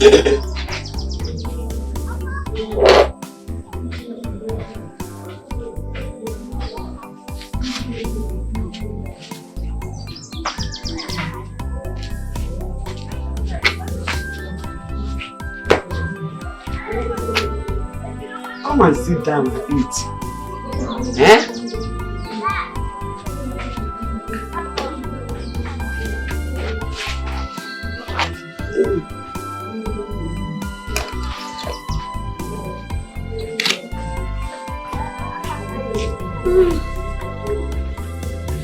Come and sit down and eat. Eh?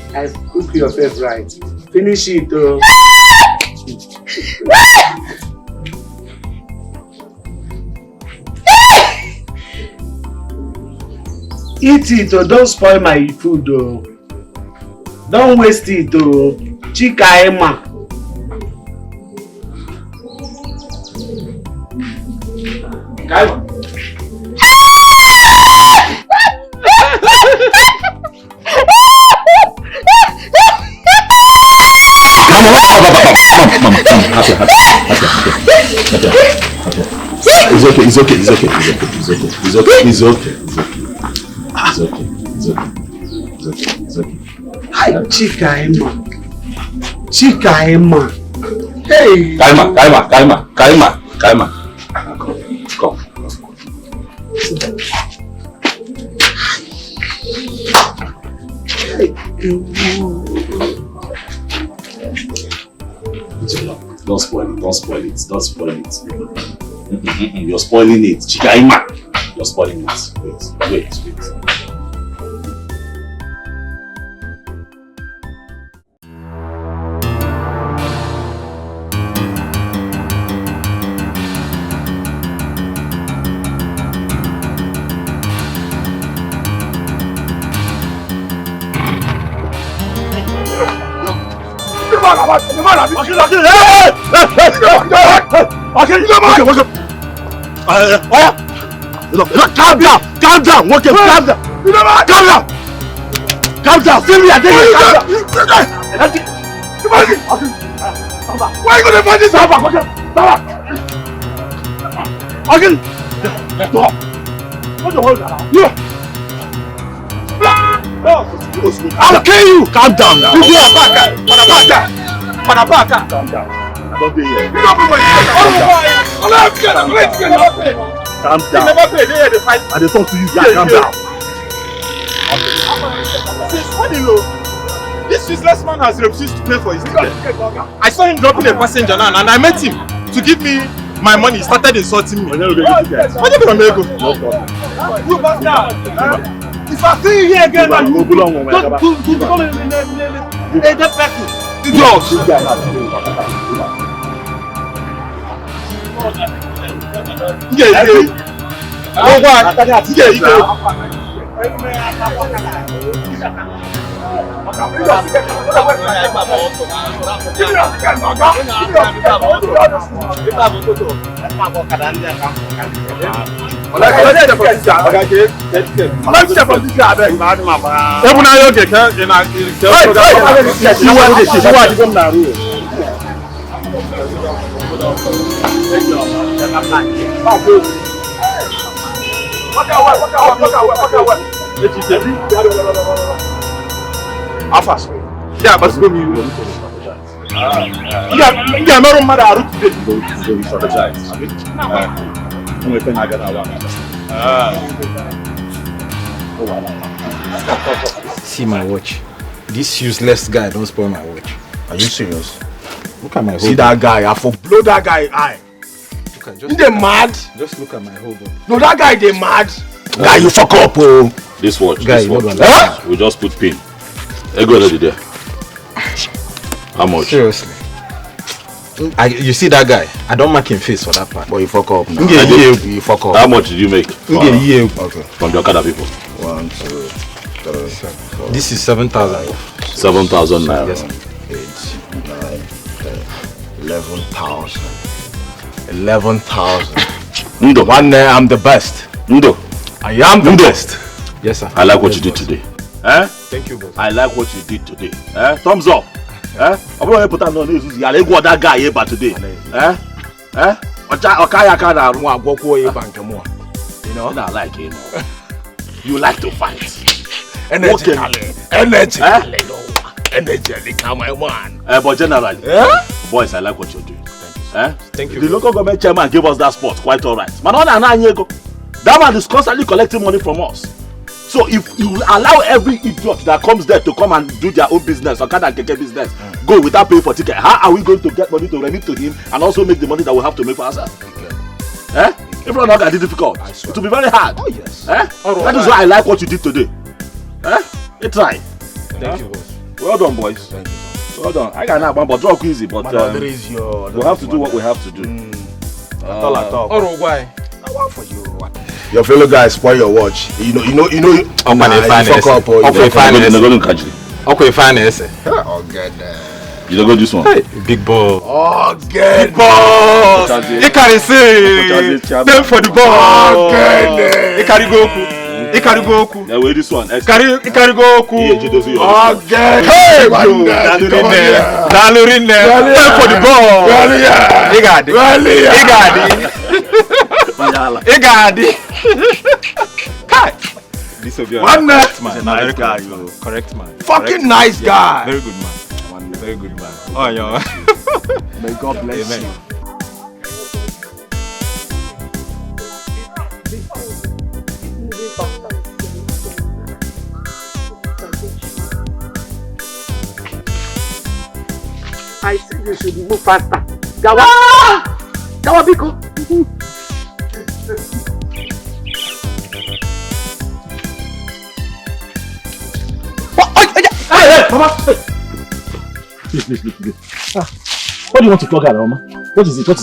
I cook your favorite. Finish it though. Eat it or don't spoil my food though. Don't waste it though. Chika Emma. It's okay. Hi, Chika Emma. Hey. Kaima. Come. Don't spoil it. You're spoiling it. Chikaima. You're spoiling it. Wait. Calm down. Sylvia, calm down. Why are you gonna find this out? I'll kill you. Calm down now. Calm down. Don't be here. Calm down. I dey talk to you guys. Calm down. This useless man has refused to pay for his ticket. I saw him dropping a passenger now, and I met him to give me my money. He started insulting me. No problem. You bastard! If I see you here again, man, you become a dead person. Idiot! Yeah, but go me. Yeah, no matter how to See my watch. This useless guy don't spoil my watch. Are you serious? Look at my hold. See that guy, I for blow that guy eye. They mad? Just look at my hold on. No, that guy they mad. Guy, you fuck up, oh. This watch, guy, this watch. Huh? We just put pin. Go already there. How much? Seriously. You see that guy? I don't mark him face for that part. But you fuck up now. You fuck up. How much did you make? Okay. From the Okada people? 1, 2, 3, 4. This is 7,000. 7,000 naira. Yes, 8, 9, 10, 11,000. 11,000. Ndo. One day I'm the best. Ndo. I am the best. Yes, sir. I like what you did today. Thank you, boss. I like what you did today. Thumbs up. I'm going to put on news. I'll go that guy here today. You know? I like it. You like to fight. Energetically, my man. But generally, boys, I like what you're doing. Thank you. The local government chairman gave us that spot quite alright. That man is constantly collecting money from us. So if you allow every idiot that comes there to come and do their own business or keke business, go without paying for ticket, how are we going to get money to remit to him and also make the money that we have to make for ourselves? If we're not going to be difficult, it will be very hard. Oh yes. That is why I like what you did today. Try. Thank you, boss. Well done, boys. Thank you. Well done. I got but drop easy, but we we'll have to do what we have to do. One for you. Your fellow guys spoil your watch. You know. Fuck up. Okay, finance. Oh god. You don't go this one. Hey, big boss. Oh god. Big boss. You can say. Them for the ball. Oh god. You carry Goku. Yeah, wait, this one. Carry Goku. Oh god. Hey, man. Dalurine. Them for the ball. You got it. Kai. This will be a correct man. Nice guy, correct man. Fucking nice guy. Very good man. Very good man. Oh yeah. May God bless you. I said you should move faster. Jawa Biko. Hey, Mama! Please. What do you want to flog her, Mama? What is it? What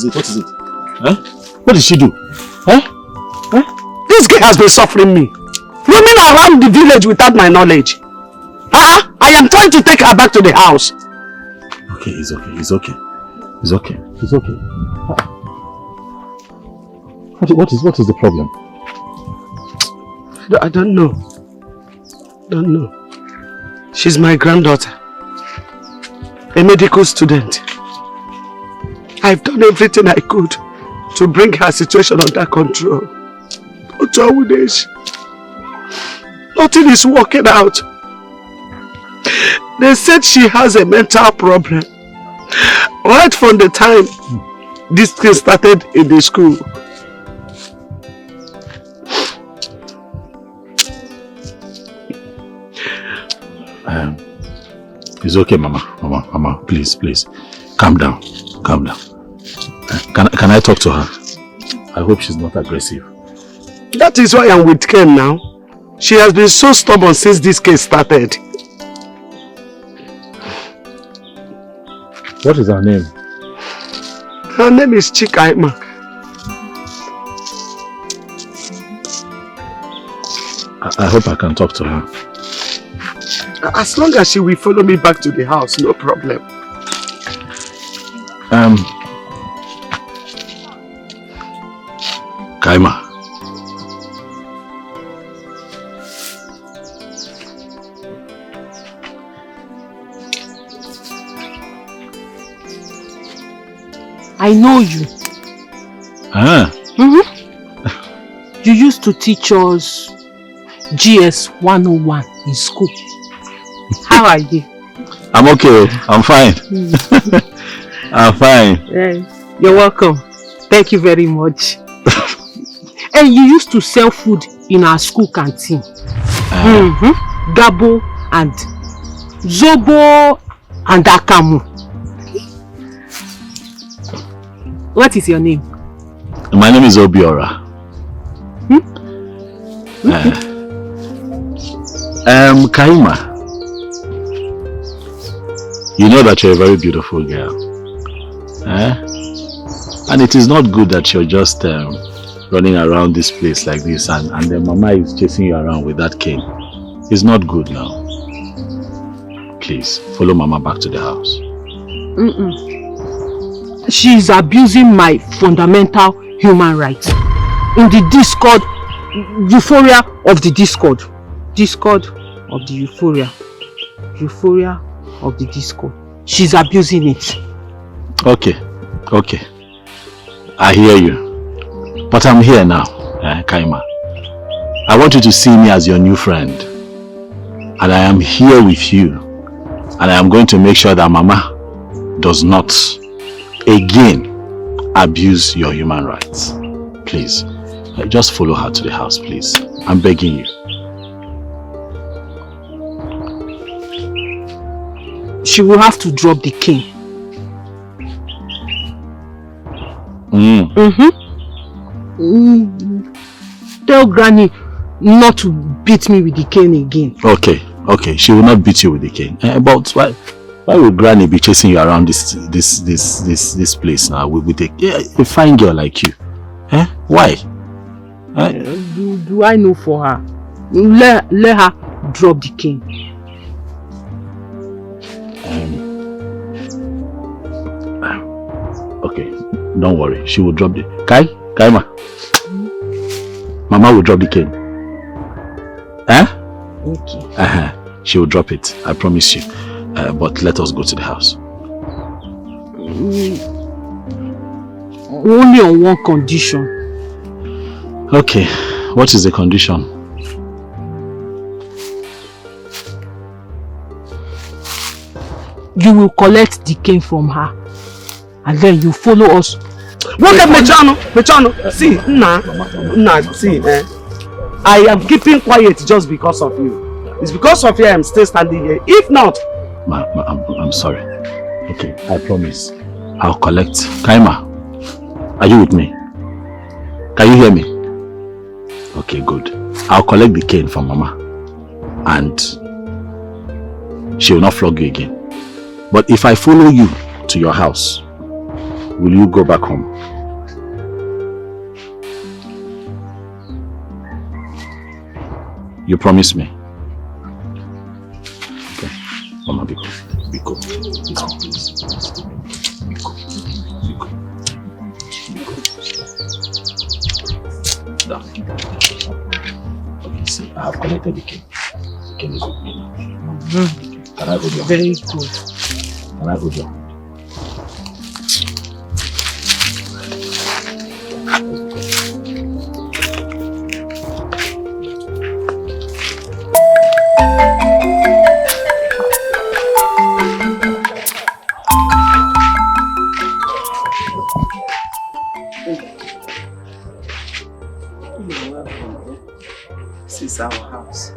did she do? This girl has been suffering me. Roaming around the village without my knowledge. I am trying to take her back to the house. Okay, it's okay. What is the problem? I don't know. She's my granddaughter. A medical student. I've done everything I could to bring her situation under control. But nothing is working out. They said she has a mental problem. Right from the time this thing started in the school. It's okay, Mama, please. Calm down. Can I talk to her? I hope she's not aggressive. That is why I'm with Ken now. She has been so stubborn since this case started. What is her name? Her name is Chika. I hope I can talk to her. As long as she will follow me back to the house, no problem. Kaima. I know you. You used to teach us GS 101 in school. How are you? I'm okay. I'm fine. I'm fine. You're welcome. Thank you very much. And you used to sell food in our school canteen. Gabo and Zobo and Akamu. What is your name? My name is Obiora. Kaima. You know that you're a very beautiful girl. And it is not good that you're just running around this place like this and then Mama is chasing you around with that cane. It's not good now. Please, follow Mama back to the house. She is abusing my fundamental human rights. In the Discord, euphoria of the Discord. Discord of the euphoria. Euphoria of the Discord. She's abusing it. Okay. I hear you. But I'm here now, Kaima. I want you to see me as your new friend. And I am here with you. And I am going to make sure that Mama does not again abuse your human rights. Please, just follow her to the house, please. I'm begging you. She will have to drop the cane. Tell Granny not to beat me with the cane again. Okay. She will not beat you with the cane. But why would Granny be chasing you around this place now with a fine girl like you? Why? Do I know for her? Let her drop the cane. Okay, don't worry. She will drop the Kaima. Mama will drop the cane. Okay. She will drop it. I promise you. But let us go to the house. Only on one condition. Okay. What is the condition? You will collect the cane from her. And then you follow us. Look at Mechano. See, see, I am keeping quiet just because of you. It's because of you I'm still standing here. If not... I'm sorry. Okay, I promise. I'll collect. Kaima, are you with me? Can you hear me? Okay, good. I'll collect the cane from Mama. And she will not flog you again. But if I follow you to your house, will you go back home? You promise me? Okay. Mama, be cool. Down. Okay, see, I have collected the cane. The cane is with me now. Can I hold your hand? Very good. Can I hold your hand? Our house.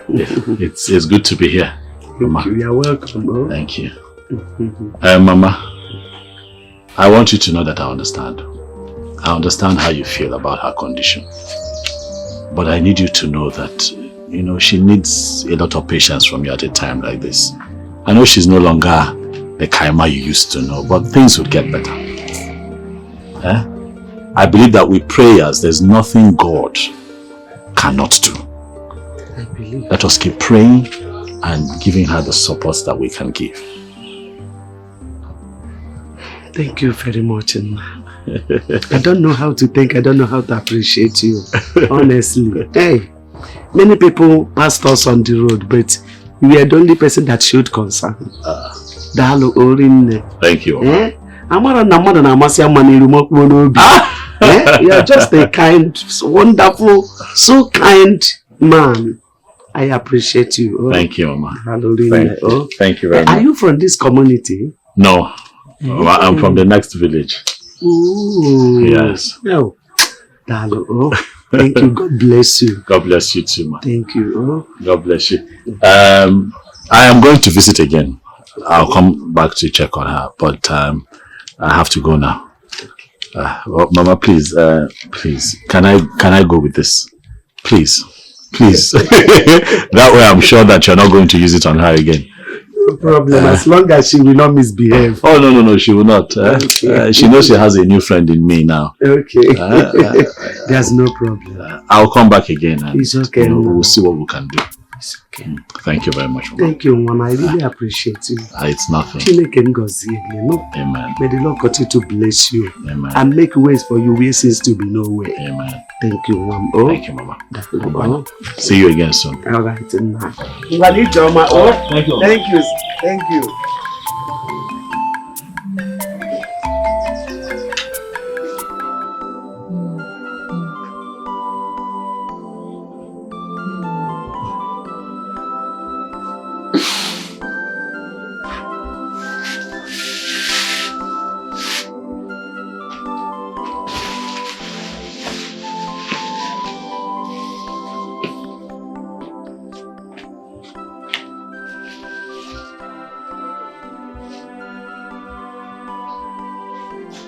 It's good to be here, Mama. You are welcome, bro. Thank you. Mama, I want you to know that I understand. I understand how you feel about her condition. But I need you to know that, she needs a lot of patience from you at a time like this. I know she's no longer the Kaima you used to know, but things will get better. I believe that with prayers, there's nothing God cannot do. I believe. Let us keep praying and giving her the support that we can give. Thank you very much, Nma. I don't know how to thank, I don't know how to appreciate you, honestly. Hey, many people passed us on the road, but you are the only person that showed concern. Thank you. You are just a kind, wonderful, so kind man. I appreciate you. Thank you, Mama. Thank you very much. Are you from this community? No, I'm from the next village. Ooh. Yes. No. Thank you. God bless you. God bless you too, man. Thank you. God bless you. I am going to visit again. I'll come back to check on her, but I have to go now. Mama, please, can I go with this? Please. That way I'm sure that you're not going to use it on her again. No problem, as long as she will not misbehave. Oh, no, she will not. Okay. She knows she has a new friend in me now. Okay. There's no problem. I'll come back again and it's okay. We'll see what we can do. It's okay. Thank you very much, Mama. Thank you, Mama. I really appreciate you. It's nothing. Amen. May the Lord continue to bless you. Amen. And make ways for you where seems to be no way. Amen. Thank you, Mama. Thank you, Mama. See you again soon. All right. Thank you. Thank you. Thank you.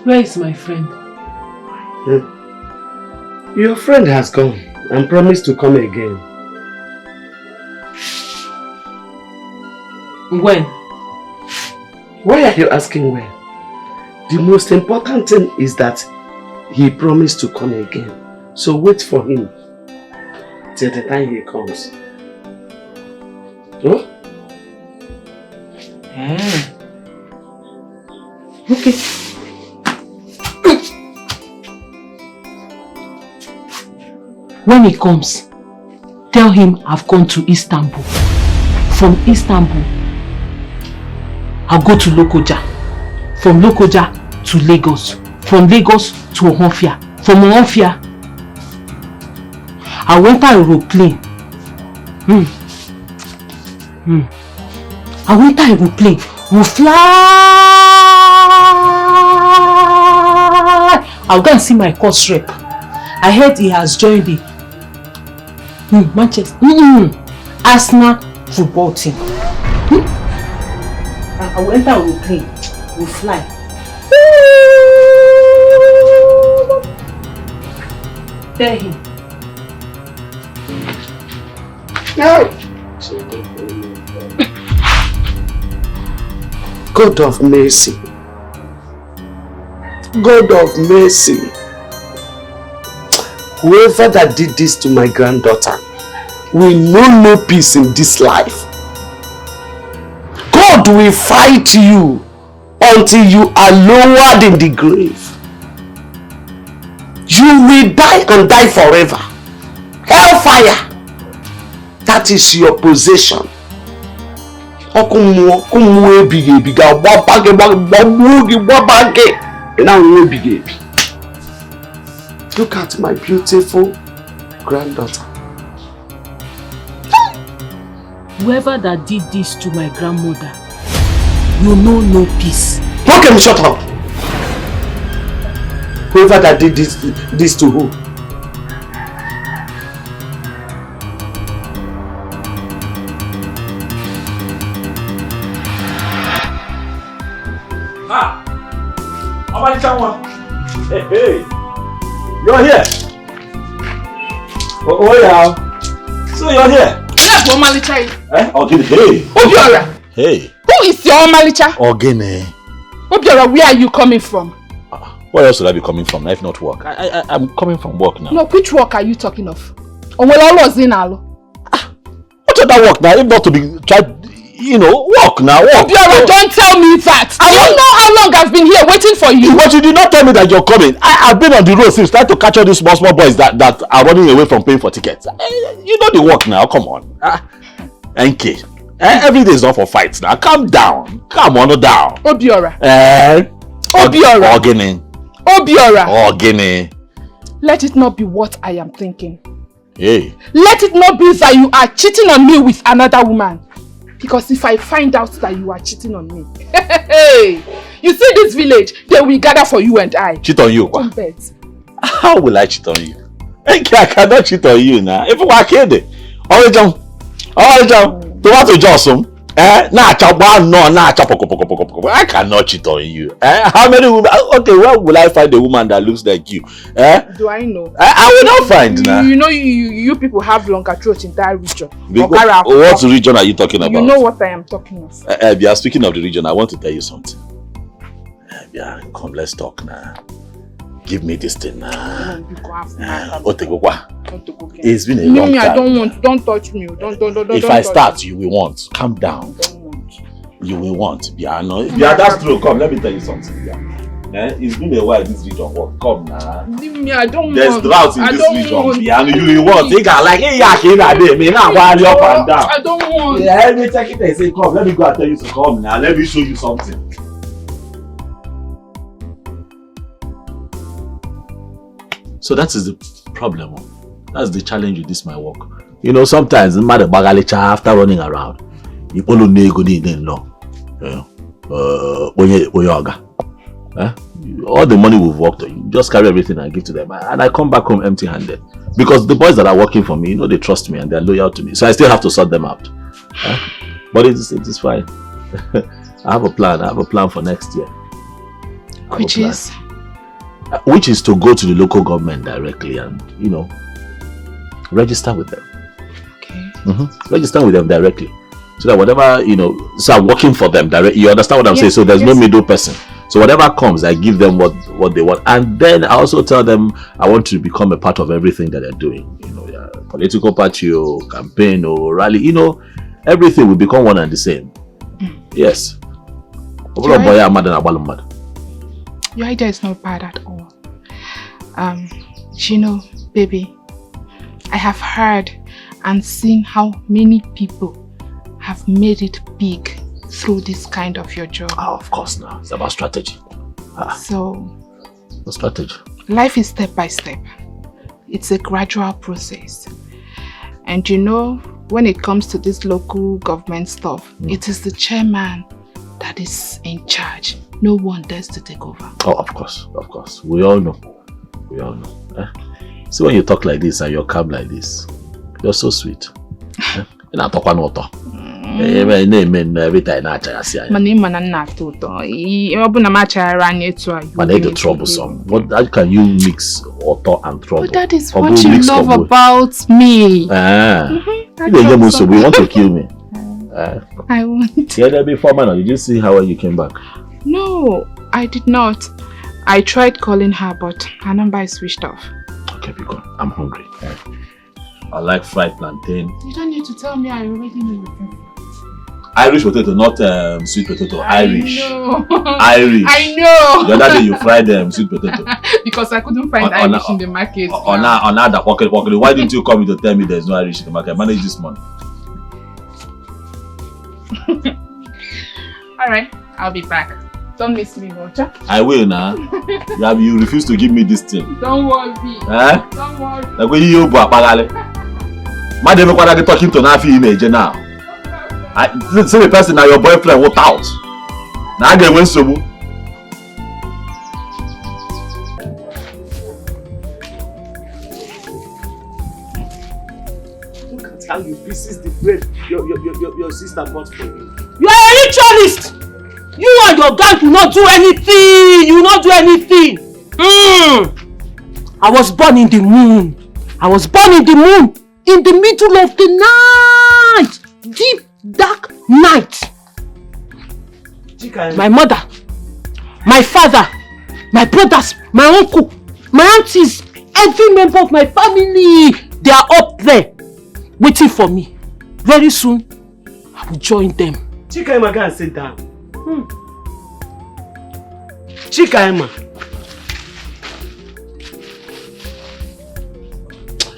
Where is my friend? Your friend has gone and promised to come again. When? Why are you asking when? The most important thing is that he promised to come again. So wait for him till the time he comes. Huh? Okay. When he comes, tell him I've gone to Istanbul. From Istanbul, I'll go to Lokoja. From Lokoja to Lagos. From Lagos to Ohofia. From Ohofia, I'll enter a aeroplane. I'll enter a aeroplane. We'll fly. I'll go and see my course rep. I heard he has joined the Manchester Arsenal football team. And I will enter a aeroplane. We'll fly. Tell him. No. God of mercy. God of mercy. Whoever that did this to my granddaughter will know no peace in this life. God will fight you until you are lowered in the grave. You will die and die forever. Hellfire. That is your possession. Look at my beautiful granddaughter. Whoever that did this to my grandmother will know no peace. Okay, shut up. Whoever that did this to who? Hey, you're here. Oh yeah. So you're here. Yes, Omalicha. Ogene. Hey. Obiora. Hey. Who is your Omalicha? Ogene. Obiora, where are you coming from? Where else would I be coming from? If not work. I'm coming from work now. No, which work are you talking of? What other work now? If not to be tried. Walk now, walk. Obiora, don't tell me that. I don't know how long I've been here waiting for you. But you did not tell me that you're coming. I've been on the road since trying to catch all these small boys that are running away from paying for tickets. You know the work now, come on. NK. Every day is not for fights now. Calm down. Come on, down. Obiora. Obiora. Ogene. Let it not be what I am thinking. Hey. Let it not be that you are cheating on me with another woman. Because if I find out that you are cheating on me, hey, you see this village, they will gather for you and I. Cheat on you? Don't bet. How will I cheat on you? I cannot cheat on you now. If we are kidding, tomato Johnson, I cannot cheat on you. How many women? Okay, where will I find a woman that looks like you? Do I know? I will not find now. You know, you people have longer throats in that region. What region are you talking about? You know what I am talking of. Yeah, speaking of the region, I want to tell you something. Yeah, come, let's talk now. Give me this thing now. It's been a long time. I don't want. Don't touch me. Don't. If I start, you will want. Calm down. You will want. Yeah, that's true. Come, let me tell you something. Yeah. It's been a while this region work. Come now. Leave me, I don't There's want. drought in this region. Yeah, you will want. Think like, hey, I don't want. Yeah, let me take it and say, come, let me go and tell you to come now. Let me show you something. So that is the problem. That's the challenge with this my work. Sometimes after running around, you only go in law. All the money we've worked on, you just carry everything and give to them, and I come back home empty-handed because the boys that are working for me, they trust me and they're loyal to me, so I still have to sort them out. But it is fine. I have a plan for next year. Which is? Which is to go to the local government directly and, you know, register with them. Okay. Register with them directly. So that whatever, you know, so I'm working for them directly. You understand what I'm saying? So there's no middle person. So whatever comes, I give them what they want. And then I also tell them I want to become a part of everything that they're doing. You know, yeah, political party or campaign or rally, you know, everything will become one and the same. Yes. Your idea is not bad at all. You know, baby, I have heard and seen how many people have made it big through this kind of your job. Oh, of course now. It's about strategy. So, what strategy? Life is step by step. It's a gradual process. And you know, when it comes to this local government stuff, it is the chairman that is in charge. No one dares to take over. Oh, of course, of course. We all know. We all know. See, when you talk like this and you're calm like this, you're so sweet. You're not talking about every time I see you. My name is not Tonto. You open a match around you too. Man, it's troublesome. How can you mix auto and trouble? But that is what you love about me. You want to kill me? I won't. Yeah, there before, man. Did you see how you came back? No, I did not. I tried calling her, but her number is switched off. Okay, be gone. I'm hungry. I like fried plantain. You don't need to tell me. I already know. Irish potato, not sweet potato. Irish. I know. Irish. I know. The other day you fried sweet potato. Because I couldn't find Irish in the market. On that pocket. Why didn't you come to tell me there's no Irish in the market? Manage this money. Alright, I'll be back. Don't miss me, Roger. I will now. You refuse to give me this thing. Don't worry. Don't worry. Like when you Madam, what are they talking to Nafi image now? See the person now your boyfriend walked out. Now I get when so. Look at how you pieces the bread your sister bought for you. You are a ritualist! You and your gang will not do anything! You will not do anything! I was born in the moon. I was born in the moon. In the middle of the night. Deep, dark night. Chika, my mother, my father, my brothers, my uncle, my aunties, every member of my family, they are up there waiting for me. Very soon, I will join them. Chika, Emma, go and sit down. Chika, Emma.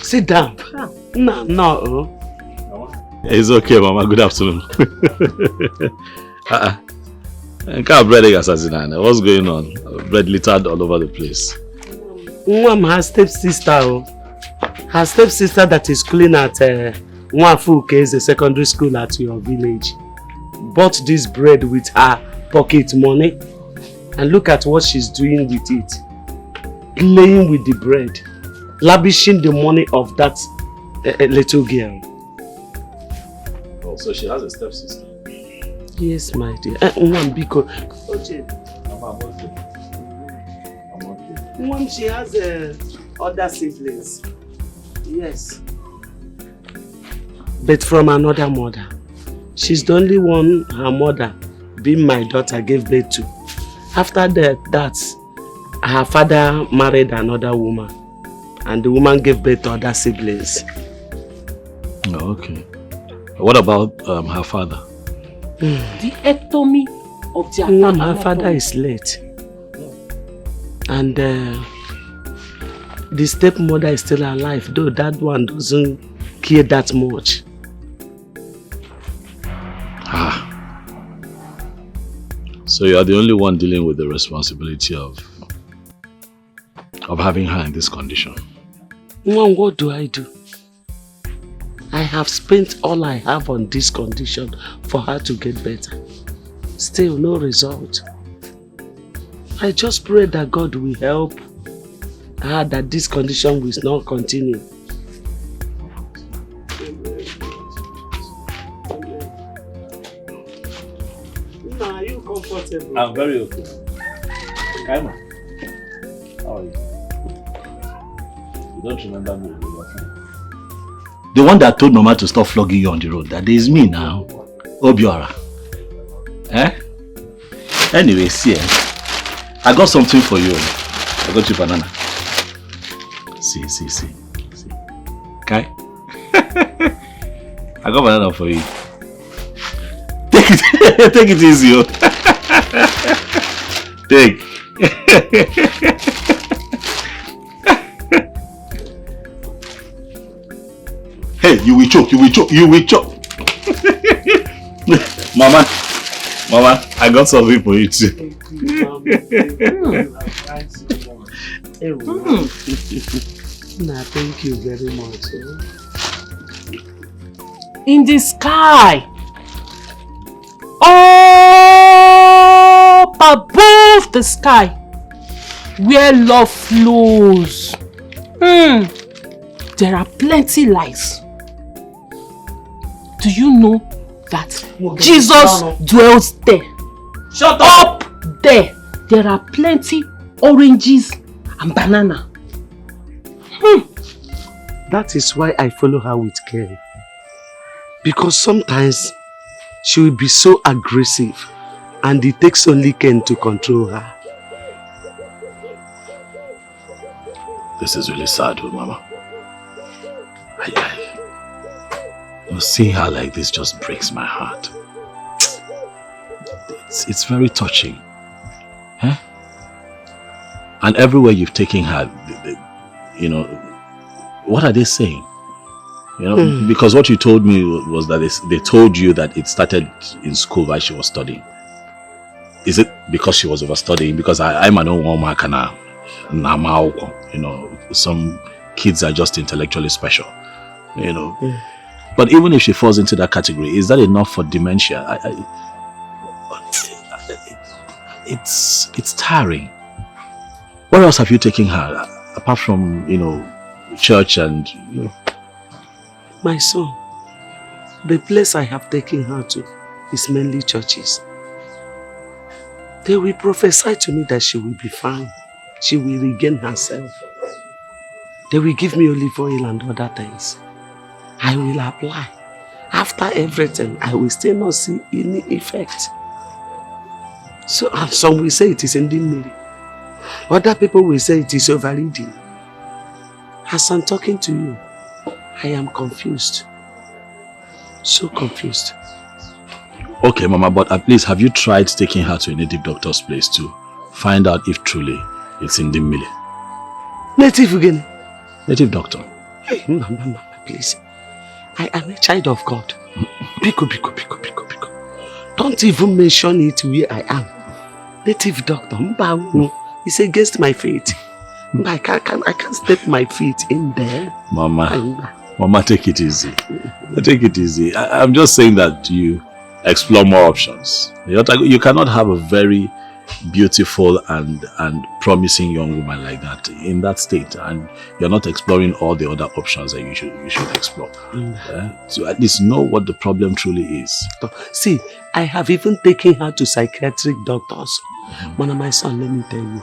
Sit down. No. It's okay, Mama. Good afternoon. What's going on? Bread littered all over the place. Her stepsister. Her stepsister that is schooling at Nwafuke is a secondary school at your village. Bought this bread with her pocket money. And look at what she's doing with it. Playing with the bread. Lavishing the money of that little girl. Oh, so she has a stepsister? Yes, my dear. Because she has other siblings. Yes. But from another mother. She's the only one her mother, being my daughter, gave birth to. After that, her father married another woman. And the woman gave birth to other siblings. Oh, okay. What about her father? The ectomy of the attack. Her father is late. And the stepmother is still alive, though that one doesn't care that much. So you are the only one dealing with the responsibility of having her in this condition. Mom, what do? I have spent all I have on this condition for her to get better. Still no result. I just pray that God will help her, that this condition will not continue. Are you comfortable? I'm very okay. Kaima, How are you? You don't remember me? The one that told Mama to stop flogging you on the road. That is me now. Obiora. Eh? Anyway, see, I got something for you. I got you banana. See. Okay? I got banana for you. Take it easy, yo. Take. Hey, you will choke. Mama, I got something for you too. Thank you very much. In the sky, up above the sky, where love flows, there are plenty lights. Do you know that Jesus dwells there? Shut up! There are plenty oranges and banana. That is why I follow her with care. Because sometimes she will be so aggressive and it takes only Ken to control her. This is really sad, Mama. Seeing her like this just breaks my heart. It's very touching. Huh? And everywhere you've taken her, what are they saying? Because what you told me was that they told you that it started in school while she was studying. Is it because she was overstudying? Because I'm an old woman, some kids are just intellectually special, But even if she falls into that category, is that enough for dementia? It's tiring. Where else have you taken her apart from church and My son, the place I have taken her to is mainly churches. They will prophesy to me that she will be fine. She will regain herself. They will give me olive oil and other things. I will apply. After everything, I will still not see any effect. So, and some will say it is ending. Other people will say it is overeating. As I'm talking to you, I am confused. So confused. Okay, Mama, but at least have you tried taking her to a native doctor's place to find out if truly it's in the mill? Native again? Native doctor. Hey, Mama, please. I am a child of God. Biko. Don't even mention it where I am. Native doctor. It's against my faith. I can't step my feet in there. Mama, take it easy. Take it easy. I'm just saying that you explore more options. You cannot have a very beautiful and promising young woman like that in that state, and you're not exploring all the other options that you should explore. So at least know what the problem truly is. See, I have even taken her to psychiatric doctors. One of my son, let me tell you,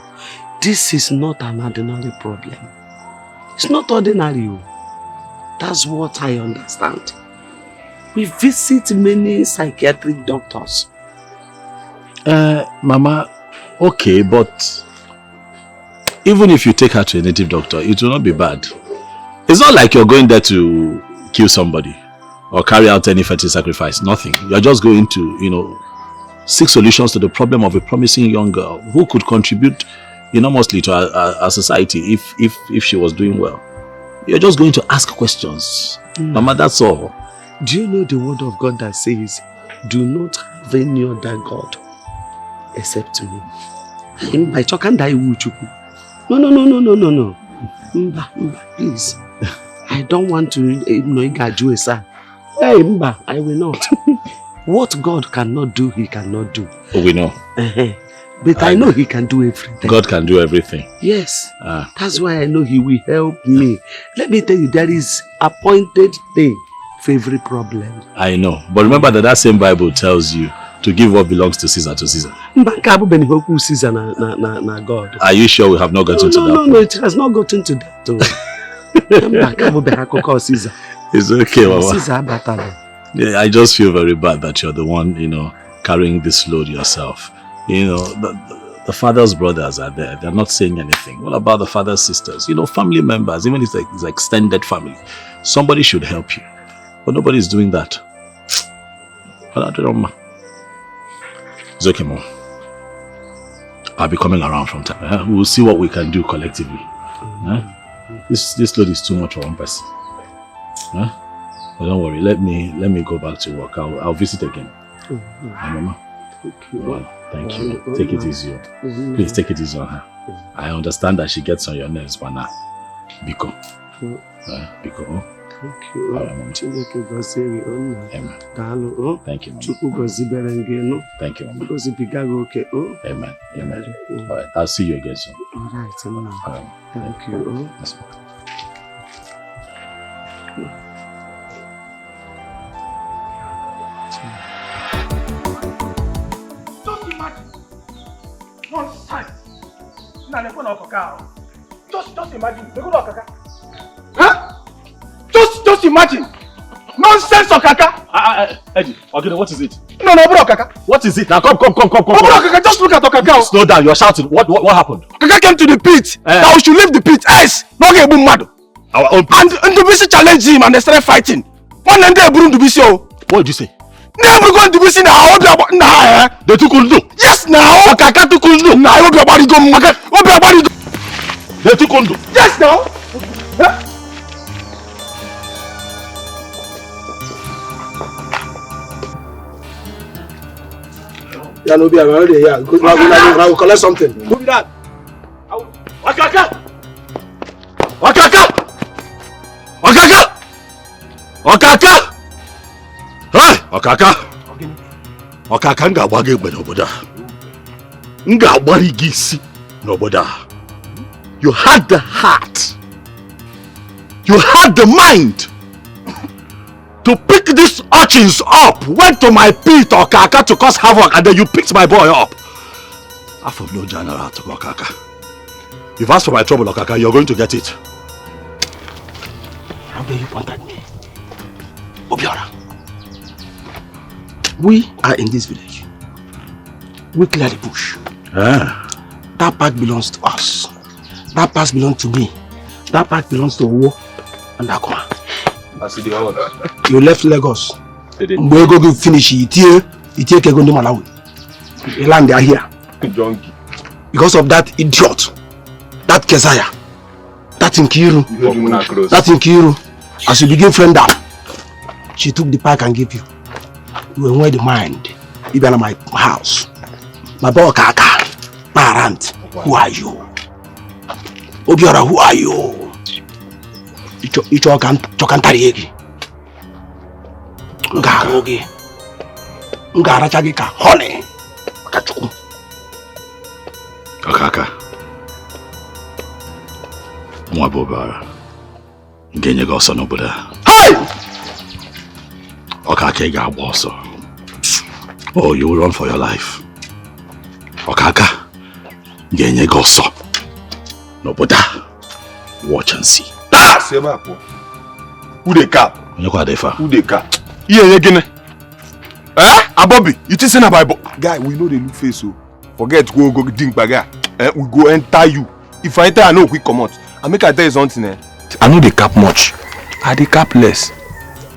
this is not an ordinary problem. It's not ordinary. That's what I understand. We visit many psychiatric doctors. Mama, okay, but even if you take her to a native doctor, it will not be bad. It's not like you're going there to kill somebody or carry out any fetish sacrifice. Nothing. You're just going to, seek solutions to the problem of a promising young girl who could contribute enormously to our society if she was doing well. You're just going to ask questions. Mama, that's all. Do you know the word of God that says, do not have any other God except me? No. Please. I don't want to I will not. What God cannot do, he cannot do. Oh, we know. But I know he can do everything. God can do everything. Yes. That's why I know he will help me. Let me tell you, there is appointed day for every problem. I know. But remember that same Bible tells you to give what belongs to Caesar to Caesar. Caesar na God. Are you sure we have not gotten to that? No, it has not gotten to that. Caesar. It's okay, Mama. Caesar. Yeah, I just feel very bad that you're the one, carrying this load yourself. The father's brothers are there. They're not saying anything. What about the father's sisters? Family members, even if it's extended family. Somebody should help you. But nobody's doing that. It's okay, Mom. I'll be coming around from time. We'll see what we can do collectively. This load is too much for one person. But don't worry, let me go back to work. I'll visit again. Mama. Thank you. Take it easy. Please take it easy on her. I understand that she gets on your nerves, but now, Biko. Biko. Thank you. Amen. Thank you. Thank you. Thank you. Amen. Amen. All right. I'll see you again soon. All right. Thank you. Yes, Just imagine. Nonsense. Just imagine. Huh? Just imagine. Nonsense, Okaka. Eddie, okay, what is it? No, bro, Okaka. What is it? Now come. Bro, Okaka, just look at Okaka. Slow down, you're shouting. What happened? Okaka came to the pit. That we should leave the pit. Ice. No get boom mad. Our own pit. And the BC challenged him and they started fighting. One end they brought the BC. What did you say? Never going to BC now. They took Undu. Yes, now. Okaka took Undu. Now, I hope your body go. They took Undu. Yes, now. Huh? Yeah, no, be around here. Yeah, good. I will collect something. Who be that? Okaka! Hey, Okaka! Okaka nga wage gbe n'obodo a. Nga agbari gị isi n'obodo a. You had the heart. You had the mind to pick these urchins up. Went to my pit, Okaka, to cause havoc, and then you picked my boy up. I have no general to Okaka. You've asked for my trouble, Okaka. You're going to get it. How dare you point at me? Obiora. We are in this village. We clear the bush. That part belongs to us. That part belongs to me. That part belongs to Owo and Akoma. You left Lagos. We go finish it here. You take a gun to Malawi. You land there here. Because of that idiot. That Kezaya. That Nkiru. As you begin friend up, she took the pack and gave you. You were aware the mind. You been at my house. My boy Kaka. My aunt. Who are you? Obiora, who are you? Icho kantariegi. Nga rogi. Nga rachagi ka honey. Kachuku. Okaka. Mwabobara. Ngenye goso n'obodo. Hey! Okaka ga also. Oh, you will run for your life. Okaka. Ngenye goso n'obodo. Watch and see. Ah! Semapo. Who the cap? Who the cap? Yeah, again. Abobi, you think say na Bible? Guy, we know they look face so. Forget go ding baga. We go enter you. If I enter, I know quick come out. I make I tell you something. I know they cap much. I they cap less.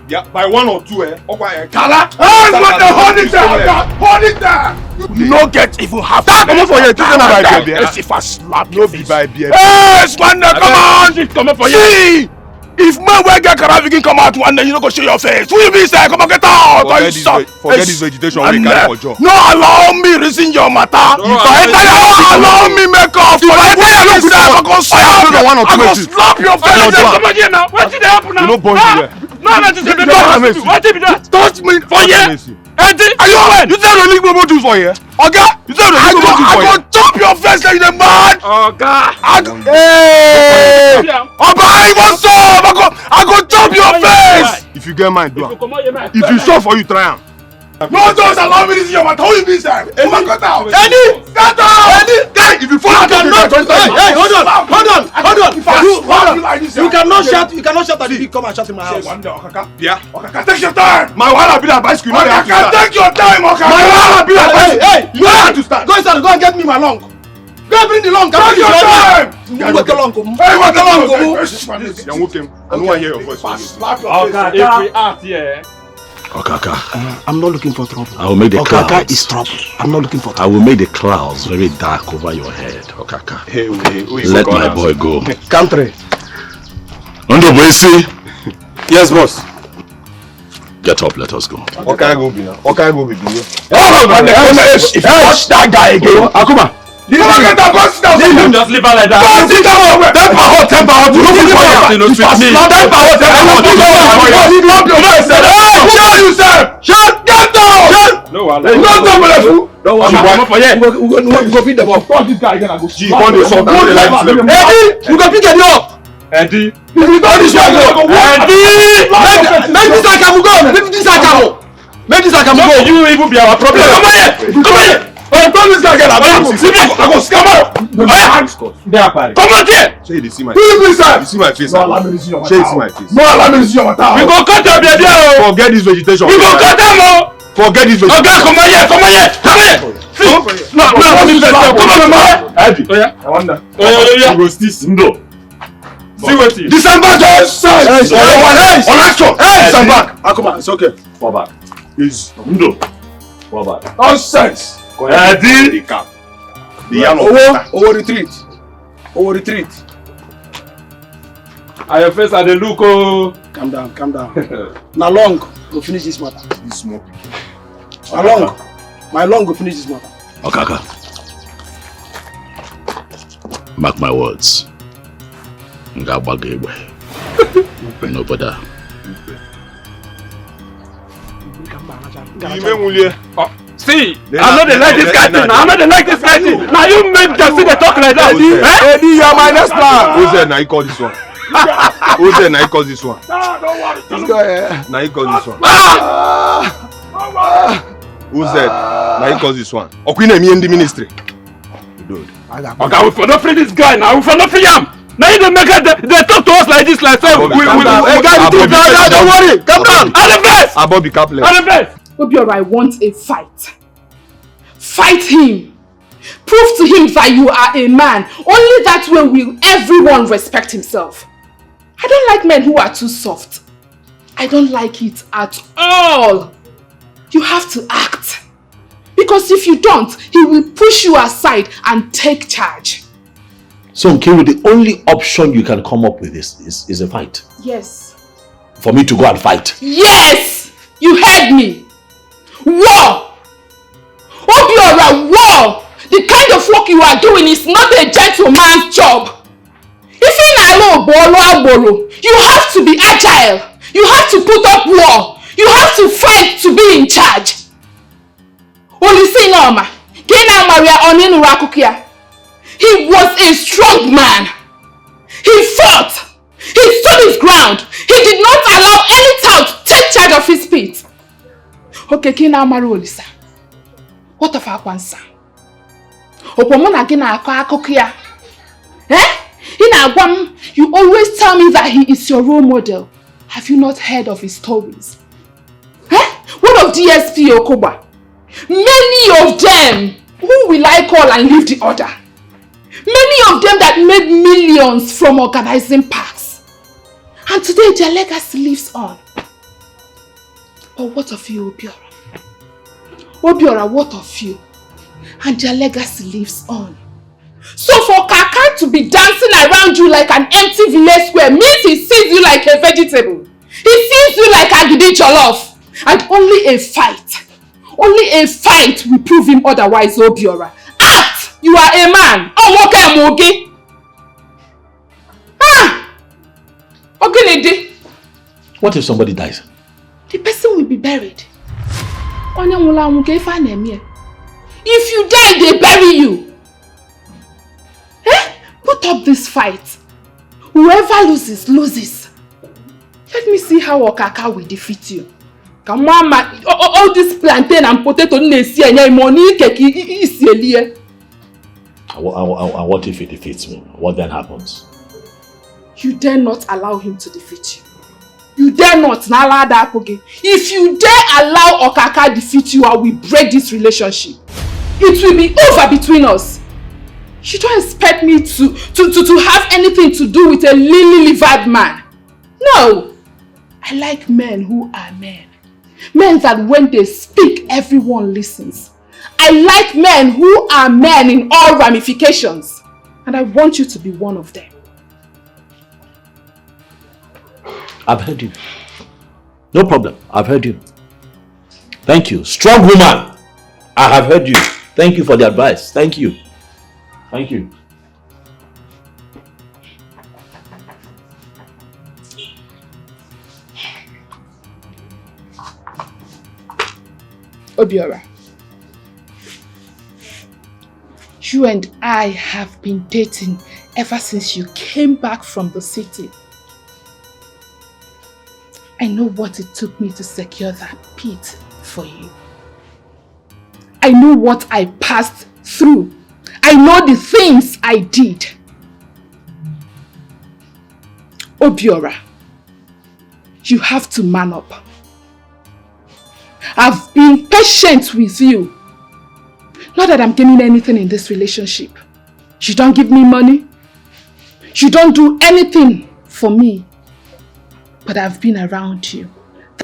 Yeah, by 1 or 2, Okay, Kala! Hey, what the hold it there! Hold it there! You no get even half. Come on for you. Let's see if I slap you. No be by beer. Hey, Swander, come on! Come on for you. See! If my way get Karavikin come out one day, you don't go show your face. Who you be say? Come on, get out! Forget this vegetation. No, allow me reason your matter. If I enter your house, allow me make off. If I enter your house, I'm going to slap your face. Come on here now. What did happen now? You don't point here. No, what did that? Touch me for here. Eddie, are you when? You said only people do for here. Okay? You said only people do for here. I go chop your face like the man. Okay. Hey. Oba, what's up? I go chop your face. If you get mine, do it. If you sure for you, try am. No, don't allow me to see your matter. Who is this time? Come on, cut out. Eddie! Cut out! Eddie! Guy, if you fall out, Hey, hold on. You cannot shout at the come and shout in my house. Yeah. Okaka, take your time. My wahala be like bicycle. Okaka, take your time, Okaka. My wahala be like bicycle. Hey, you have to start. Go inside, go and get me my long. Go and bring the long. Take your time. Hey, what the long? Hey, what the long? Young Wokem, I don't want to hear your voice. Okaka, if we act here. Okaka, I'm not looking for trouble. I will make the Okaka clouds. is trouble. I'm not looking for I trouble. will make the clouds very dark over your head, Okaka. Hey, Let my boy go. Country. Undo Boisi. Yes, boss. Get up, let us go. Okay, go be now. Okay, go be. If you touch that guy again, Akuma. Just leave her like that. Temper hot. You don't put fire. You sweet me. Temper hot. Shut. Get down. No, Don't worry. We go feed the ball. This guy gonna go. She want to sort out the life. Eddie, we go pick it up. Eddie. If you don't this guy go. Eddie, make this guy go. Make this guy go. You even be our problem. Come here. Don't this guy get a I go scam out. Come on here. Say you see my Who is this? You see my face. No, allow me to see your Say you see my face. No, allow me to see your matter. We go cut your baby. Forget this vegetation. We go cut them. Forget this vegetation. Okay, come on here. No. Come on. Eddie. Oh yeah. I wonder. Yeah. You go still. No. See what it is. December just on action. December. Akuma, it's okay. Fall back. Is No. Fall back. nonsense. Eddie. The cap. The yellow. Over retreat. Are your face at the look? Oh. Calm down. Now long, go finish this matter. This small. My long go finish this matter. Okaka. Mark my words. Ngabagwe. No brother. See, I'm not like this guy thing. Now you make them see the talk like that. Eddie, you are my next plan. Who's there? Now you call this one. Who's there? Now you call this one. This guy. Now you call this one. Who's there? Now you call this one. Okwina me in the ministry. Dude. Okay, we for not free this guy now. We for not free him. Now you don't make it. They talk to us like this, like say we don't worry. Calm down. All the best. Bobby Kaplan. All the best. Obiora wants a fight. Fight him. Prove to him that you are a man. Only that way will everyone respect himself. I don't like men who are too soft. I don't like it at all. You have to act. Because if you don't, he will push you aside and take charge. So Nkiru, the only option you can come up with is a fight. Yes. For me to go and fight. Yes! You heard me. War! Obiora, war! The kind of work you are doing is not a gentleman's job. If you have to be agile. You have to put up war. You have to fight to be in charge. He was a strong man. He fought. He stood his ground. He did not allow any town to take charge of his feet. Okay, Kina Marolisa. What of Akwansa? Opomona Gina Akakokia. You always tell me that he is your role model. Have you not heard of his stories? What of DSP Okoba? Many of them. Who will I call and leave the order? Many of them that made millions from organizing parks. And today their legacy lives on. But what of you, Obiora? Obiora, what of you? And their legacy lives on. So for Kaka to be dancing around you like an empty village square means he sees you like a vegetable. He sees you like Agidi Jollof. And only a fight will prove him otherwise, Obiora. Act! You are a man. Okay. Okay. What if somebody dies? The person will be buried. If you die, they bury you. Put up this fight. Whoever loses, loses. Let me see how Okaka will defeat you. Come on, man. All this plantain and potato money And what if he defeats me? What then happens? You dare not allow him to defeat you. You dare not. If you dare allow Okaka defeat you, I will break this relationship. It will be over between us. You don't expect me to have anything to do with a lily-livered man. No. I like men who are men. Men that when they speak, everyone listens. I like men who are men in all ramifications. And I want you to be one of them. I've heard you. No problem. I've heard you. Thank you. Strong woman. I have heard you. Thank you for the advice. Thank you. Thank you. Obiora, you and I have been dating ever since you came back from the city. I know what it took me to secure that pit for you. I know what I passed through. I know the things I did. Obiora, you have to man up. I've been patient with you. Not that I'm gaining anything in this relationship. You don't give me money. You don't do anything for me. But I've been around you.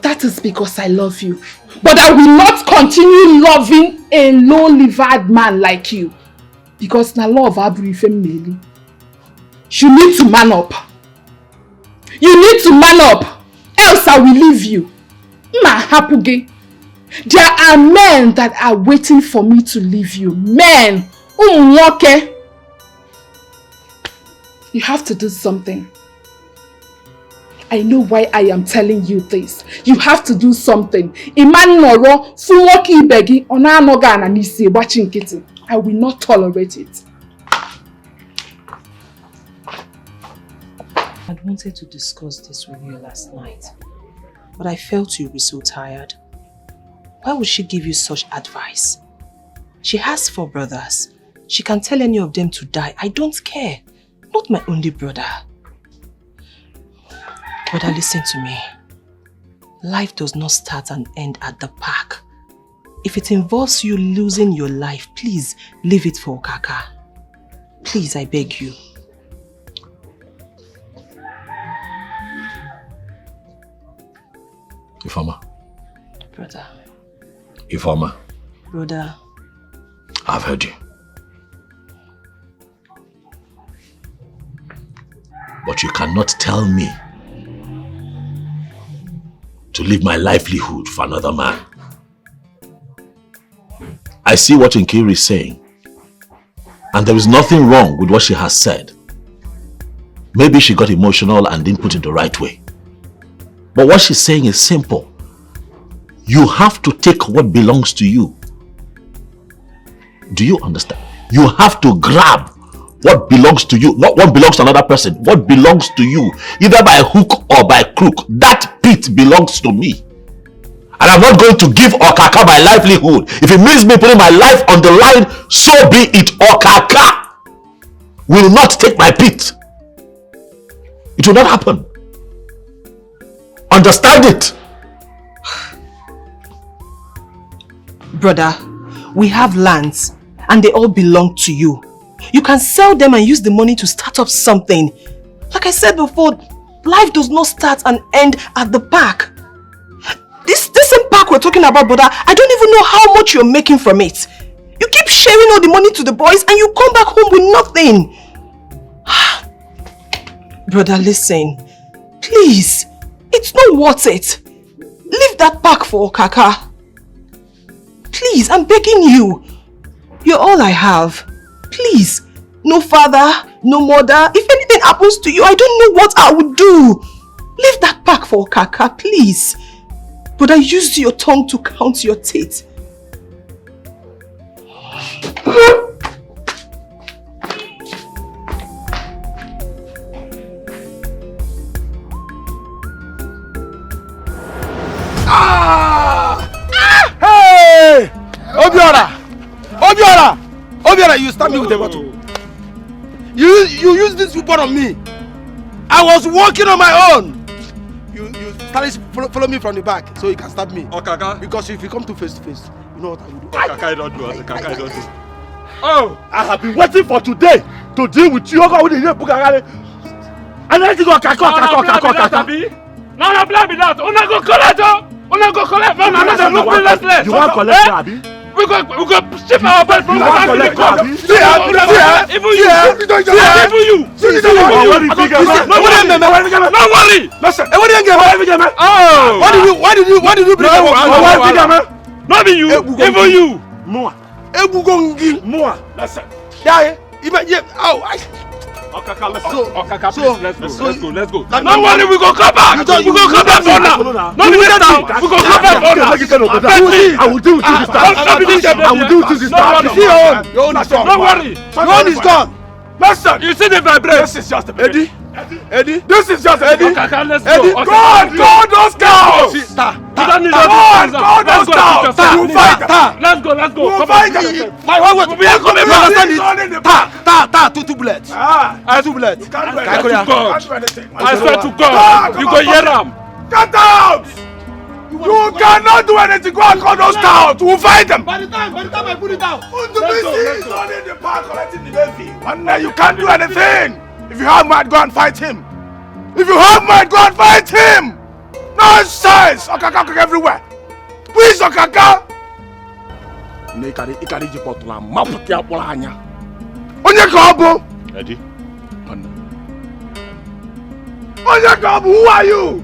That is because I love you. But I will not continue loving a low-livered man like you. Because na love abri femeli. You need to man up. You need to man up. Else I will leave you. Ma hapuge. There are men that are waiting for me to leave you. Men. Okay. You have to do something. I know why I am telling you this. You have to do something. I will not tolerate it. I wanted to discuss this with you last night, but I felt you'd be so tired. Why would she give you such advice? She has 4 brothers. She can tell any of them to die. I don't care. Not my only brother. Brother, listen to me. Life does not start and end at the park. If it involves you losing your life, please leave it for Okaka. Please, I beg you. Ifeoma. Brother. Ifeoma. Brother. I've heard you. But you cannot tell me to leave my livelihood for another man. I see what Nkiri is saying, and there is nothing wrong with what she has said. Maybe she got emotional and didn't put it the right way. But what she's saying is simple. You have to take what belongs to you. Do you understand? You have to grab what belongs to you, not what belongs to another person. What belongs to you, either by hook or by crook. That pit belongs to me. And I'm not going to give Okaka my livelihood. If it means me putting my life on the line, so be it. Okaka will not take my pit. It will not happen. Understand it. Brother, we have lands and they all belong to you. You can sell them and use the money to start up something. Like I said before, life does not start and end at the park. This same park we're talking about, brother, I don't even know how much you're making from it. You keep sharing all the money to the boys and you come back home with nothing. Brother, listen. Please, it's not worth it. Leave that park for Okaka. Please, I'm begging you. You're all I have. Please, no father, no mother. If anything happens to you, I don't know what I would do. Leave that park for Okaka, please. But I used your tongue to count your teeth. Ah! Obiora, you stabbed me with a bottle. You used this weapon on me. I was walking on my own. You started to follow me from the back so you can stab me. Oh, Kaka. Because if you come to face to face, you know what I will do. Kaka, I don't do it. Kaka, I don't do it. Oh, I have been waiting for today to deal with you. And then you go Kaka. No, blame me that. Una go collect. Man, another look less. You want collect, Abi? We go ship our bed from the collect, Abi? Even you. Don't worry. Listen, why did you bring up? Not be you, even you. More. Listen. Yeah, Okaka, let's go. Okaka, let's go. Don't worry, we go come back. We go come back for now. No, we go come back for now. I will do this time. I will do this time. Your own is done. Don't worry. Your own is done. Listen. You see the vibration. This is just a minute. Eddie. This is just a minute. Okaka, let's go. Eddie, God, those cows. We don't need those cows. You fight. Let's go. You fight. My wife, we are coming. Understand it. Two bullets. Two bullets. I swear to God. You go hear them. Get out. You cannot do anything. Go and call those cows. We'll fight them. By the time I put it down. He's not in the park collecting the baby. And you can't do anything. If you have might, go and fight him. If you have might, go and fight him. Nonsense. Okaka everywhere. Who is Okaka? Onye Kobo. Eddie. Onye Kobo, who are you?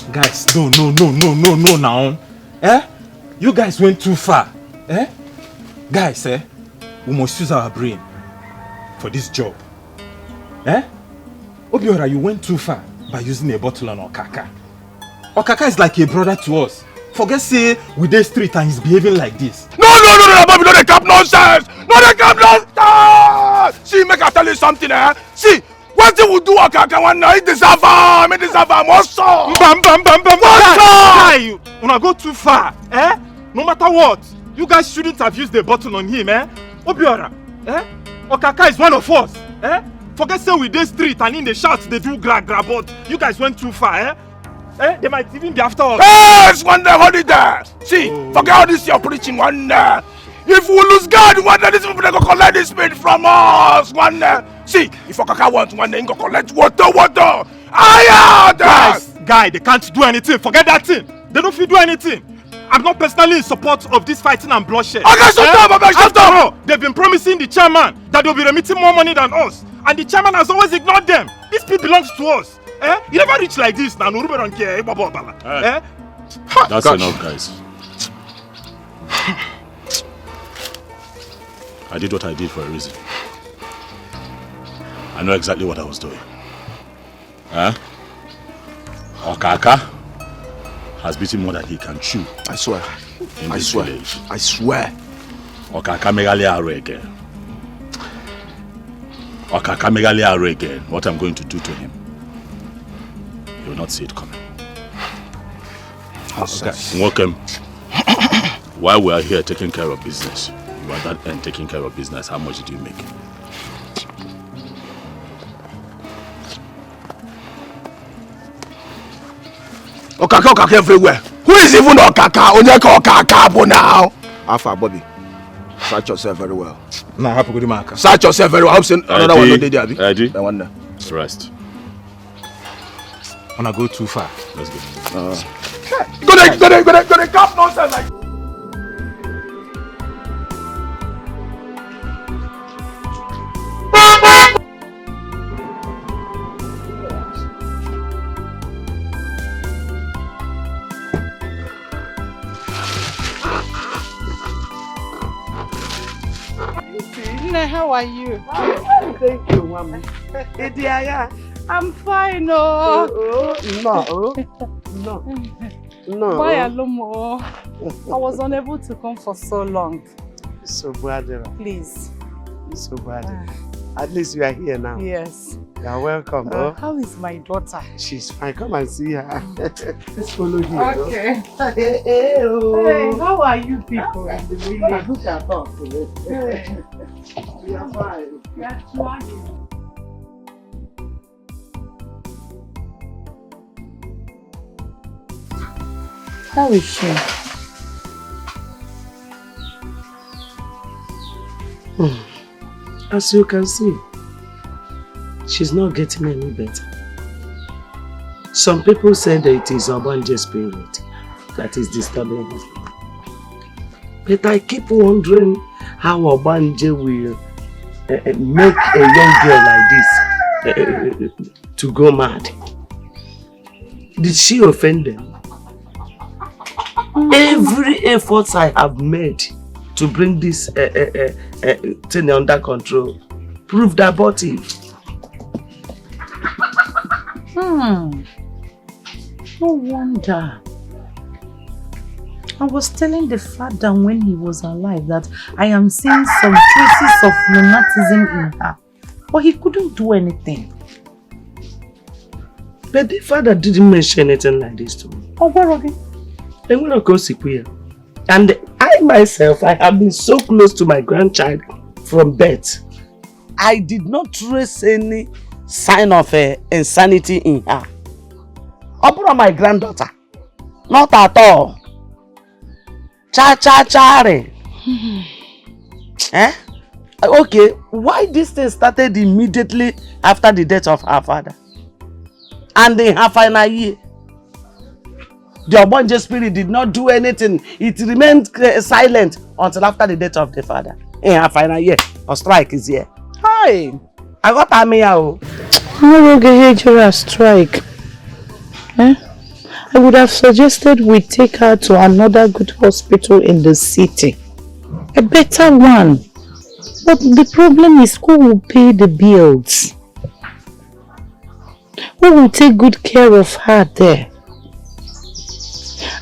Guys, no now. You guys went too far. Guys, we must use our brain for this job. Obiora, you went too far by using a bottle on Okaka. Okaka is like a brother to us. Forget say we dey street and he's behaving like this. No, Bobby, no, they cap nonsense. See, make I tell you something, See, what they will do Okaka one night, deserve him, also. Guy, when go too far, no matter what, you guys shouldn't have used the bottle on him, Obiora, Okaka is one of us, Forget say we dey street and in the shout they do grab, but you guys went too far, They might even be after us. Yes, one day, hold it there. See, forget all this you're preaching one day. If we lose God, one day these people they go collect this spirit from us. One day. See, if Okaka wants one day, go collect water. Guy, they can't do anything. Forget that thing. They don't feel do anything. I'm not personally in support of this fighting and bloodshed. Okay, shut up. They've been promising the chairman that they'll be remitting more money than us. And the chairman has always ignored them. This pit belongs to us. You never reach like this now. No, don't care. That's enough, guys. I did what I did for a reason. I know exactly what I was doing. Okaka has beaten more than he can chew. I swear. Village. I swear. Okaka megali again. What I'm going to do to him, you will not see it coming. Okay. Welcome. While we are here taking care of business, you are that end taking care of business. How much did you make? Okaka everywhere. Who is even Okaka? Onyeka Okaka now. Alpha Bobby, search yourself very well. Nah, happy good mark. Search yourself very well. I'm saying another one. Eddie. I wonder. Rest. Wanna go too far? Let's go. Go there, cap nonsense like. How are you? Thank you, Mama. I'm fine, no. No. No. Why Alomo? I was unable to come for so long. So bad. Please. So bad. At least you are here now. Yes. You are welcome. How is my daughter? She's fine. Come and see her. Let's follow here. Okay. Hey, how are you people? Look at us. We are fine. How is she? As you can see, she's not getting any better. Some people say that it is Obanje's spirit that is disturbing her. But I keep wondering how Obanje will make a young girl like this to go mad. Did she offend them? Every effort I have made to bring this thing under control proved abortive. No wonder. I was telling the father when he was alive that I am seeing some traces of lunatism in her. But he couldn't do anything. But the father didn't mention anything like this to me. Oh, where are they? And I myself, I have been so close to my grandchild from birth. I did not trace any sign of insanity in her. Upon my granddaughter, not at all. Cha-cha-cha-re. Okay, why this thing started immediately after the death of her father? And in her final year, the Obanje spirit did not do anything. It remained silent until after the death of the father. In her final year, a strike is here. Hi, I got a meow. How will a strike? I would have suggested we take her to another good hospital in the city. A better one. But the problem is, who will pay the bills? Who will take good care of her there?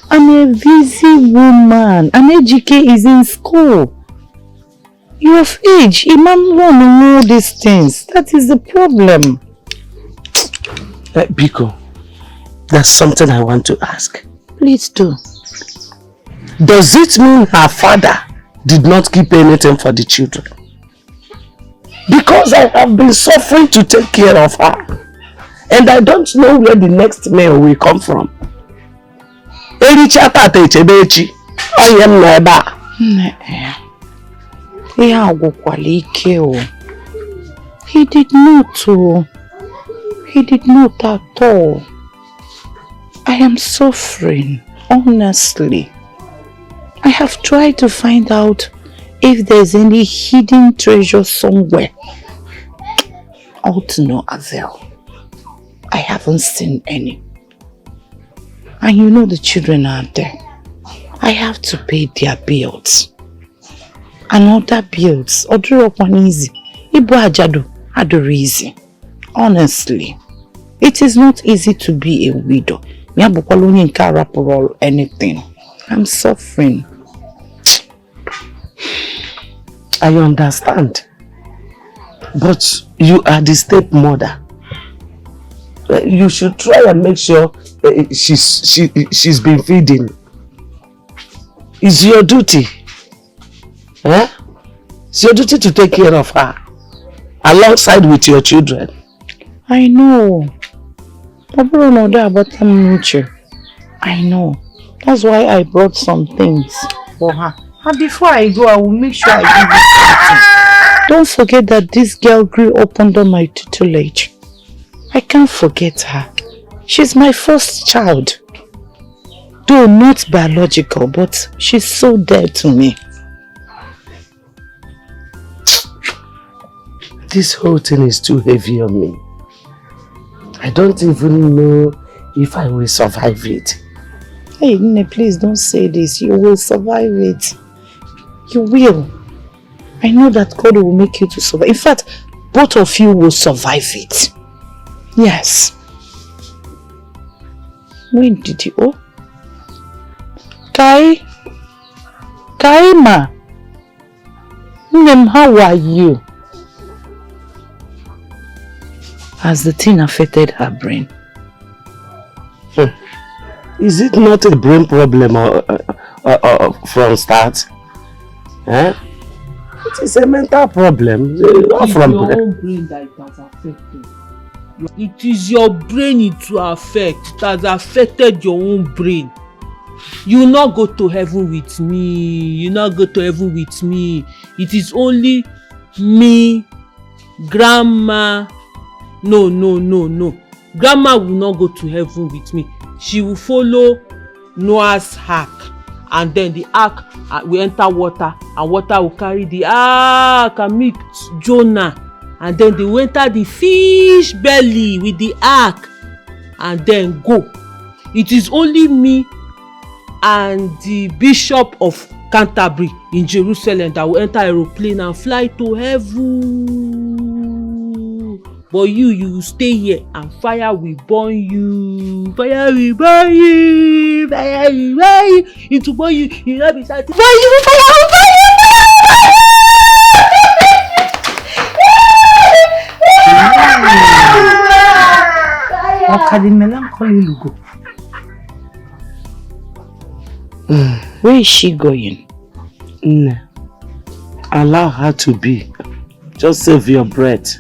I'm a busy woman. An Ejike is in school. You're of age. Imam won't know these things. That is the problem. Biko, there's something I want to ask. Please do. Does it mean her father did not keep anything for the children? Because I have been suffering to take care of her. And I don't know where the next meal will come from. He did not. He did not at all. I am suffering, honestly. I have tried to find out if there's any hidden treasure somewhere. All to no avail. I haven't seen any. And you know the children are there. I have to pay their bills. And other bills. Oduro easy. Ibu ajadu adoro easy. Honestly. It is not easy to be a widow. Or anything. I'm suffering. I understand. But you are the stepmother. You should try and make sure she's been feeding. It's your duty. It's your duty to take care of her. Alongside with your children. I know. I know. That's why I brought some things for her. And before I go, I will make sure I give you something. Don't forget that this girl grew up under my tutelage. I can't forget her. She's my first child. Though not biological, but she's so dear to me. This whole thing is too heavy on me. I don't even know if I will survive it. Hey, Nne, please don't say this. You will survive it. You will. I know that God will make you to survive. In fact, both of you will survive it. Yes. When did you? Oh, Kaima. How are you? Has the thing affected her brain? Is it not a brain problem from start? Eh? It is a mental problem. Not from your own brain that it has affected. It is your brain it will affect. It has affected your own brain. You will not go to heaven with me. You will not go to heaven with me. It is only me, grandma. No. Grandma will not go to heaven with me. She will follow Noah's ark, and then the ark will enter water, and water will carry the ark and meet Jonah, and then they will enter the fish belly with the ark and then go. It is only me and the Bishop of Canterbury in Jerusalem that will enter aeroplane and fly to heaven. But you will stay here and fire will burn you. Fire will burn you. Fire will burn you. It will burn you. You will not be satisfied. Fire will burn you. Where is she going? Allow her to be. Just save your breath.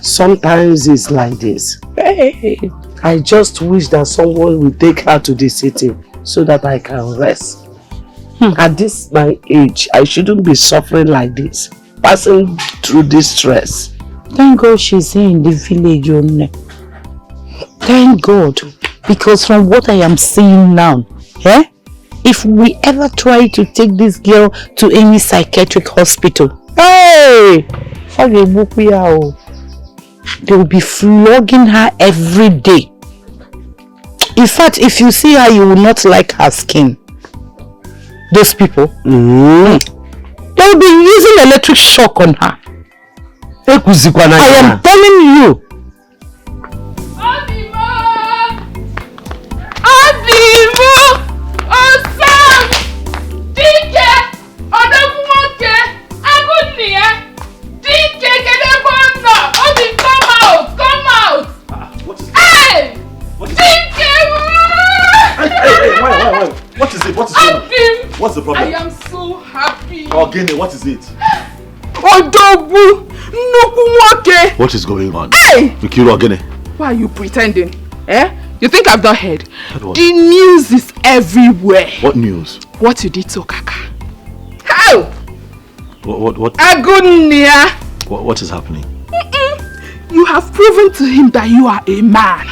Sometimes it's like this. Hey. I just wish that someone will take her to the city so that I can rest. At this my age, I shouldn't be suffering like this, passing through this stress. Thank God she's here in the village only. Thank God. Because from what I am seeing now, if we ever try to take this girl to any psychiatric hospital, they will be flogging her every day. In fact, if you see her, you will not like her skin. Those people, they will be using electric shock on her. I am telling you. What is it? What is going on? What's the problem? I am so happy. Oh, Gene, what is it? Odobu, what is going on? Hey! Mikiro Gene. Why are you pretending? You think I've not heard? The news is everywhere. What news? What you did to Kaka. How? What? Agunia. What is happening? You have proven to him that you are a man.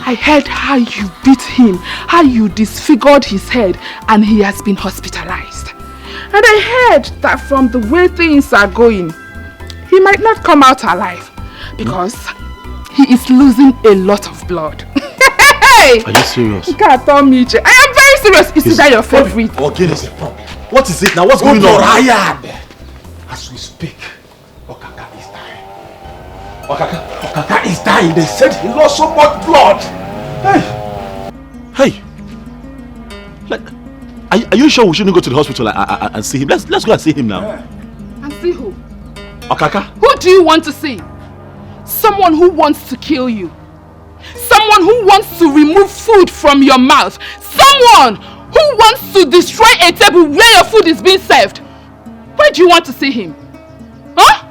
I heard how you beat him, how you disfigured his head, and he has been hospitalized. And I heard that from the way things are going, he might not come out alive because he is losing a lot of blood. Are you serious? I am very serious. Is that your favorite? What is it now? What's going on? As we speak, Okaka is dying. Okaka is dying. They said he lost so much blood. Hey. Are you sure we shouldn't go to the hospital and see him? Let's go and see him now. And see who? Okaka? Who do you want to see? Someone who wants to kill you. Someone who wants to remove food from your mouth. Someone who wants to destroy a table where your food is being served. Where do you want to see him? Huh?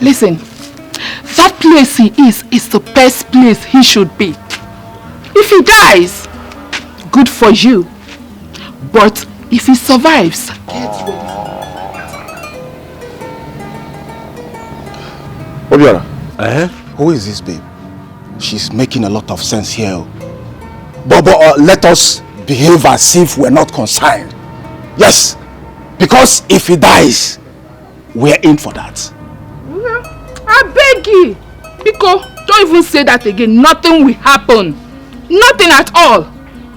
Listen, that place he is the best place he should be. If he dies, good for you. But if he survives, get ready. Obiora, who is this babe? She's making a lot of sense here. But let us behave as if we're not concerned. Yes, because if he dies, we're in for that. I beg you, Biko, don't even say that again. Nothing will happen. Nothing at all.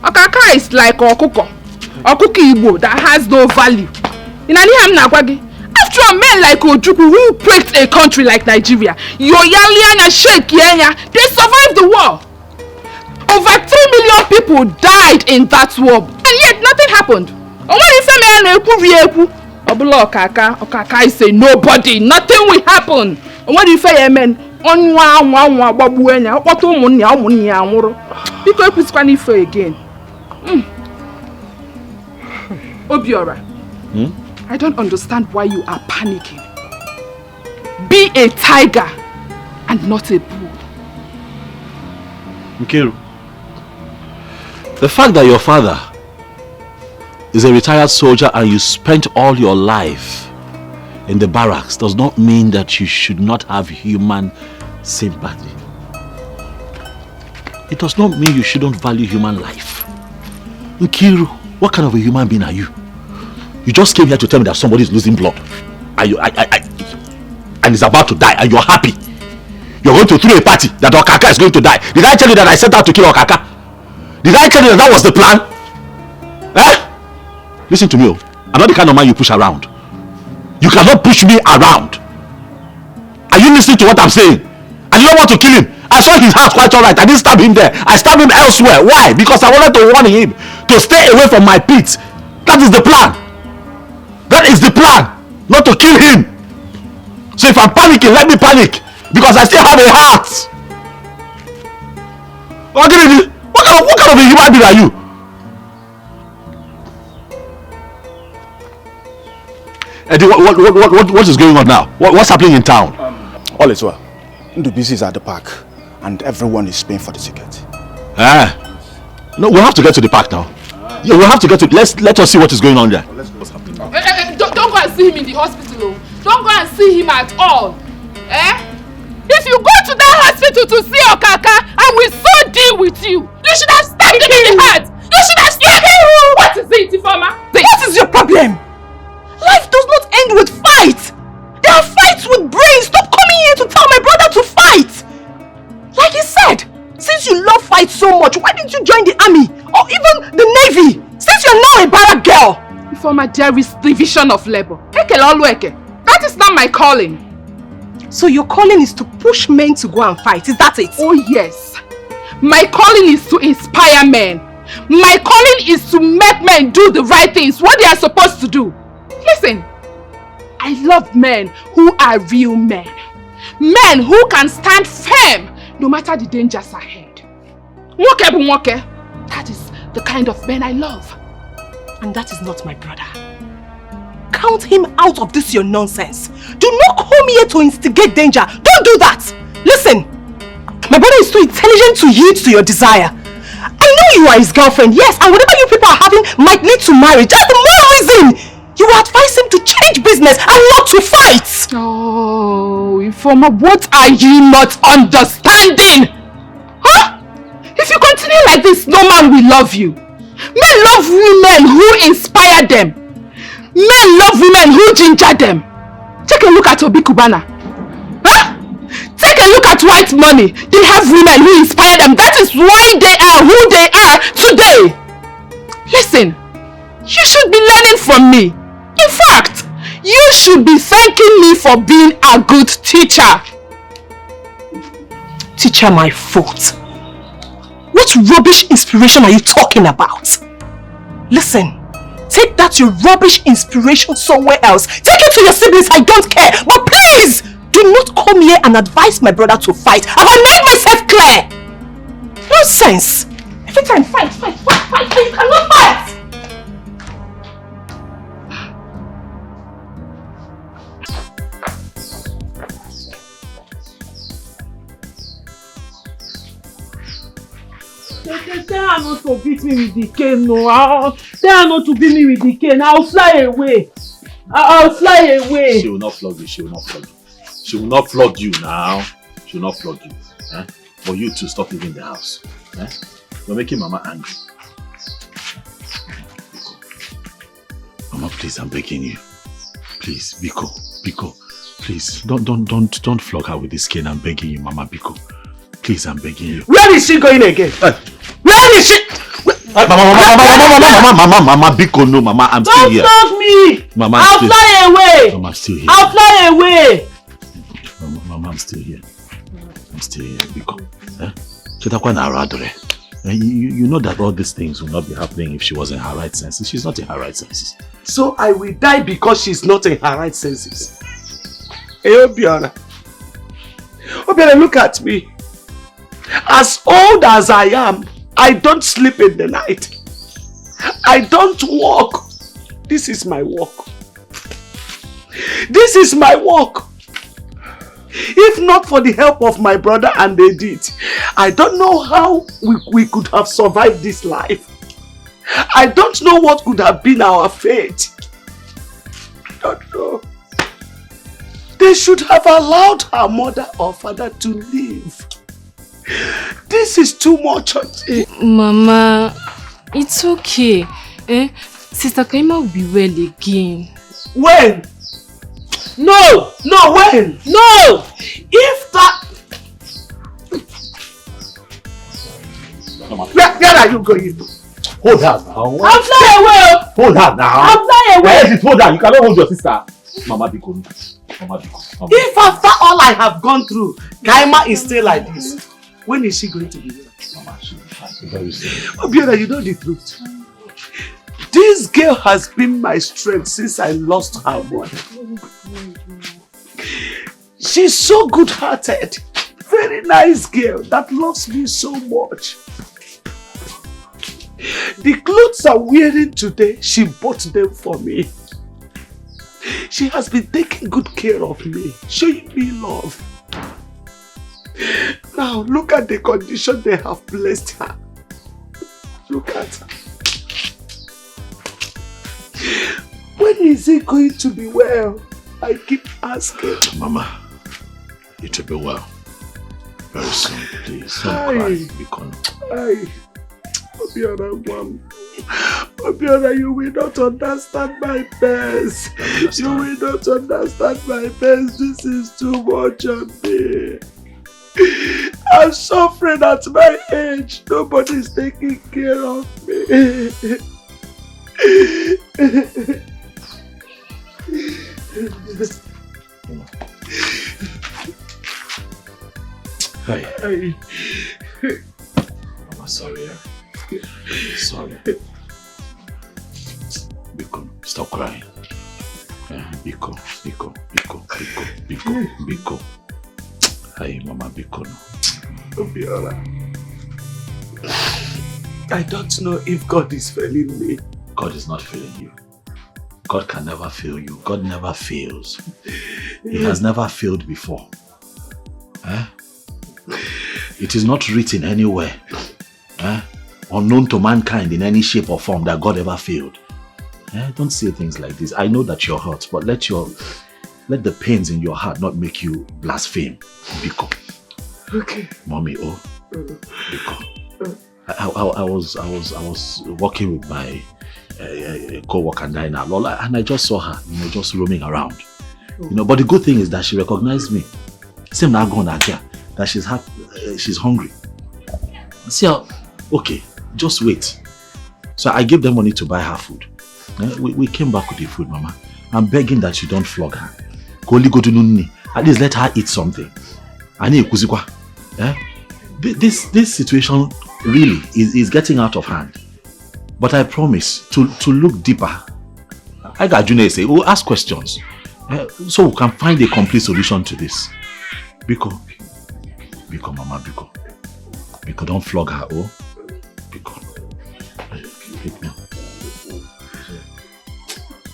Okaka is like Okuko Igbo that has no value. After all, men like Ojukwu who breaks a country like Nigeria, Yoyaliana, Sheikh Yenya, they survived the war. Over 3 million people died in that war, and yet nothing happened. Okaka is say nobody, nothing will happen. And what do you say, amen? On one babuenya, what because it's funny for again. Obiora, I don't understand why you are panicking. Be a tiger and not a bull. Nkiru, the fact that your father is a retired soldier and you spent all your life in the barracks does not mean that you should not have human sympathy. It does not mean you shouldn't value human life. Nkiru, what kind of a human being are you? You just came here to tell me that somebody is losing blood and is about to die and you're happy. You're going to throw a party that Okaka is going to die. Did I tell you that I set out to kill Okaka? Did I tell you that was the plan? Eh? Listen to me, I'm not the kind of man you push around. You cannot push me around. Are you listening to what I'm saying? I didn't want to kill him. I saw his house quite alright. I didn't stab him there. I stabbed him elsewhere. Why? Because I wanted to warn him to stay away from my pit. That is the plan. That is the plan. Not to kill him. So if I'm panicking, let me panic. Because I still have a heart. What kind of a human being are you? Eddie, what is going on now? What's happening in town? All is well. Ndubisi is at the park and everyone is paying for the ticket. No, we'll have to get to the park now. Yeah, we'll have to get to let us see what is going on there. What's happening? Don't go and see him in the hospital. Don't go and see him at all. If you go to that hospital to see Okaka and we so deal with you, you should have stabbed him in the heart. You should have stabbed him. What is it, Ifeoma? What is your problem? Life does not end with fights. There are fights with brains. Stop coming here to tell my brother to fight. Like he said, since you love fight so much, why didn't you join the army or even the navy? Since you're now a barrack girl. Ifeoma, there is division of labor. That is not my calling. So your calling is to push men to go and fight, is that it? Oh yes. My calling is to inspire men. My calling is to make men do the right things, what they are supposed to do. Listen, I love men who are real men. Men who can stand firm no matter the dangers ahead. That is the kind of men I love. And that is not my brother. Count him out of this your nonsense. Do not come here to instigate danger. Don't do that. Listen, my brother is too intelligent to yield to your desire. I know you are his girlfriend, yes, and whatever you people are having might lead to marriage. That's the more reason you advise him to change business and not to fight. Oh, Ifeoma, what are you not understanding? Huh? If you continue like this, no man will love you. Men love women who inspire them. Men love women who ginger them. Take a look at Obi Kubana. Huh? Take a look at White Money. They have women who inspire them. That is why they are who they are today. Listen, you should be learning from me. In fact, you should be thanking me for being a good teacher. Teacher, my fault. What rubbish inspiration are you talking about? Listen. Take that your rubbish inspiration somewhere else. Take it to your siblings, I don't care. But please, do not come here and advise my brother to fight. Have I made myself clear? Nonsense. Every time, fight. You cannot fight. Tell her not to beat me with the cane, no. Tell her not to beat me with the cane. I'll fly away. I'll fly away. She will not flog you. She will not flog you. She will not flog you now. She will not flog you. For you to stop leaving the house. You're making Mama angry. Mama, please, I'm begging you. Please, Biko. Please, don't flog her with this cane. I'm begging you, Mama, Biko. Please, I'm begging you. Where is she going again? Where is she? Mama, Biko, no, Mama, I'm still here. Don't flog me! Mama, I'll fly away! Mama, I'm still here. I'll fly away! Mama, I'm still here. I'm still here, Biko. Chetakwa na aradore. And you know that all these things will not be happening if she was in her right senses. She's not in her right senses. So I will die because she's not in her right senses. Hey, Obiora. Obiora, look at me. As old as I am, I don't sleep in the night. I don't walk. This is my work. This is my work. If not for the help of my brother and Edith, I don't know how we could have survived this life. I don't know what could have been our fate. I don't know. They should have allowed her mother or father to live. This is too much. Mama, it's okay. Sister Kaima will be well again. When? No! No, when? No! If that... Where are you going? Hold her now. I'm flying away! Hold her now. I'm flying away! Where is it? Hold her. You cannot hold your sister. Mama Biko. Mama Biko. If after all I have gone through, Kaima is still like this, when is she going to be well? Mama, she will be fine. Very soon. Obiora, you know the truth. This girl has been my strength since I lost her mother. She's so good-hearted. Very nice girl that loves me so much. The clothes I'm wearing today, she bought them for me. She has been taking good care of me, showing me love. Now look at the condition they have placed her. Look at her. When is he going to be well? I keep asking. Mama, it will be well. Very soon, please. Don't cry. Aye. Obiora, Mom. Obiora, you will not understand my best. You will not understand my best. This is too much on me. I'm suffering at my age. Nobody's taking care of me. Hey. Mama, sorry. Sorry. Biko, stop crying. Biko. Hey, Mama, Biko. Obiora, I don't know if God is failing me. God is not failing you. God can never fail you. God never fails. He has never failed before. It is not written anywhere, unknown to mankind in any shape or form, that God ever failed. Don't say things like this. I know that you're hurt, but let the pains in your heart not make you blaspheme. Biko. Okay. Mommy, Biko. I was walking with my co-worker Dina, and I just saw her, just roaming around. But the good thing is that she recognized me. Same now going here, that she's hungry. See, okay, just wait. So I gave them money to buy her food. We came back with the food, Mama. I'm begging that you don't flog her. At least let her eat something. This situation really is getting out of hand. But I promise to look deeper. I got Junior say, we'll ask questions. So we can find a complete solution to this. Biko, Mama, Biko, don't flog her, Biko.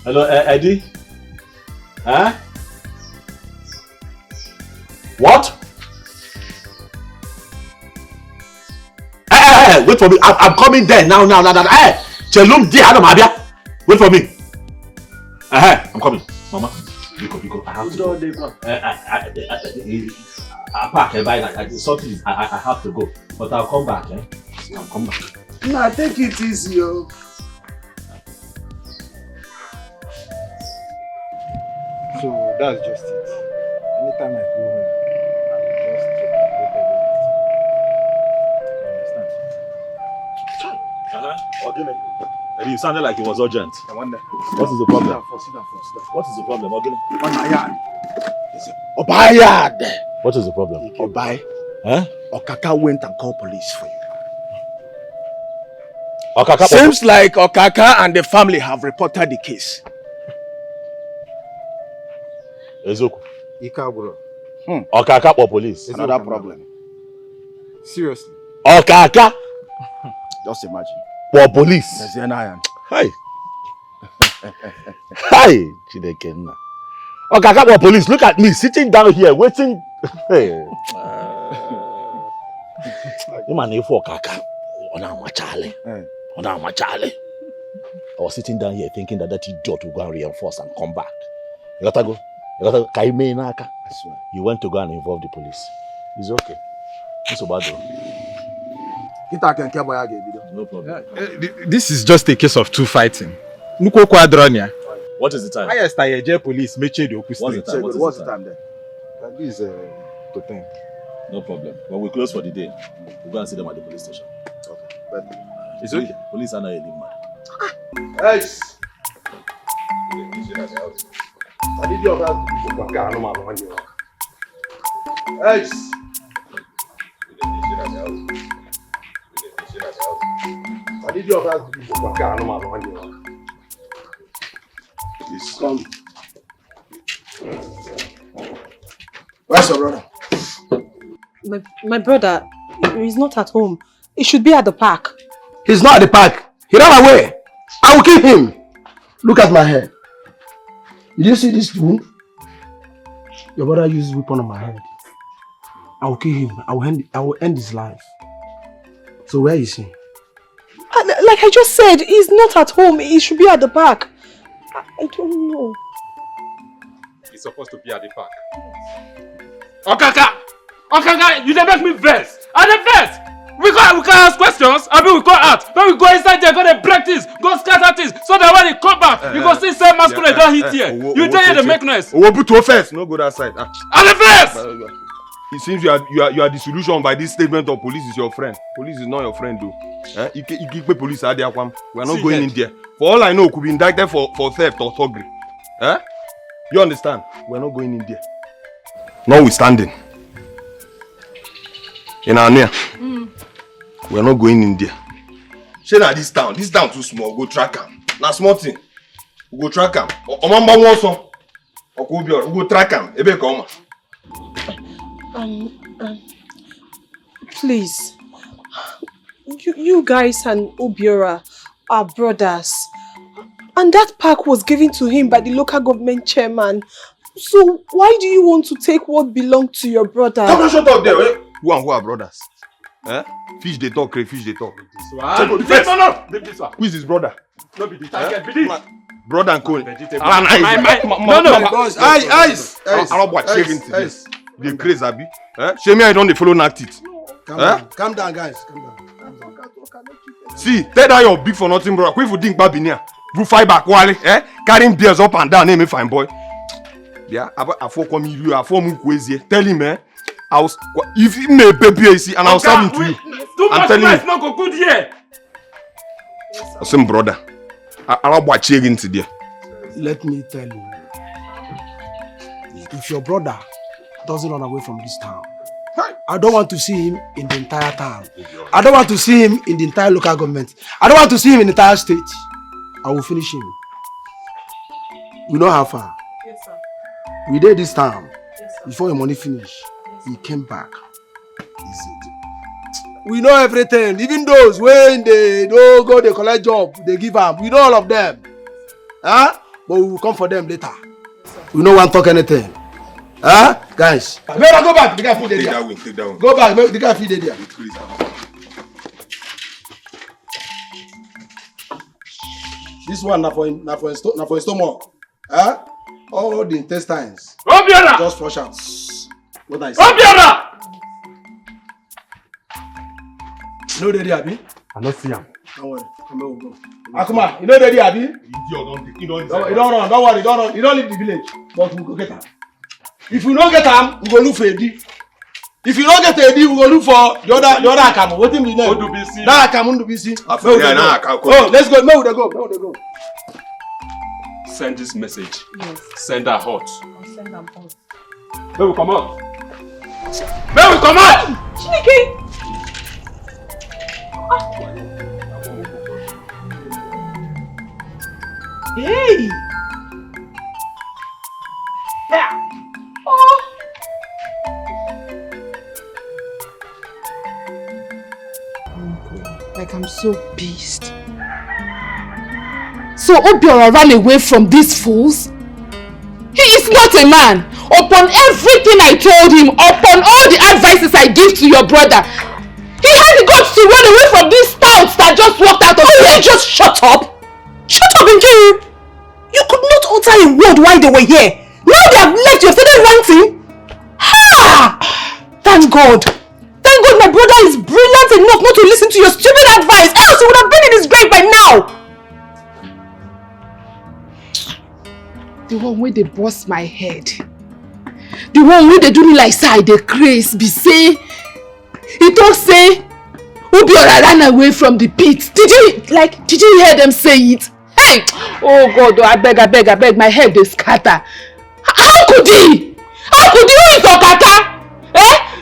Hello, Eddie? What? Hey, wait for me. I'm coming there now. Hey, Chelum di Adam Abia. Wait for me. I'm coming. Mama, Biko, I have to go. I pack and buy something. I have to go. But I'll come back, I'll come back. Nah, take it easy, yo. So that's just it. Anytime I go home, I will just take my paper. You understand? Maybe you sounded like it was urgent. I wonder. What is the problem? Sit down. What is the problem, Ogene? Obayad. What is the problem? Obai. Huh? Okaka went and called police for you. Okaka Seems like Okaka and the family have reported the case. Ezoku. Ika, bro. Okaka for police. Another problem. Seriously. Okaka Just imagine. for police. Hi. Hi, Chidekenna. Okaka for police. Look at me sitting down here waiting. Hey. You man, if Okaka, Ona Machale. I was sitting down here thinking that idiot will go and reinforce and come back. You gotta go. I swear. You went to go and involve the police. It's okay. It's so bad though. No problem. This is just a case of two fighting. What is the time? Highest I police make the What's the time? What's the time then? This is to 10. No problem. When we close for the day, we'll go and see them at the police station. Okay. But it's okay. Police are not a mad. Hey! I need your help. Hey! I need your help. Please come. Where's your brother? My brother is not at home. He should be at the park. He's not at the park. He ran away. I will kill him. Look at my head. Did you see this wound? Your brother used a weapon on my head. I will kill him. I will end his life. So where is he? Like I just said, he's not at home. He should be at the park. I don't know. He's supposed to be at the park. Okaka, you don't make me vex. At the vex. We can ask questions. I mean, we go out. Then we go inside there, go to break this, go scatter this, so that when they come back, you go see same masculine don't hit here. You tell you the make noise. We'll put to first. No go that side. At the first. It seems you are disillusioned by this statement of police is your friend. Police is not your friend, though. You keep police out there. We are not going in there. For all I know, could be indicted for theft or thuggery. You understand? We are not going in there. Notwithstanding, in our near, we are not going in there. Shey na this town too small. Go track him. Na small thing. We go track him. Omamba won some. Okobior, we go track him. Ebe come. Please, you guys and Obiora are brothers, and that park was given to him by the local government chairman. So why do you want to take what belonged to your brother? Come on, shut up there. Who and who are brothers? Fish they talk, crayfish they talk. No. This one. Who is his brother? No be the target. Be this. Brother and co. No. Eyes. Eyes. The crazy abi. Shame I don't follow knock it. Calm down, guys. Calm down. See, tell that your big for nothing, bro. Quick for think babinia. You fight back wale. Carrying beers up and down, name me fine boy. Yeah, I for come you. I for move crazy. Tell him, I was if he may baby and I'll serve him to you. I'm telling you. Not go good here. Same brother. I'll watch you into there. Let me tell you. If your brother doesn't run away from this town, I don't want to see him in the entire town. I don't want to see him in the entire local government. I don't want to see him in the entire state. I will finish him. We know how far. Yes, sir. We did this town. Yes, sir. Before your money finished, he came back. We know everything. Even those when they don't go, they collect job, they give up. We know all of them. But we will come for them later. We no want to talk anything. Guys. Better go back. The guy feed the there. Take that one. Go back. The guy feed the there. This one na for stomach. All the intestines. Obiora! Just flush out. What I say? Obiora! You know ready, Abi? I don't see him. Don't worry. Come on, go. Akuma, you know ready, Abi? You don't run. Don't worry. Don't run. You don't leave the village. But we go get him. If we don't get him, we go look for Edi. If you don't get Edi, we go look for the other Akamu. What him the name? Odubisi. That Akamu Odubisi. Oh, let's go. Where would they go? Send this message. Yes. Send her hot. I'll send them hot. Where we come out? Chineke! Hey! Yeah. Oh! Like, I'm so pissed. So Obiora ran away from these fools? He is not a man. Upon everything I told him, upon all the advices I give to your brother, he had the guts to run away from these stouts that just walked out of here. You just shut up! Shut up, Nkiru! You could not utter a word while they were here. Now they have left, you have started ranting. Ha! Thank God. Thank God my brother is brilliant enough not to listen to your stupid advice. Else he would have been in his grave by now. The one where they bust my head. The one where they do me like say they craze be say. He talk say Obiora ran away from the pit. Did you hear them say it? Hey! Oh God, I beg, my head is scatter. How could he? How could he? Who is Okaka?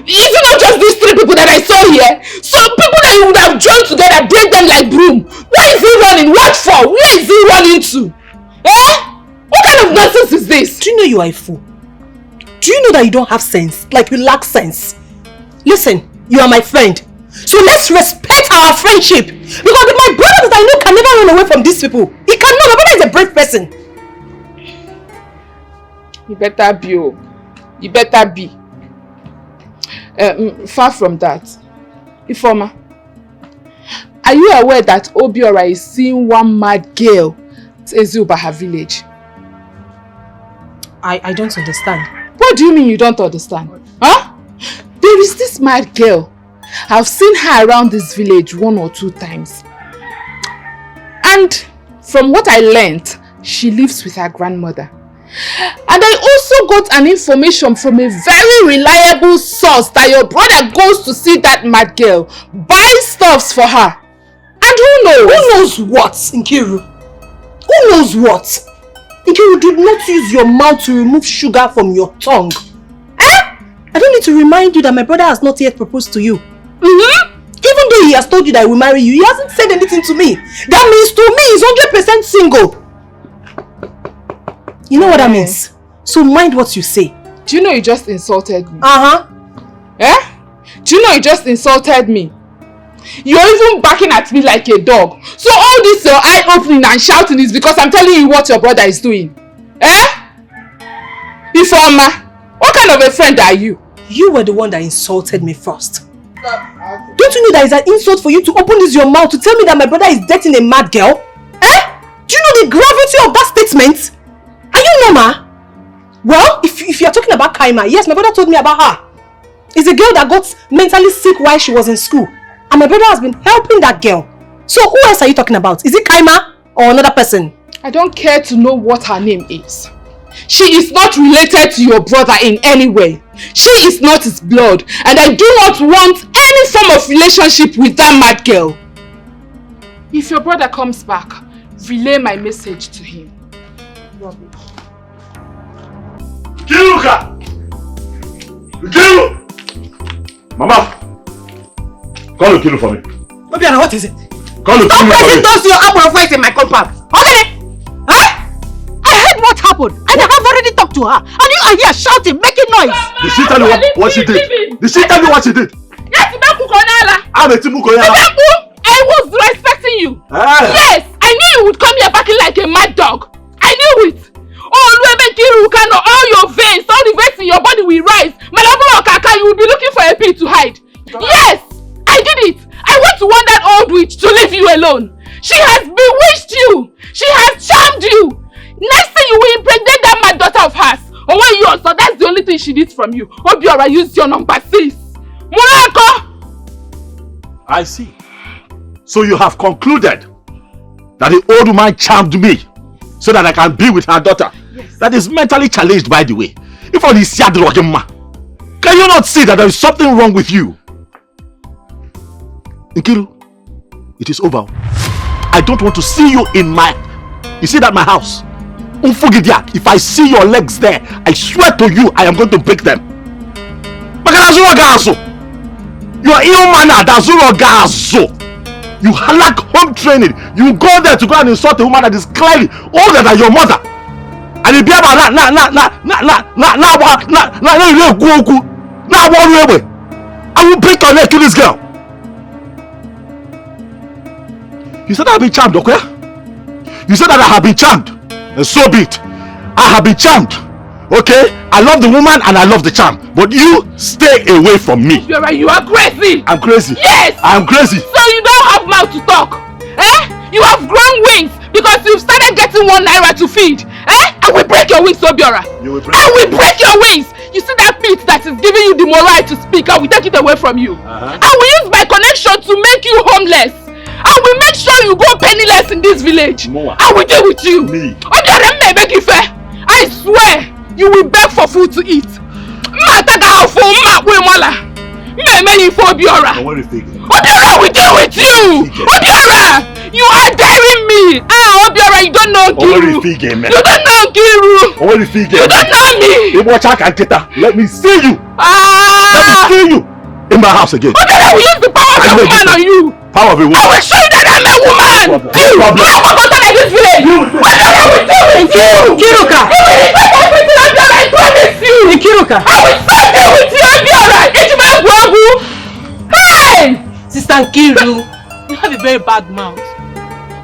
Is it not just these 3 people that I saw here? So people that you would have joined together, break them like broom. Where is he running? What for? Where is he running to? What kind of nonsense is this? Do you know you are a fool? Do you know that you don't have sense? Like you lack sense? Listen, you are my friend. So let's respect our friendship. Because my brother that I know can never run away from these people. He cannot. My brother is a brave person. You better be. Oh. You better be. Far from that. Ifoma, are you aware that Obiora is seeing one mad girl at Ezubaha village? I don't understand. What do you mean you don't understand? Huh? There is this mad girl. I've seen her around this village 1 or 2 times. And from what I learned, she lives with her grandmother. And I also got an information from a very reliable source that your brother goes to see that mad girl, buy stuffs for her. And who knows? Who knows what, Nkiru? Who knows what? Nkiru, do not use your mouth to remove sugar from your tongue. I don't need to remind you that my brother has not yet proposed to you. Even though he has told you that he will marry you, he hasn't said anything to me. That means to me he's 100% single. You know what that means? So mind what you say. Do you know you just insulted me? Do you know you just insulted me? You're even barking at me like a dog. So all this your eye opening and shouting is because I'm telling you what your brother is doing. Ifeoma, what kind of a friend are you? You were the one that insulted me first. Don't you know that it's an insult for you to open your mouth to tell me that my brother is dating a mad girl? Do you know the gravity of that statement? Are you normal? Well, if you're talking about Kaima, yes, my brother told me about her. It's a girl that got mentally sick while she was in school. And my brother has been helping that girl. So who else are you talking about? Is it Kaima or another person? I don't care to know what her name is. She is not related to your brother in any way. She is not his blood. And I do not want any form of relationship with that mad girl. If your brother comes back, relay my message to him. Rubbish. Kiruka! Kiru! Mama! Call Kiru for me. Obiana, what is it? Call Kiru for me. Stop pressing those your apple fight in my compound. Okay? I heard what happened and I have already talked to her. And you are here shouting, making noise. Mama, did she tell you what she did? Did she tell you what she did? Yes, I was respecting you. Yes, I knew you would come here barking like a mad dog. I knew it. All your veins, all the veins in your body will rise. Malabro Kaka, you will be looking for a pit to hide. Yes, I did it. I want to want that old witch to leave you alone. She has bewitched you. She has charmed you. Next thing you will impregnate that mad daughter of hers. Or when you also, that's the only thing she needs from you. Obiora, use your number 6. Murako! I see. So you have concluded that the old woman charmed me so that I can be with her daughter. Yes. That is mentally challenged, by the way. If all this can you not see that there is something wrong with you? Nkiru, it is over. I don't want to see you in my... You see that my house? If I see your legs there, I swear to you, I am going to break them. You are ill-mannered. You lack home training. You go there to go and insult a woman that is clearly older than your mother. And if you have I will break your leg to this girl. You said I have been charmed, okay? You said that I have been charmed. And so be it. I have been charmed. Okay? I love the woman and I love the charm. But you stay away from me. You're right, you are crazy. I'm crazy. Yes! I'm crazy. So you don't have mouth to talk. You have grown wings because you've started getting 1 naira to feed. I will break your wings, Obiora. You will break I will break your wings. You see that pit that is giving you the moral to speak, I will take it away from you. I will use my connection to make you homeless. I will make sure you go penniless in this village. Moa. I will deal with you. Me. Obiora, I swear you will beg for food to eat. Obiora, we deal with you. Obiora, you are daring me. Obiora, you don't know Kiru. You don't know Kiru. You don't know me. Let me see you. Let me see you in my house again. Obiora, we use the power of a woman on you. Power of a woman. I will show you that I'm a woman. You are forgotten in this village. Obiora, we deal with you. Kiruka. You will respect everything, Obiora, I promise you. Kiruka. I will stop there with you, Obiora. Hey! Sister Nkiru, you have a very bad mouth.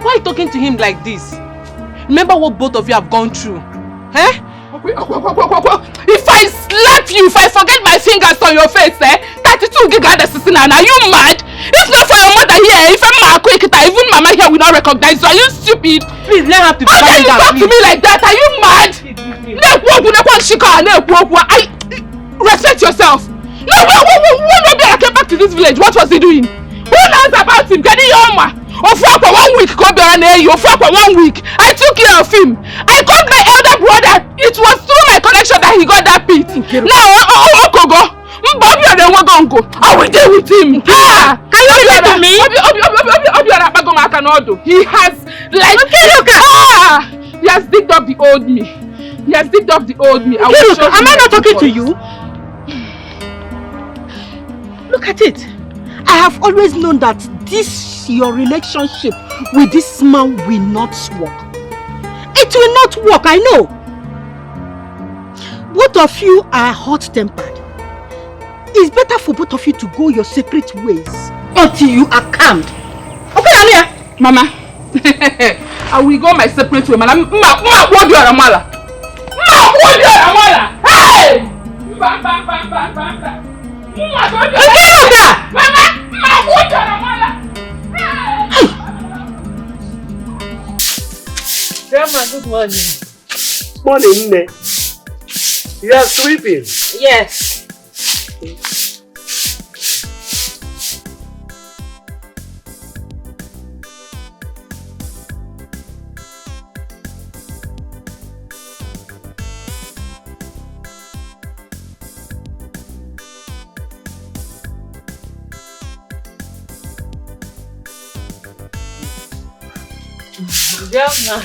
Why are you talking to him like this? Remember what both of you have gone through. If I slap you, if I forget my fingers on your face, 32 giga assassin, are you mad? If not for your mother here, if I'm quick, even Mama here will not recognize you. Are you stupid? Please, let her to how can you talk to me like that? Are you mad? Respect yourself. No, when Obiora came back to this village, what was he doing? Who knows about him? Can you hear me? For 1 week, for 1 week, I took care of him. I called my elder brother. It was through my connection that he got that pit. Now, Okogo, I will deal with him. Can you listen to me? He has like he has digged up the old me. He has digged up the old me. Am I not talking to you? Look at it. I have always known that your relationship with this man will not work. It will not work, I know. Both of you are hot-tempered. It's better for both of you to go your separate ways until you are calmed. Okay, Ania? Mama, I will go my separate way. Mama, hey! Grandma, good morning. Morning, Ne. You are sleeping? Yes. Grandma.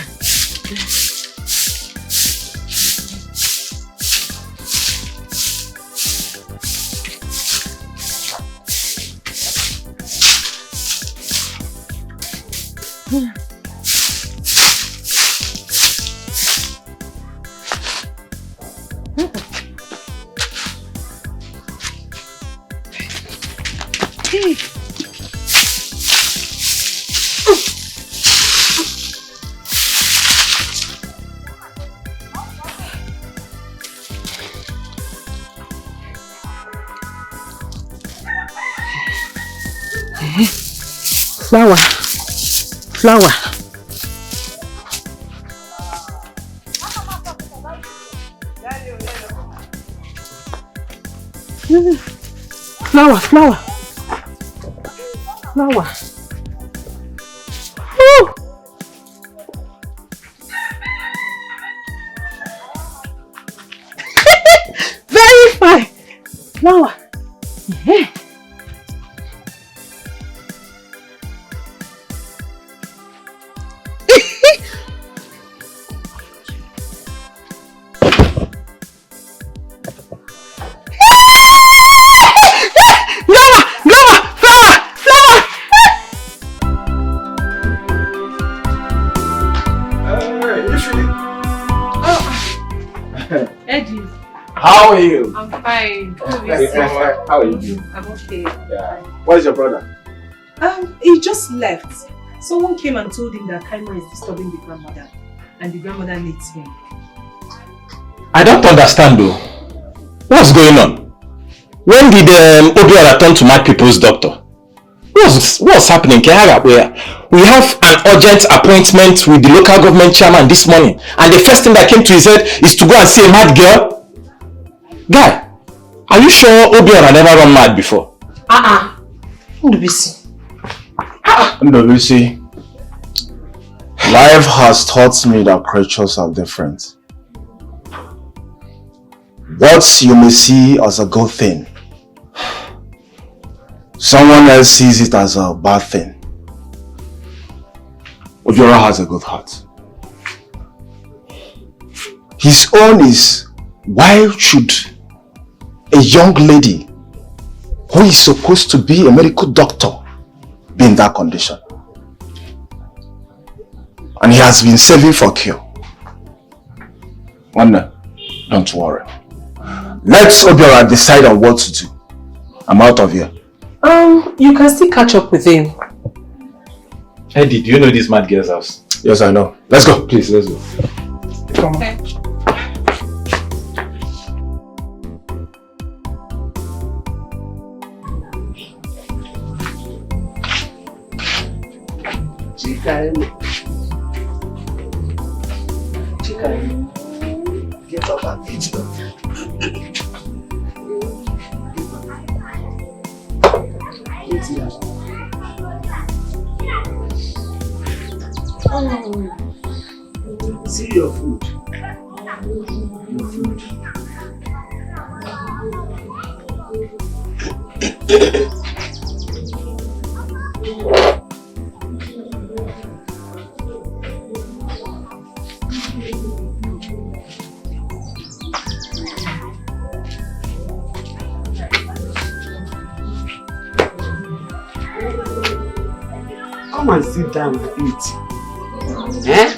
Flower. Flower. Flower, flower. Flower. Woo! Very fine. Flower. Yeah. Eddie. How are you? I'm fine. How are you? I'm okay. Yeah. Where's your brother? He just left. Someone came and told him that Kaima is disturbing the grandmother, and the grandmother needs him. I don't understand though. What's going on? When did Obiora turn to my people's doctor? What's happening, Kehara? We have an urgent appointment with the local government chairman this morning, and the first thing that came to his head is to go and see a mad girl. Guy, are you sure Obiora never run mad before? Ndobisi, life has taught me that creatures are different. What you may see as a good thing, someone else sees it as a bad thing. Obiora has a good heart. His own is, why should a young lady who is supposed to be a medical doctor be in that condition? And he has been saving for cure. Wanda, don't worry. Let Obiora decide on what to do. I'm out of here. You can still catch up with him. Eddie, do you know this mad girl's house? Yes, I know. Let's go. Please, let's go. Come on. Okay. Chika, get up and eat them. See your food. Your food. Come and sit down and eat. Eh?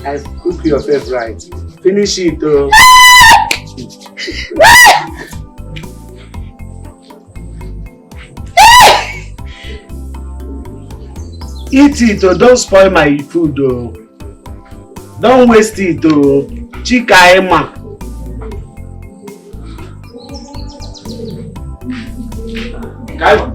I cook your favorite. Finish it though. Eat it or don't spoil my food though. Don't waste it though. Chika Emma. Kaima.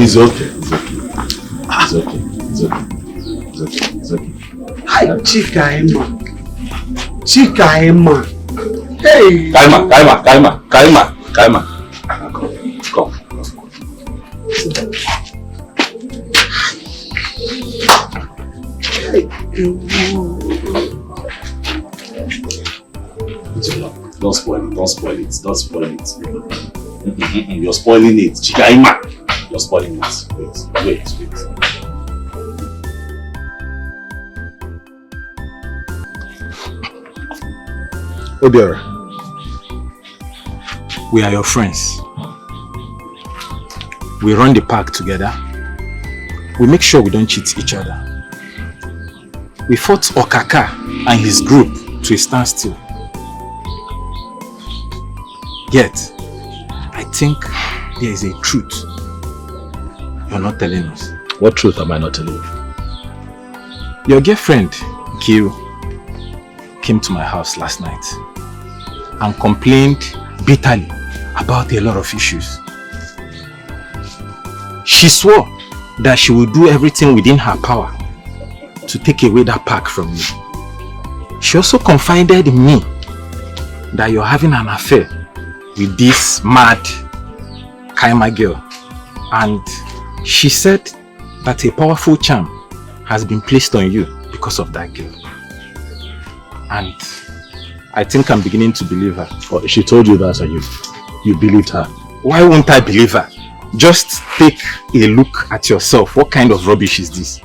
It's okay. Hi, Chika Emma. Hey. Kaima. Come. Don't spoil it. You're spoiling it. Chika, you're spoiling it. Wait. Obiora, we are your friends. We run the park together. We make sure we don't cheat each other. We fought Okaka and his group to a standstill. Yet, I think there is a truth you're not telling us. What truth am I not telling you? Your girlfriend, Kiru, came to my house last night and complained bitterly about a lot of issues. She swore that she will do everything within her power to take away that pack from you. She also confided in me that you're having an affair with this mad Kaima girl, and she said that a powerful charm has been placed on you because of that girl. And I think I'm beginning to believe her. Oh, she told you that and you believed her. Why won't I believe her? Just take a look at yourself. What kind of rubbish is this?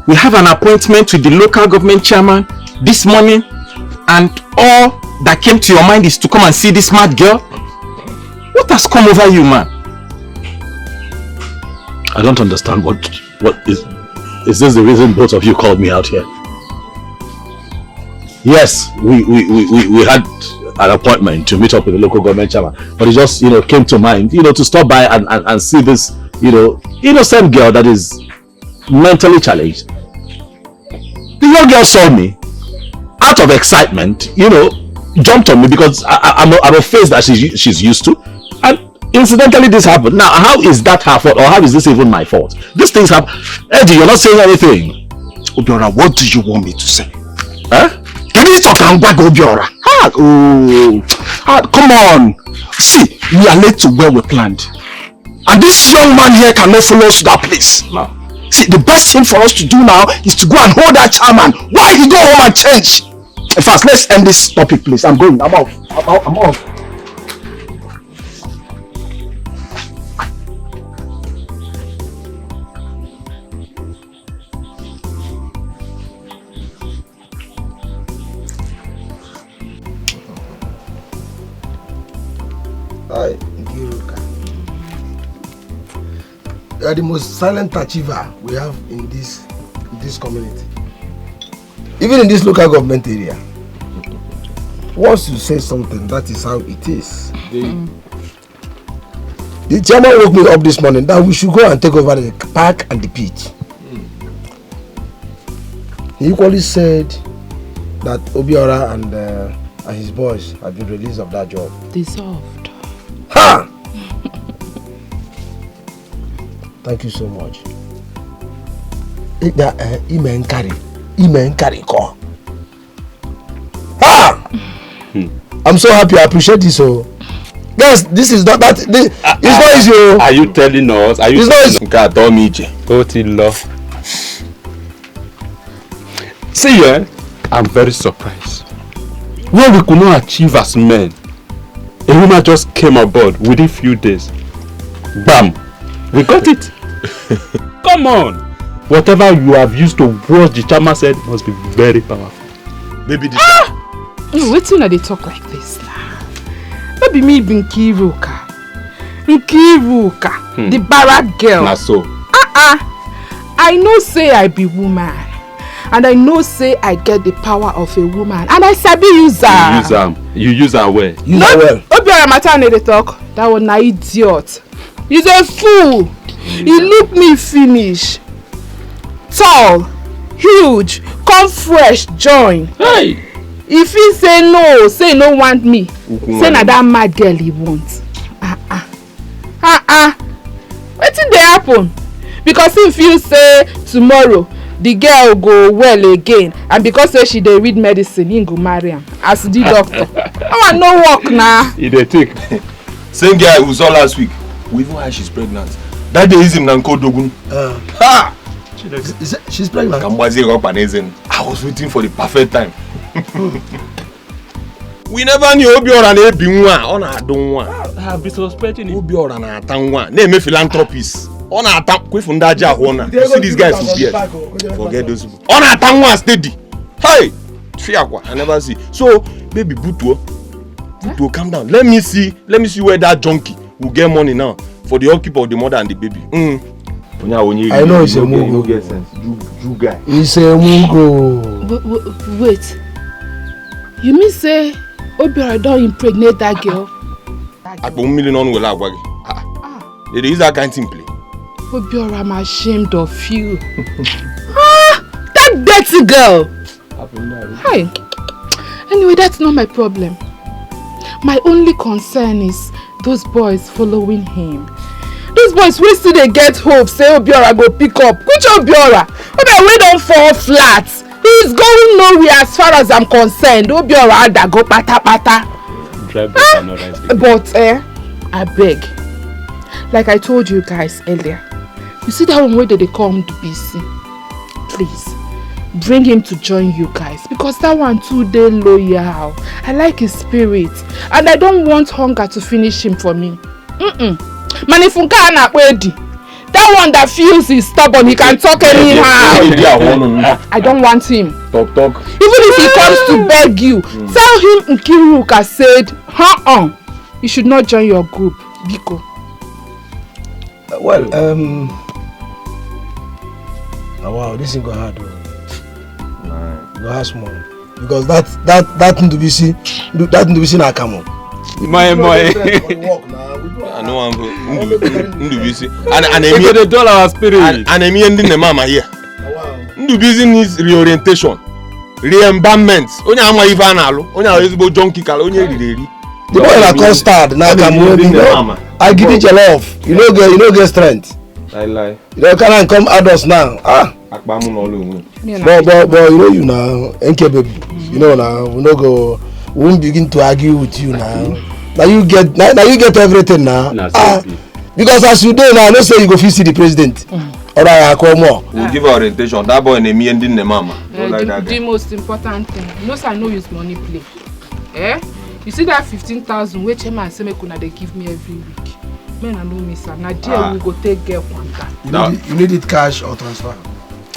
We have an appointment with the local government chairman this morning, and all that came to your mind is to come and see this mad girl? What has come over you, man? I don't understand. What is this the reason both of you called me out here? Yes, we had an appointment to meet up with the local government chairman, but it just came to mind to stop by and see this innocent girl that is mentally challenged. The young girl saw me, out of excitement, jumped on me because I'm a face that she's used to, and incidentally this happened. Now, how is that her fault, or how is this even my fault? These things happen. Eddie, you're not saying anything. Obiora, what do you want me to say? Huh? Can you talk and wag Obiora? Come on. See, we are late to where we planned. And this young man here cannot follow us to that place. No. See, the best thing for us to do now is to go and hold that chairman while he go home and change. In fact, let's end this topic, please. I'm going. I'm off. I'm off. Hi, Nkiruka. You are the most silent achiever we have in this community. Even in this local government area. Once you say something, that is how it is. The chairman woke me up this morning that we should go and take over the park and the pitch. He equally said that Obiora and his boys have been released of that job. Dissolved. Ha! Thank you so much. Imen carry call. Ha! I'm so happy. I appreciate this. So, guys, this is not that. It's not easy. Are you telling us? Are you telling us? See, I'm very surprised. What we could not achieve as men, a woman just came aboard within a few days. Bam! We got it. Come on. Whatever you have used to watch the chairman said must be very powerful. Baby, wait till they talk like this now. Maybe me be Nkiruka, the barrack girl. Na so. I know say I be woman, and I know say I get the power of a woman, and I sabi use her. You use her well. Use her well. Obiora matter they talk. That was an idiot. He's a fool. He look me finish. Tall, huge, come fresh, join. Hey. If he say no want me. Say na that mad girl he wants. Wetin dey happen? Because if you say tomorrow the girl go well again, and because say she dey read medicine, he go marry am as the doctor. I no work now. He dey take. Same guy who saw last week. We even heard she's pregnant. That day is him Nanko Dogun. Ha! She's pregnant. I was waiting for the perfect time. We never knew Obiora na ebi nwa, ọ na-adụ nwa. I have been suspecting it. Obiora na-ata nwa, na-eme philanthropist. Ọ na-ata kwefu ndị aja ahụ na. You see these guys who beard. Forget those people. Ọ na-ata nwa steady. Hey! Fiakwa, I never see. So, baby, Butuo, calm down. Let me see where that junkie will get money now for the upkeep of the mother and the baby. I know it's a mugo. You guy. It's a mugo. Wait. You mean say Obiora don't impregnate that girl? Akpo million on will agwa. They use that kind of thing play. Obiora, I'm ashamed of you. That dirty girl. Hi. Anyway, that's not my problem. My only concern is those boys following him. Those boys will still they get hope, say Obiora go pick up. Which Obiora? Obiora we don't fall flat. He's going nowhere as far as I'm concerned. Obiora ada go pata. But I beg. Like I told you guys earlier. You see that one way that they come to BC? Please. bring him to join you guys because that one too dey loyal. I like his spirit and I don't want hunger to finish him for me. Manifunka na wedi. That one that feels he's stubborn, he can talk anyhow. I don't want him. Talk. Even if he comes to beg you, tell him Nkiruka said, you should not join your group. Biko. Well, wow, this is go hard. Go hard small. Because that thing to be seen na come on. My. I know I'm busy. And the dollar spirit. And I'm ending the mama here. Busy needs reorientation, re-embalmment. Only I'm even alo. Only I'm able junkie kala. Only the boy na custard na come on. I give it your love. You know get strength. Lie. You can't come adults now. But you know you now, NK baby. You know now, we won't begin to argue with you now. Now you get everything now. Because as you do now, I don't say you go see the president. Alright, I come more. We'll give our orientation. That boy and me ending the mama. The most important thing, I know use money play. You see that 15,000 which chairman say make una dey give me every week. Men I know miss am. Na there we go take get one time. You need it cash or transfer?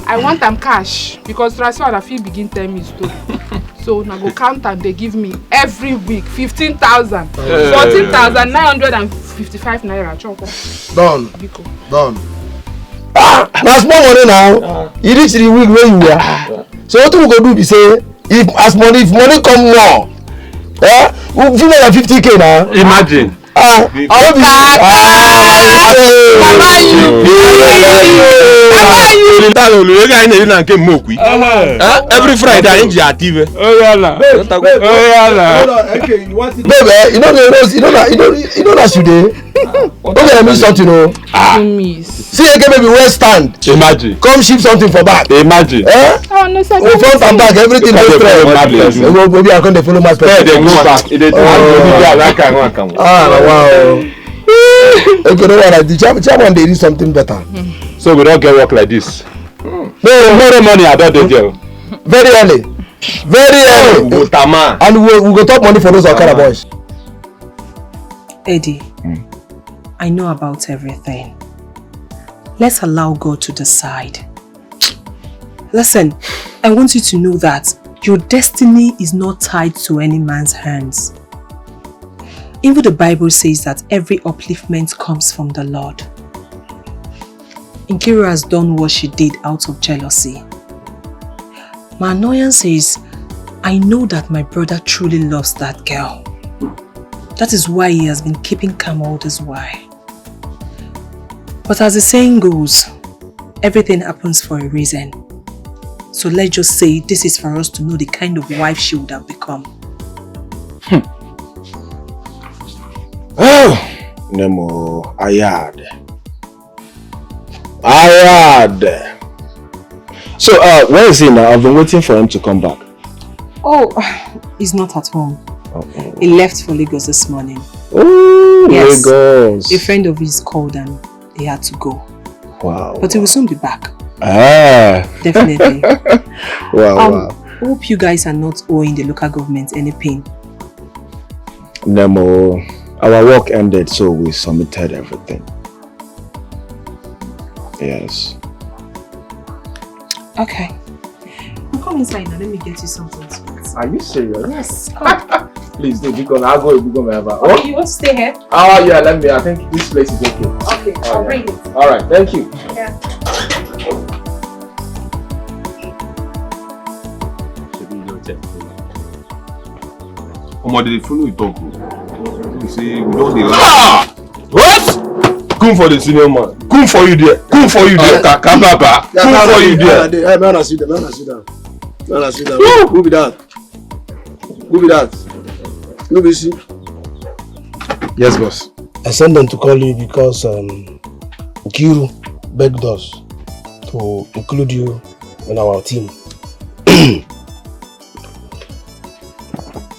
I want them cash because transfer I feel begin tell me story. So now go count and they give me every week 15,000, 14,955 naira. Done. That's more money now. You reach the week where you were. So what we go do be say if money come more, we'll give me 50k now. Imagine. Every Friday I enjoy TV. Baby, you know that today. Okay, I miss something, See again, baby, where stand? Imagine. Come ship something for back. Imagine. Oh no, sir. Front and back, everything goes straight. Maybe I can't follow my they go back. Wow. Okay, no one. The chairman they do something better. So we don't get work like this. No money I don't do. Very early. And we go talk money for those Okada boys. Eddie, I know about everything. Let's allow God to decide. Listen, I want you to know that your destiny is not tied to any man's hands. Even the Bible says that every upliftment comes from the Lord. Nkiru has done what she did out of jealousy. My annoyance is, I know that my brother truly loves that girl. That is why he has been keeping calm all this while. But as the saying goes, everything happens for a reason. So let's just say this is for us to know the kind of wife she would have become. Oh, Nemo, Ayad. So, where is he now? I've been waiting for him to come back. Oh, he's not at home. He left for Lagos this morning. Oh, yes. Lagos. A friend of his called and he had to go. Wow. But he will soon be back. Definitely. Wow. Hope you guys are not owing the local government any pain. Nemo, our work ended, so we submitted everything. Yes. Okay. Come inside now, let me get you something to eat. Are you serious? Yes, come. Please do, because I'll go wherever. Okay, you want to stay here? Oh yeah, I think this place is okay. Okay, I'll bring it. Alright, thank you. Yeah. They follow you talk. You say we don't dey what? Come for the senior man. Come for you there. Come for you there. Come for you there. Hey, man, sit down. Who be that? You busy? Yes, boss. I sent them to call you because Nkiru begged us to include you in our team.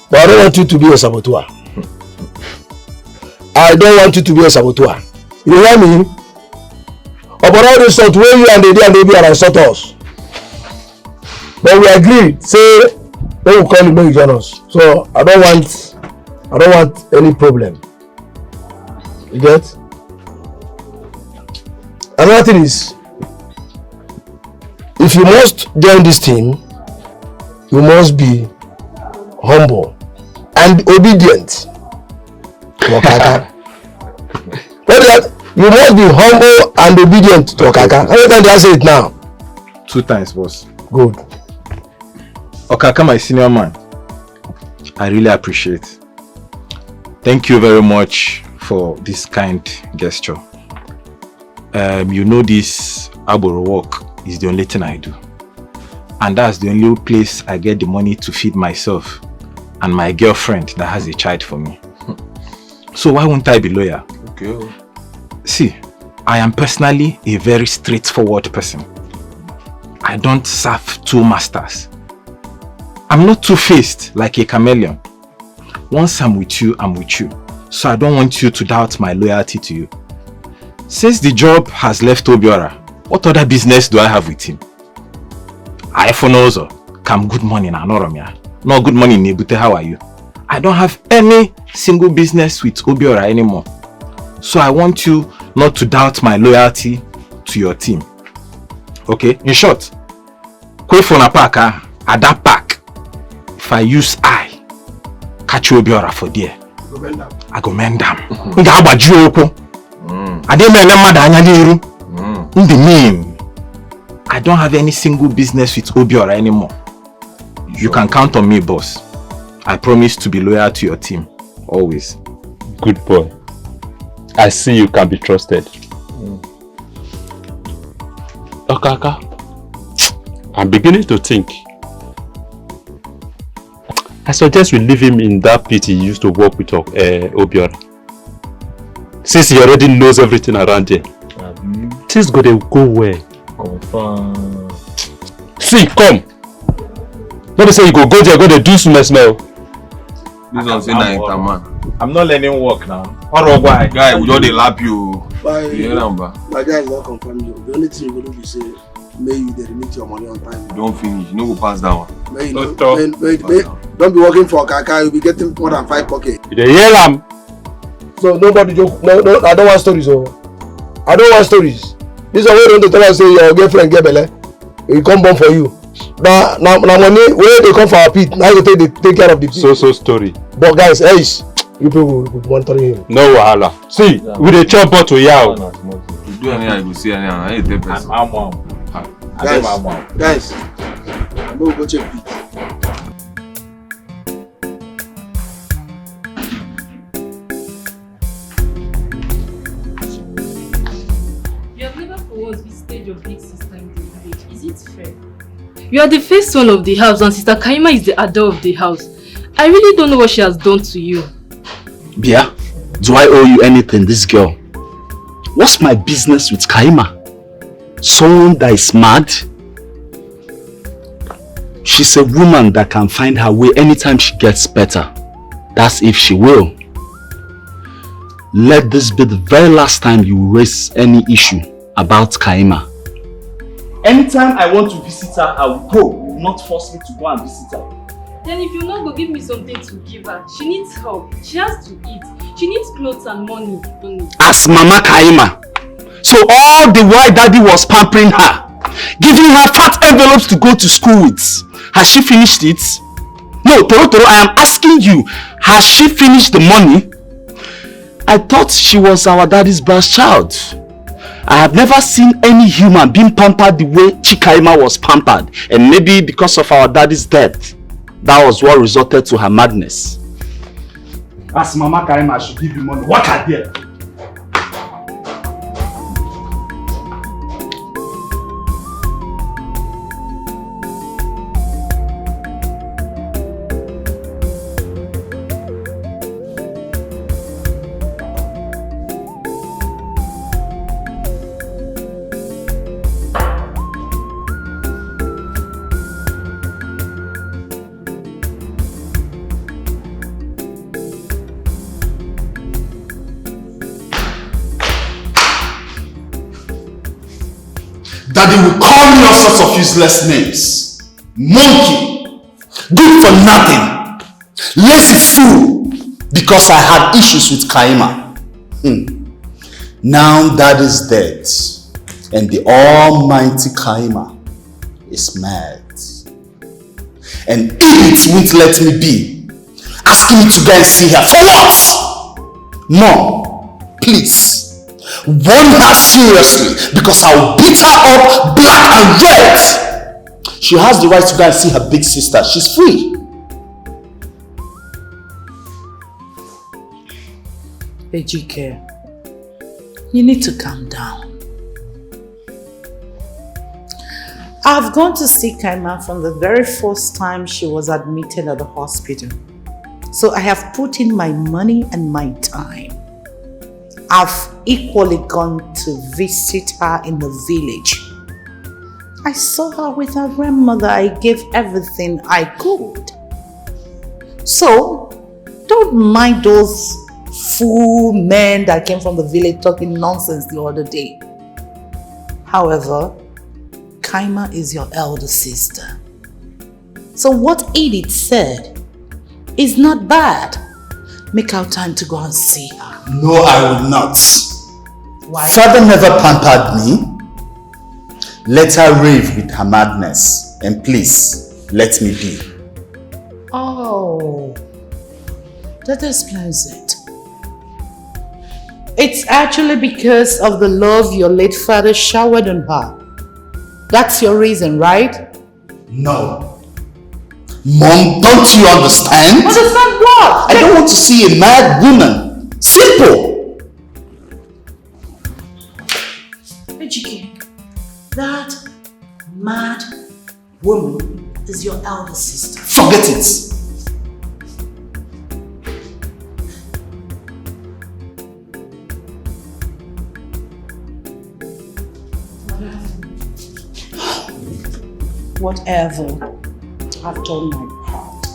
But I don't want you to be a saboteur. You hear me? About all this sort where you and the and they be and insult us. But we agreed, say they will call you when you join us. So I don't want any problem. You get? Another thing is, if you must join this team, you must be humble and obedient. You must be humble and obedient to Okaka. How many times do I say it now? 2 times, boss. Good. Okaka, my senior man, I really appreciate. Thank you very much for this kind gesture. You know this Aboro work is the only thing I do. And that's the only place I get the money to feed myself and my girlfriend that has a child for me. So why won't I be loyal? Okay. See, I am personally a very straightforward person. I don't serve 2 masters. I'm not two-faced like a chameleon. Once I'm with you, I'm with you. So I don't want you to doubt my loyalty to you. Since the job has left Obiora, what other business do I have with him? I also come good morning, Anoromia. No good morning, Nebute, how are you? I don't have any single business with Obiora anymore. So I want you not to doubt my loyalty to your team. Okay? In short, kwe phone park at that park. If I use I, catch Obiora for there. I go mend them. I don't have any single business with Obiora anymore. You can count on me, boss. I promise to be loyal to your team. Always. Good boy. I see you can be trusted. Okaka, I'm beginning to think. I suggest we leave him in that pit he used to work with Obiora. Since he already knows everything around here. Things gonna go well. Confirm. See, come. Let me say you go there, go there, do some smell. This one say na man. I'm not learning work now. Guy, we don't lap you. My guy is not confirm you. The only thing you go do is say, may you remit your money on time. Don't finish. You no go pass that one. May don't be working for Kaka. You'll be getting more than 5 pockets. You hear them? So nobody joke. No, I don't want stories. I don't want stories. This is why you don't tell us say your girlfriend get belle. He come born for you. Now money where they come for our pit. Now they take care of the pit. So story. But guys, hey, you people will monitoring him. No wahala. See, we dey chop bottle yaw. You do anything, I go see anything. I hate that person. Guys, I'm going to go check pit. Your big sister in the village. Is it fair? You are the first one of the house and Sister Kaima is the adult of the house. I really don't know what she has done to you. Bia, do I owe you anything, this girl? What's my business with Kaima? Someone that is mad? She's a woman that can find her way anytime she gets better. That's if she will. Let this be the very last time you raise any issue about Kaima. Anytime I want to visit her, I will go. You will not force me to go and visit her. Then if you not go give me something to give her, she needs help. She has to eat. She needs clothes and money. As Mama Kaima. So all the while Daddy was pampering her, giving her fat envelopes to go to school with. Has she finished it? No, Toro, I am asking you, has she finished the money? I thought she was our daddy's brass child. I have never seen any human being pampered the way Chikaima was pampered. And maybe because of our daddy's death, that was what resulted to her madness. As Mama Kaima should give you money. What are there? Daddy will call me all sorts of useless names. monkey, good for nothing, lazy fool, because I had issues with Kaima. Now that is dead, and the almighty Kaima is mad. And Edith won't let me be, asking me to go and see her. For what? Mom, please, warn her seriously, because I'll beat her up black and red. She has the right to go and see her big sister. She's free. Dikeh, you need to calm down. I've gone to see Kaima from the very first time she was admitted at the hospital. So I have put in my money and my time. I've equally gone to visit her in the village. I saw her with her grandmother. I gave everything I could. So, don't mind those fool men that came from the village talking nonsense the other day. However, Kaima is your elder sister. So what Edith said is not bad. Make out time to go and see her. No, I will not. Why? Father never pampered me. Let her rave with her madness. And please, let me be. Oh, that explains it. It's actually because of the love your late father showered on her. That's your reason, right? No. Mom, don't you understand? Understand what? I don't want to see a mad woman. Simple. Chika, that mad woman is your elder sister. Forget it. Whatever, I've done my part.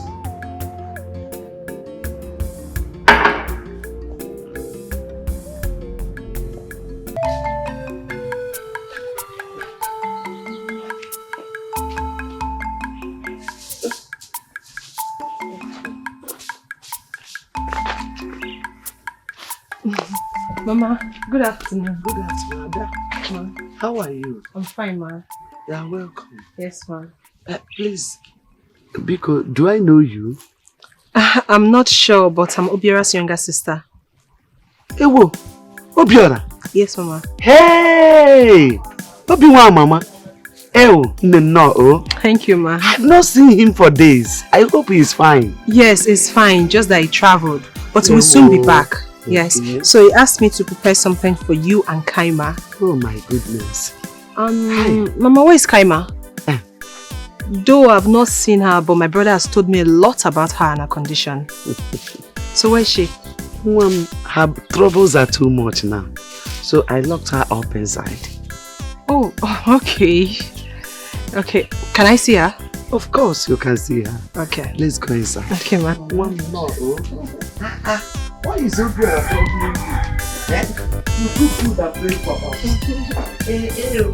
Mama, good afternoon. Good afternoon, Ada. Ma. How are you? I'm fine, ma. You are welcome. Yes, ma. Please, Biko, do I know you? I'm not sure, but I'm Obiора's younger sister. Ewo, Obiora? Yes, Mama. Hey! Obiwa, Mama. Ewo, no. Thank you, ma. I've not seen him for days. I hope he's fine. Yes, he's fine, just that he traveled. But he will soon be back. Yes. Okay. So he asked me to prepare something for you and Kaima. Oh my goodness. Mama, where is Kaima? Though I've not seen her, but my brother has told me a lot about her and her condition. So where is she? Her troubles are too much now. So I locked her up inside. Oh, okay. Okay, can I see her? Of course you can see her. Okay. Let's go inside. Okay, ma. One more. Why is so good at talking to you? You do food that break for us. Thank you.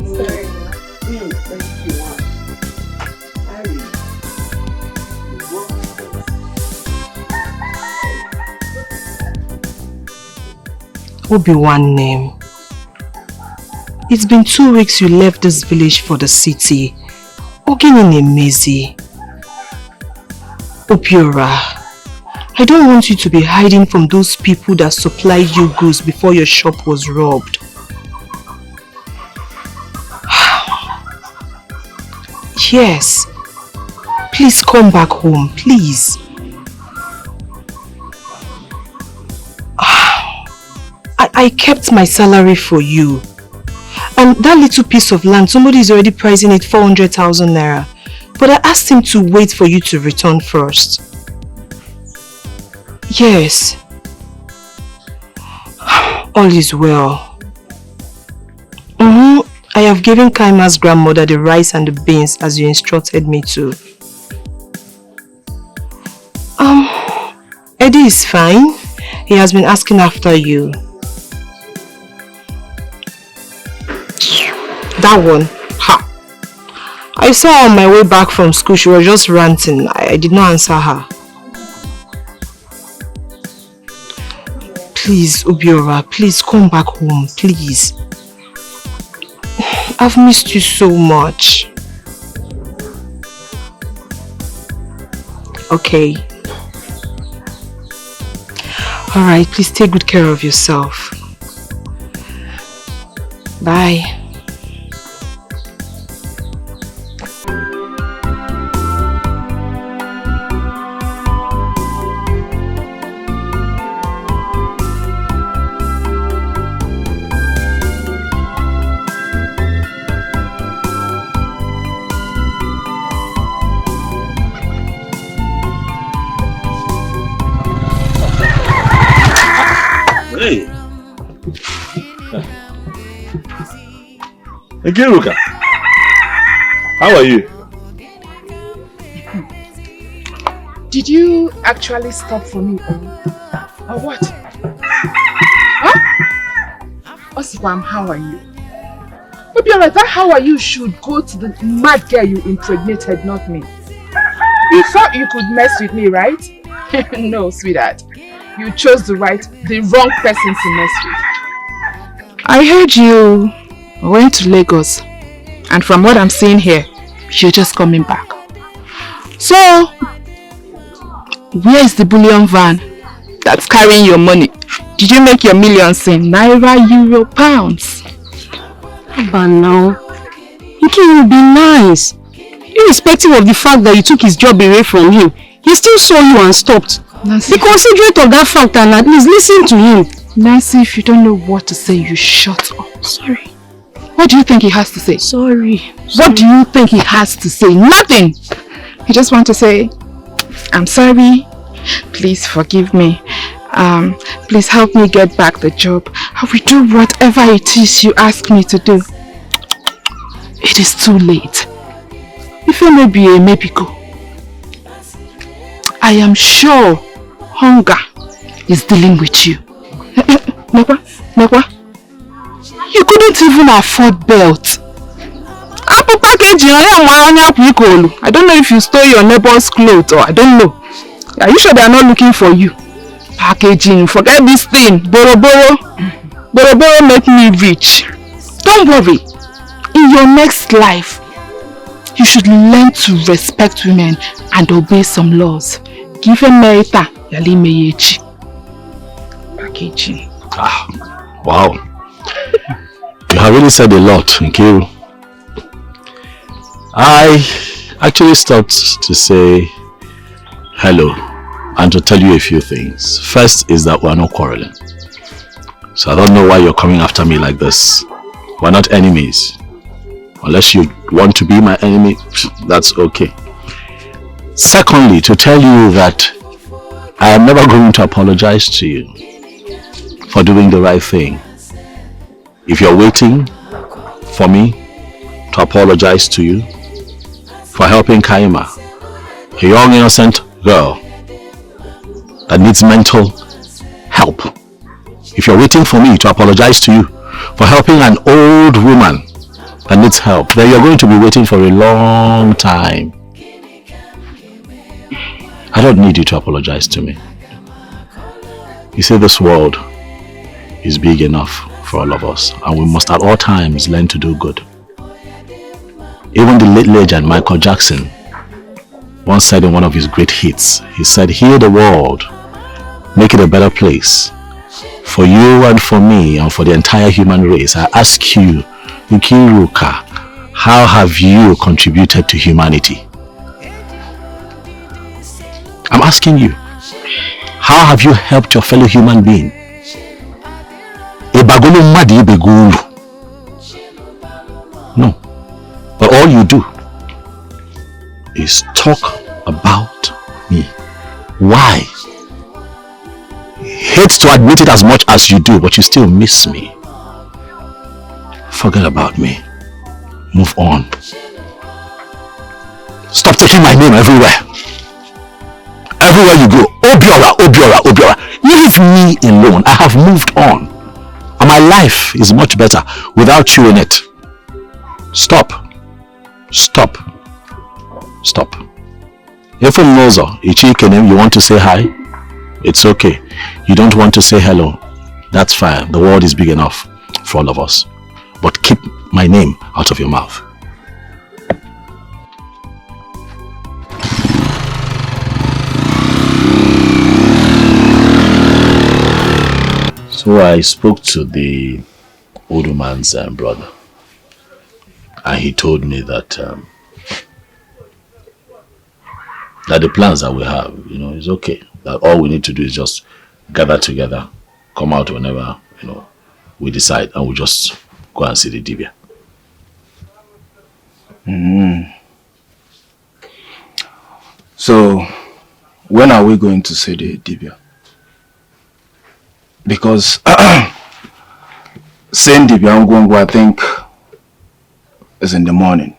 Obi-Wan name. It's been 2 weeks you left this village for the city. Ogin in Emezi. Obiora, I don't want you to be hiding from those people that supplied you goods before your shop was robbed. Yes. Please come back home, please. I kept my salary for you. And that little piece of land, somebody is already pricing it 400,000 naira. But I asked him to wait for you to return first. Yes. All is well. I have given Kaima's grandmother the rice and the beans as you instructed me to. Eddie is fine. He has been asking after you. That one, I I saw her on my way back from school. She was just ranting. I did not answer her. Please, Obiora, please come back home, please. I've missed you so much. Okay. Alright, please take good care of yourself. Bye. Hey. Ngiruka, how are you? Did you actually stop for me or what? Huh? Osipam, how are you? Obiora, that how are you should go to the mad girl you impregnated, not me. You thought you could mess with me, right? No, sweetheart. You chose the wrong person to mess with. I heard you went to Lagos, and from what I'm seeing here, you're just coming back. So, where is the bullion van that's carrying your money? Did you make your millions in Naira, Euro, pounds? But now, it will be nice. Irrespective of the fact that you took his job away from him, he still saw you and stopped. Nancy, be considerate of that fact and at least listen to him. Nancy, if you don't know what to say, you shut up. Sorry. What do you think he has to say? Sorry. What do you think he has to say? Nothing! He just wants to say, I'm sorry, please forgive me, please help me get back the job. I will do whatever it is you ask me to do. It is too late. If you may be a maybe go. I am sure hunger is dealing with you. Nekwa, you couldn't even afford belt. I don't know if you stole your neighbor's clothes or I don't know. Are you sure they are not looking for you? Packaging, forget this thing. Boro make me rich. Don't worry. In your next life, you should learn to respect women and obey some laws. Give a merita, yali meyechi. Packaging. Ah, wow. You have really said a lot, Nkiru. I actually stopped to say hello and to tell you a few things. First is that we're not quarreling. So I don't know why you're coming after me like this. We're not enemies. Unless you want to be my enemy, that's okay. Secondly, to tell you that I am never going to apologize to you for doing the right thing. If you're waiting for me to apologize to you for helping Kaima, a young innocent girl that needs mental help, if you're waiting for me to apologize to you for helping an old woman that needs help, then you're going to be waiting for a long time. I don't need you to apologize to me. You see, this world is big enough for all of us, and we must at all times learn to do good. Even the late legend Michael Jackson once said in one of his great hits, he said, "Heal the world, make it a better place for you and for me and for the entire human race. I ask you, Nkiruka, how have you contributed to humanity?" I'm asking you, how have you helped your fellow human being? No. But all you do is talk about me. Why? Hate to admit it as much as you do, but you still miss me. Forget about me. Move on. Stop taking my name everywhere. Everywhere you go, Obiora, Obiora, Obiora. Leave me alone. I have moved on. And my life is much better without you in it. Stop. Stop. Stop. From Nozo, Chika, you want to say hi? It's okay. You don't want to say hello? That's fine. The world is big enough for all of us. But keep my name out of your mouth. So I spoke to the old man's brother, and he told me that that the plans that we have, is okay. That all we need to do is just gather together, come out whenever, we decide, and we'll just go and see the Dibia. So, when are we going to see the Dibia? Because saying Dibia Ngwongwo, I think, is in the morning.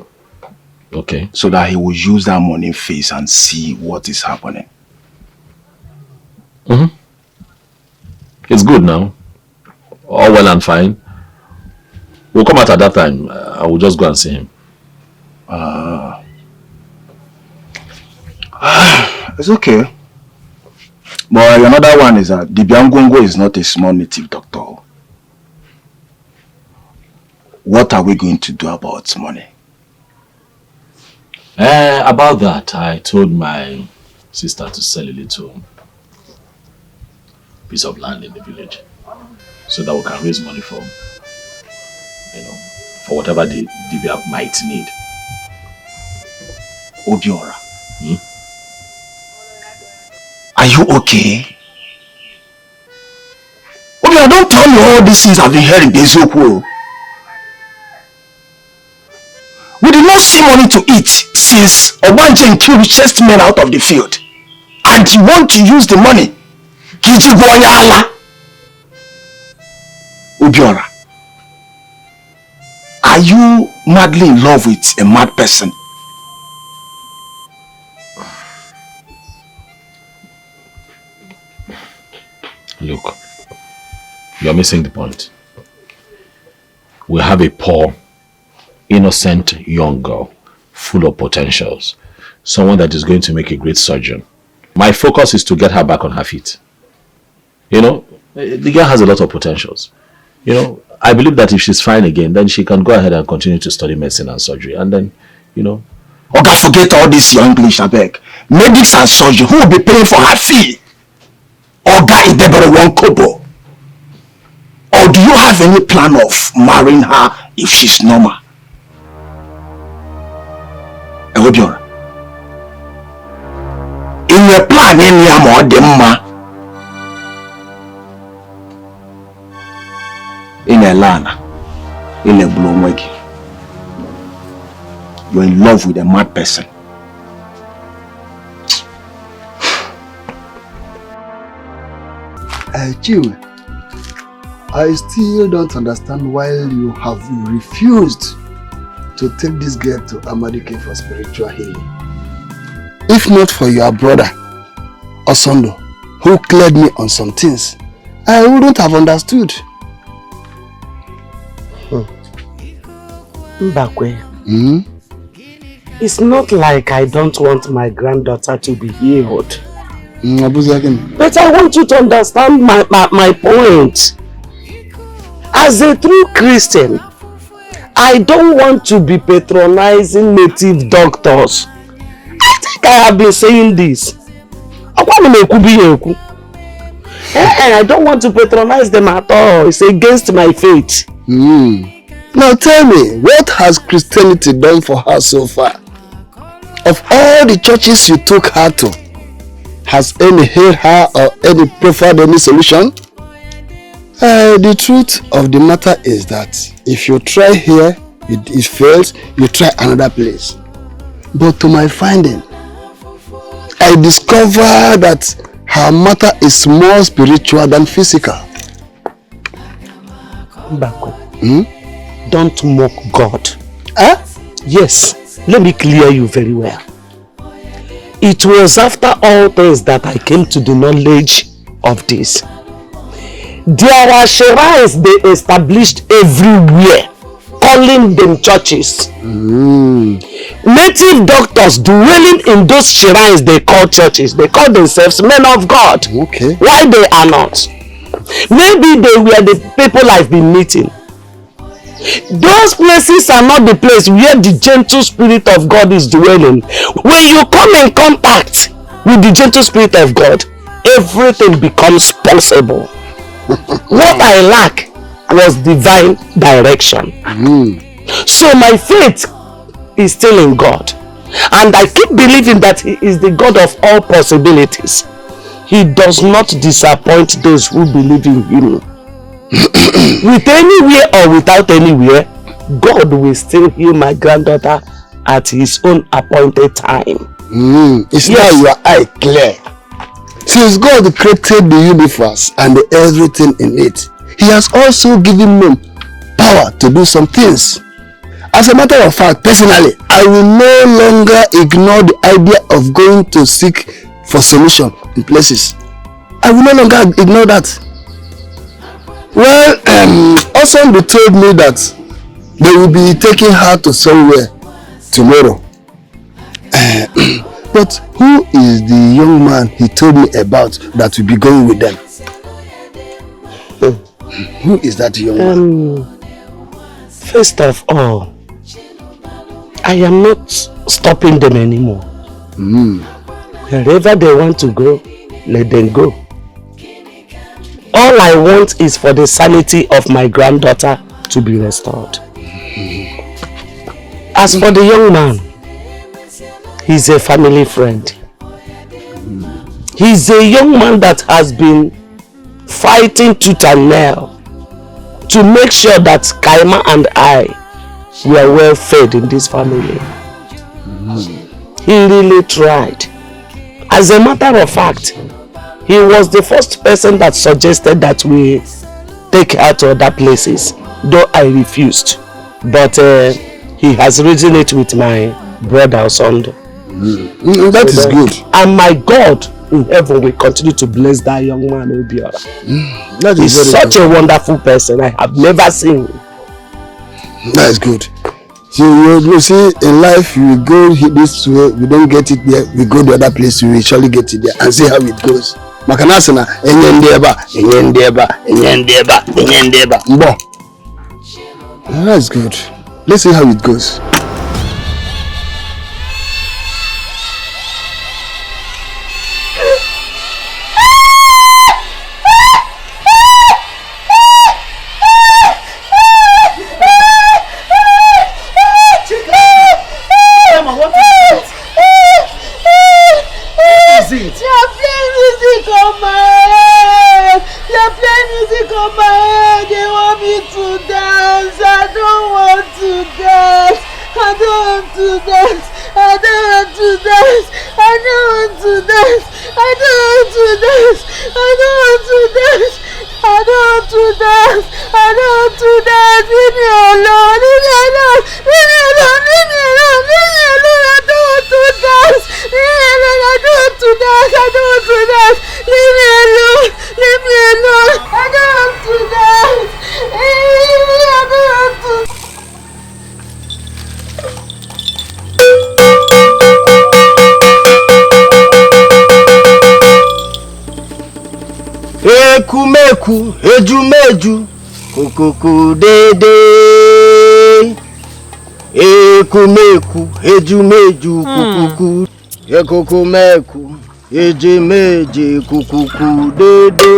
Okay. So that he will use that morning phase and see what is happening. It's good now. All well and fine. We'll come out at that time. I will just go and see him. It's okay. But another one is that Dibia Ngwongwo is not a small native doctor. What are we going to do about money? About that, I told my sister to sell a little piece of land in the village so that we can raise money for whatever the Dibia might need. Obiora, are you okay? Obiora, don't tell me all these things I've been hearing. We did not see money to eat since Obanje killed richest men out of the field. And you want to use the money? Obiora, are you madly in love with a mad person? Look, you're missing the point. We have a poor, innocent young girl, full of potentials. Someone that is going to make a great surgeon. My focus is to get her back on her feet. The girl has a lot of potentials. I believe that if she's fine again, then she can go ahead and continue to study medicine and surgery. And then, Oga, forget all this your English, I beg. Medics and surgery, who will be paying for her fee? Oga, is there one kobo? Or do you have any plan of marrying her if she's normal? Obiora, in your plan, in a lana, in a bloom, you're in love with a mad person. Chiwe, I still don't understand why you have refused to take this girl to Amadike for spiritual healing. If not for your brother, Osondo, who cleared me on some things, I wouldn't have understood. Mbakwe, it's not like I don't want my granddaughter to be healed. But I want you to understand my point. As a true Christian, I don't want to be patronizing native doctors. I think I have been saying this. I don't want to patronize them at all. It's against my faith. Now tell me, what has Christianity done for her so far? Of all the churches you took her to, has any heard her or any preferred any solution? The truth of the matter is that if you try here, it fails, you try another place. But to my finding, I discover that her matter is more spiritual than physical. Don't mock God. Yes, let me clear you very well. It was after all things that I came to the knowledge of this. There are shrines they established everywhere, calling them churches. Native doctors dwelling in those shrines they call churches. They call themselves men of God. Okay. Why they are not? Maybe they were the people I've been meeting. Those places are not the place where the gentle spirit of God is dwelling. When you come in contact with the gentle spirit of God, everything becomes possible. What I lack was divine direction. So my faith is still in God. And I keep believing that He is the God of all possibilities. He does not disappoint those who believe in Him. With anywhere or without anywhere, God will still heal my granddaughter at His own appointed time. It's now your eye clear. Since God created the universe and everything in it, He has also given men power to do some things. As a matter of fact, personally, I will no longer ignore the idea of going to seek for solution in places. I will no longer ignore that. Well, Osondu told me that they will be taking her to somewhere tomorrow. But who is the young man he told me about that will be going with them? Who is that young man? First of all, I am not stopping them anymore. Wherever they want to go, let them go. All I want is for the sanity of my granddaughter to be restored. As for the young man, he's a family friend. He's a young man that has been fighting tooth and nail to make sure that Kaima and I were well fed in this family. He really tried. As a matter of fact, he was the first person that suggested that we take her to other places, though I refused. But he has reasoned it with my brother Tonto. That is good. And my God in heaven will continue to bless that young man, Obiora. He's such a wonderful person. I have never seen him. That is good. So you see, in life you go this way, we don't get it there, we go the other place, we will surely get it there and see how it goes. Makanasana, that's good. Let's see how it goes. Ekumeku, ejumeju, kukuku dede. Ekumeku, ejumeju, kukuku. Ekumeku, ejumeju, kukuku dede.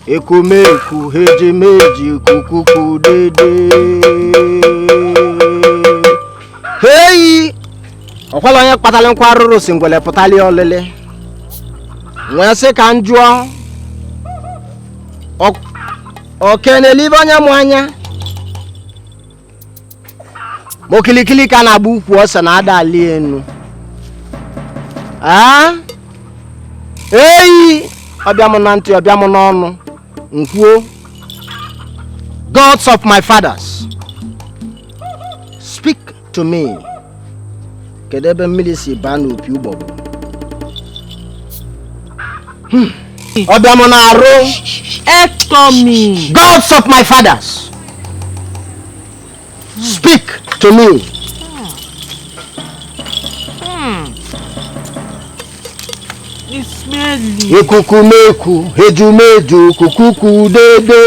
Ekumeku, ejumeju, kukuku dede. Hey! Ọkwala onye kpatara nkwa arụrụ si ngwele pụtali olele. Nwee sị ka m jụọ. Okenelibe onye mụ anya. Mokilikili ka na-agba ukwu ose na ada ali enu. Eyi! Ọbịa m na ntị, ọbịa m n'ọnụ. Nkwuo. Gods of my fathers, speak to me. Kedebe mmiri si baa n'opi ụgbọgụ. Obiamonaro. Ectomy. Gods of my fathers. Speak to me. It's smelly. Ekukumeku, hejumeju, kukuku dede.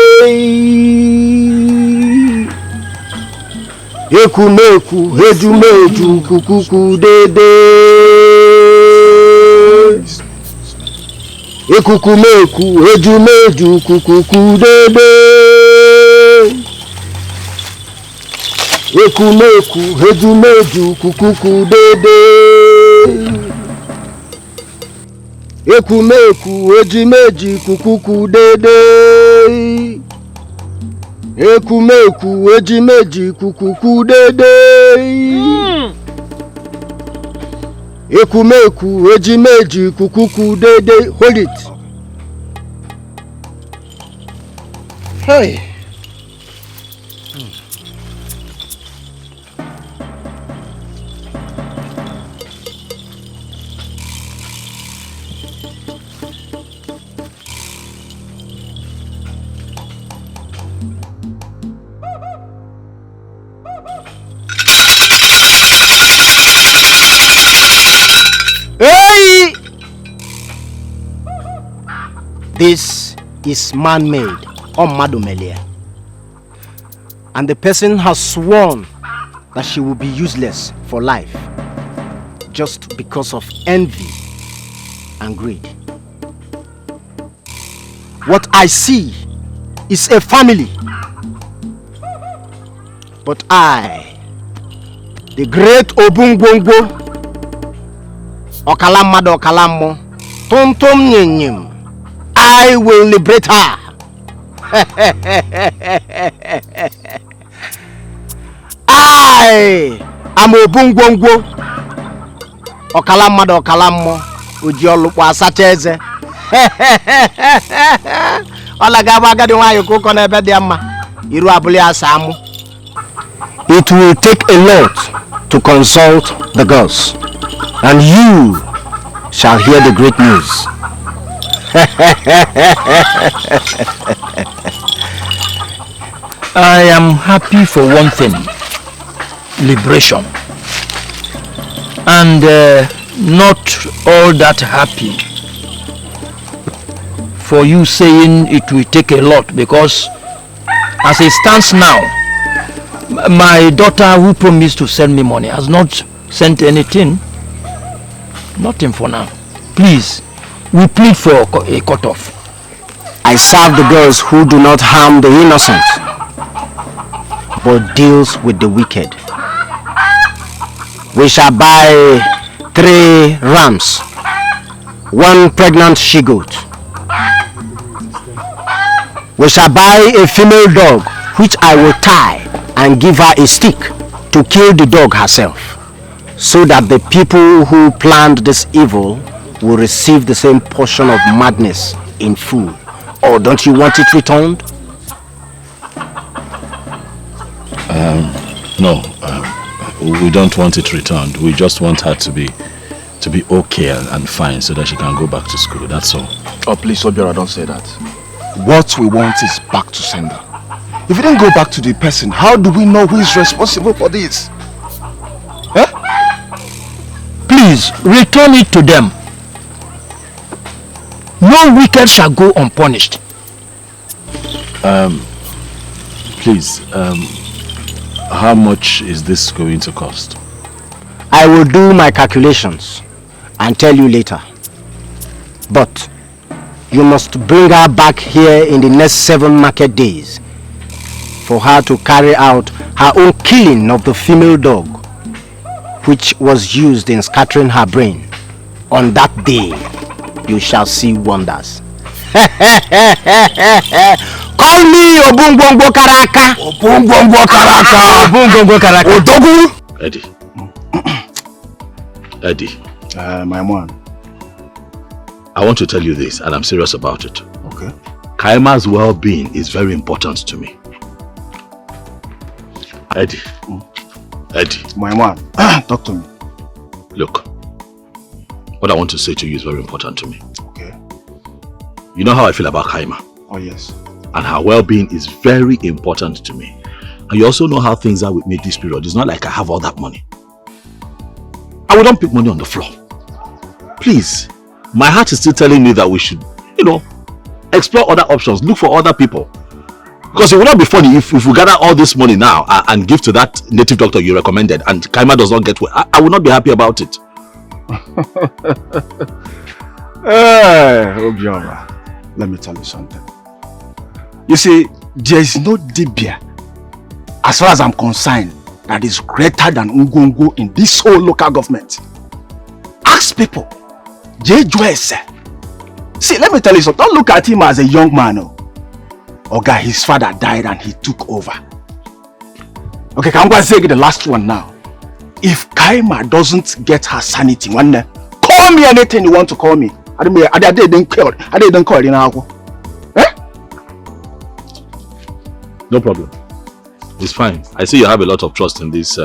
Ekumeku, hejumeju, kukuku dede. Ekukumeku, hejumeju, kukuku dede. Ekumeku, hejumeju, kukuku dede. Ekumeku, hejumeji, kukuku dede. Ekumeku, hejumeji, kukuku dede. Ekumeku, hejumeji, kukuku dede. Hold it. Hey. Hey! This is man-made, Madumelia. And the person has sworn that she will be useless for life just because of envy and greed. What I see is a family. But I, the great Obungbongbo, Okalamado Okalamo, Tonto Nyenyim, I will liberate her. I am Obungbongbo, Okalamado Okalamo, Ujiolukwa Sacheze. It will take a lot to consult the gods, and you shall hear the great news. I am happy for one thing, liberation, and not all that happy for you saying it will take a lot, because as it stands now, my daughter who promised to send me money has not sent anything. Nothing for now. Please, we plead for a cut-off. I serve the girls who do not harm the innocent, but deals with the wicked. We shall buy 3 rams, 1 pregnant she-goat. We shall buy a female dog, which I will tie and give her a stick to kill the dog herself, so that the people who planned this evil will receive the same portion of madness in full. Or don't you want it returned? No, we don't want it returned. We just want her to be okay and fine, so that she can go back to school. That's all. Oh, please, Obiora, don't say that. What we want is back to sender. If we don't go back to the person, how do we know who is responsible for this? Please, return it to them. No wicked shall go unpunished. Please, how much is this going to cost? I will do my calculations and tell you later. But you must bring her back here in the next 7 market days for her to carry out her own killing of the female dog, which was used in scattering her brain. On that day, you shall see wonders. Call me Obungbongbo Karaka. Obungbongbo Karaka. Obungbongbo Karaka. Odogu. Eddie. My man. I want to tell you this, and I'm serious about it. Okay. Kaima's well-being is very important to me. Eddie. Eddie. My man. Talk to me. Look, what I want to say to you is very important to me. Okay. You know how I feel about Kaima. Oh, yes. And her well-being is very important to me. And you also know how things are with me this period. It's not like I have all that money. I wouldn't pick money on the floor. Please, my heart is still telling me that we should, explore other options, look for other people. Because it would not be funny if we gather all this money now and give to that native doctor you recommended and Kaima does not get well. I would not be happy about it. Obiora, let me tell you something. You see, there is no Dibia, as far as I'm concerned, that is greater than Ngongo in this whole local government. Ask people. See, let me tell you something. Don't look at him as a young man. Okay, his father died and he took over. Okay, I'm going to say the last one now. If Kaima doesn't get her sanity, one day, call me anything you want to call me. I didn't call it now. No problem. It's fine. I see you have a lot of trust in this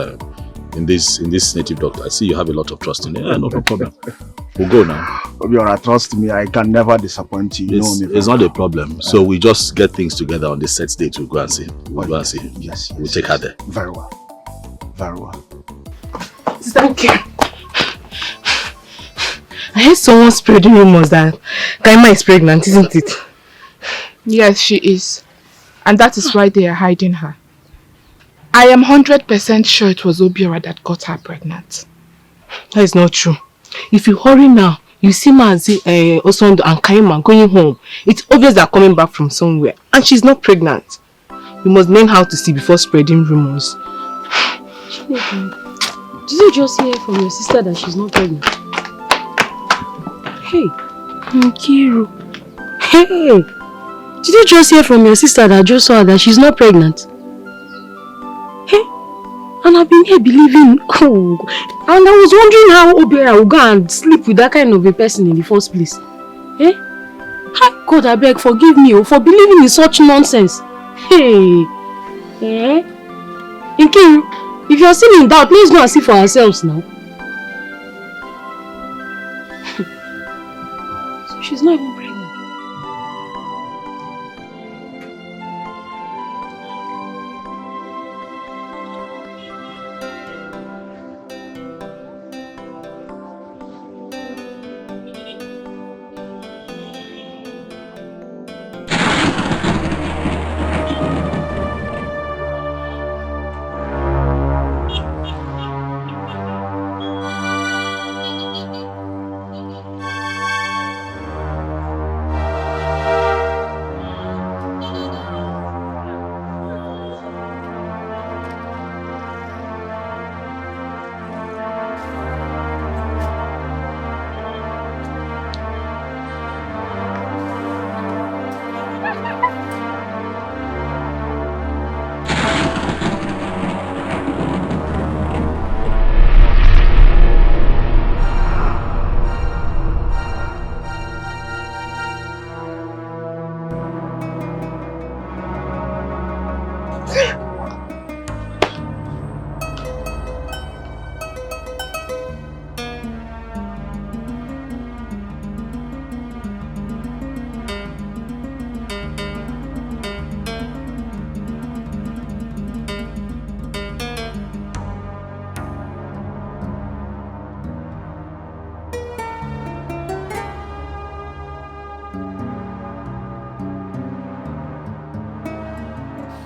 native doctor. I see you have a lot of trust in it. Yeah, no problem. We'll go now. Obiora, trust me, I can never disappoint you. It's not a problem. So we just get things together on this set date. We'll go and see. Yes. We'll take her there. Very well. Very well. Thank you. I heard someone spreading rumors that Kaima is pregnant, isn't it? Yes, she is. And that is why they are hiding her. I am 100% sure it was Obiora that got her pregnant. That is not true. If you hurry now, you see Mazi, Osondo and Kaima going home. It's obvious they're coming back from somewhere. And she's not pregnant. We must learn how to see before spreading rumors. Did you just hear from your sister that she's not pregnant? Hey, Nkiru. Hey, did you just hear from your sister that just saw that she's not pregnant? Hey, and I've been here believing. Oh, and I was wondering how Obiora will go and sleep with that kind of a person in the first place. Eh? Hi, God, I beg, forgive me for believing in such nonsense. Hey, eh? Nkiru, if you're still in doubt, let's go and see for ourselves now. So she's not even pregnant.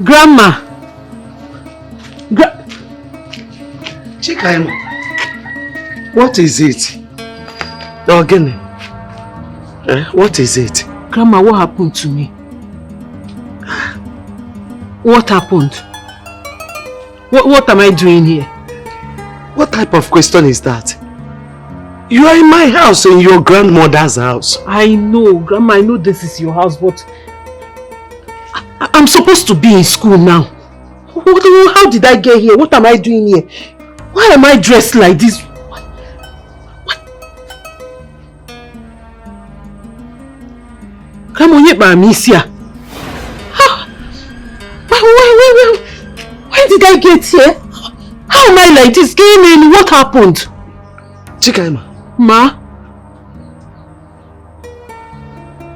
Grandma! Chika, what is it? Again? What is it? Grandma, what happened to me? What happened? What am I doing here? What type of question is that? You are in my house, in your grandmother's house. I know, Grandma, I know this is your house, but I'm supposed to be in school now. How did I get here? What am I doing here? Why am I dressed like this? What? Grandma, why did I get here? How am I like this? Came in, what happened? Chika, Ma?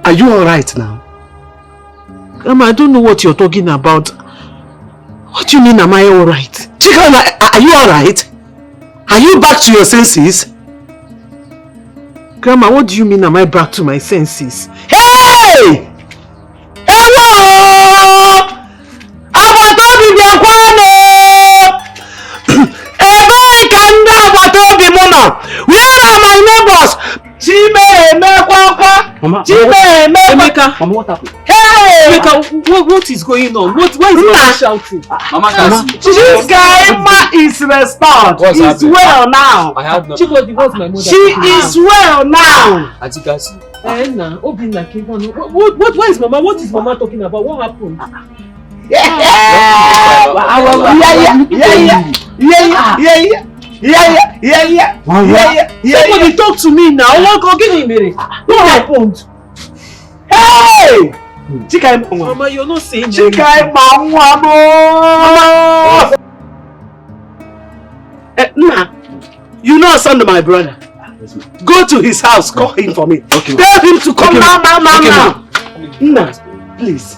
Are Are you alright now? Grandma, I don't know what you're talking about. What do you mean, am I alright? Chika, are you alright? Are you back to your senses? Grandma, what do you mean, am I back to my senses? Hey! Hello! Abatobi biakwane! Ebe kanda abatobi muna! Where are my neighbors? Chime mekwakwa! Chime Emeka! Mama, what happened? Hey! Emeka, what is going on? Why is Mama shouting? Mama, this guy is restored. He's well now. I have not. Chika, what's my mother? She is well now. As you can see. What is Mama? What is Mama talking about? What happened? Somebody talk to me now. What happened? Hey! Chika, Mama, you're not saying Chika, Mama. Nah, you know son of my brother. Go to his house, call him for me. Okay. Tell him to come now. Nah, please.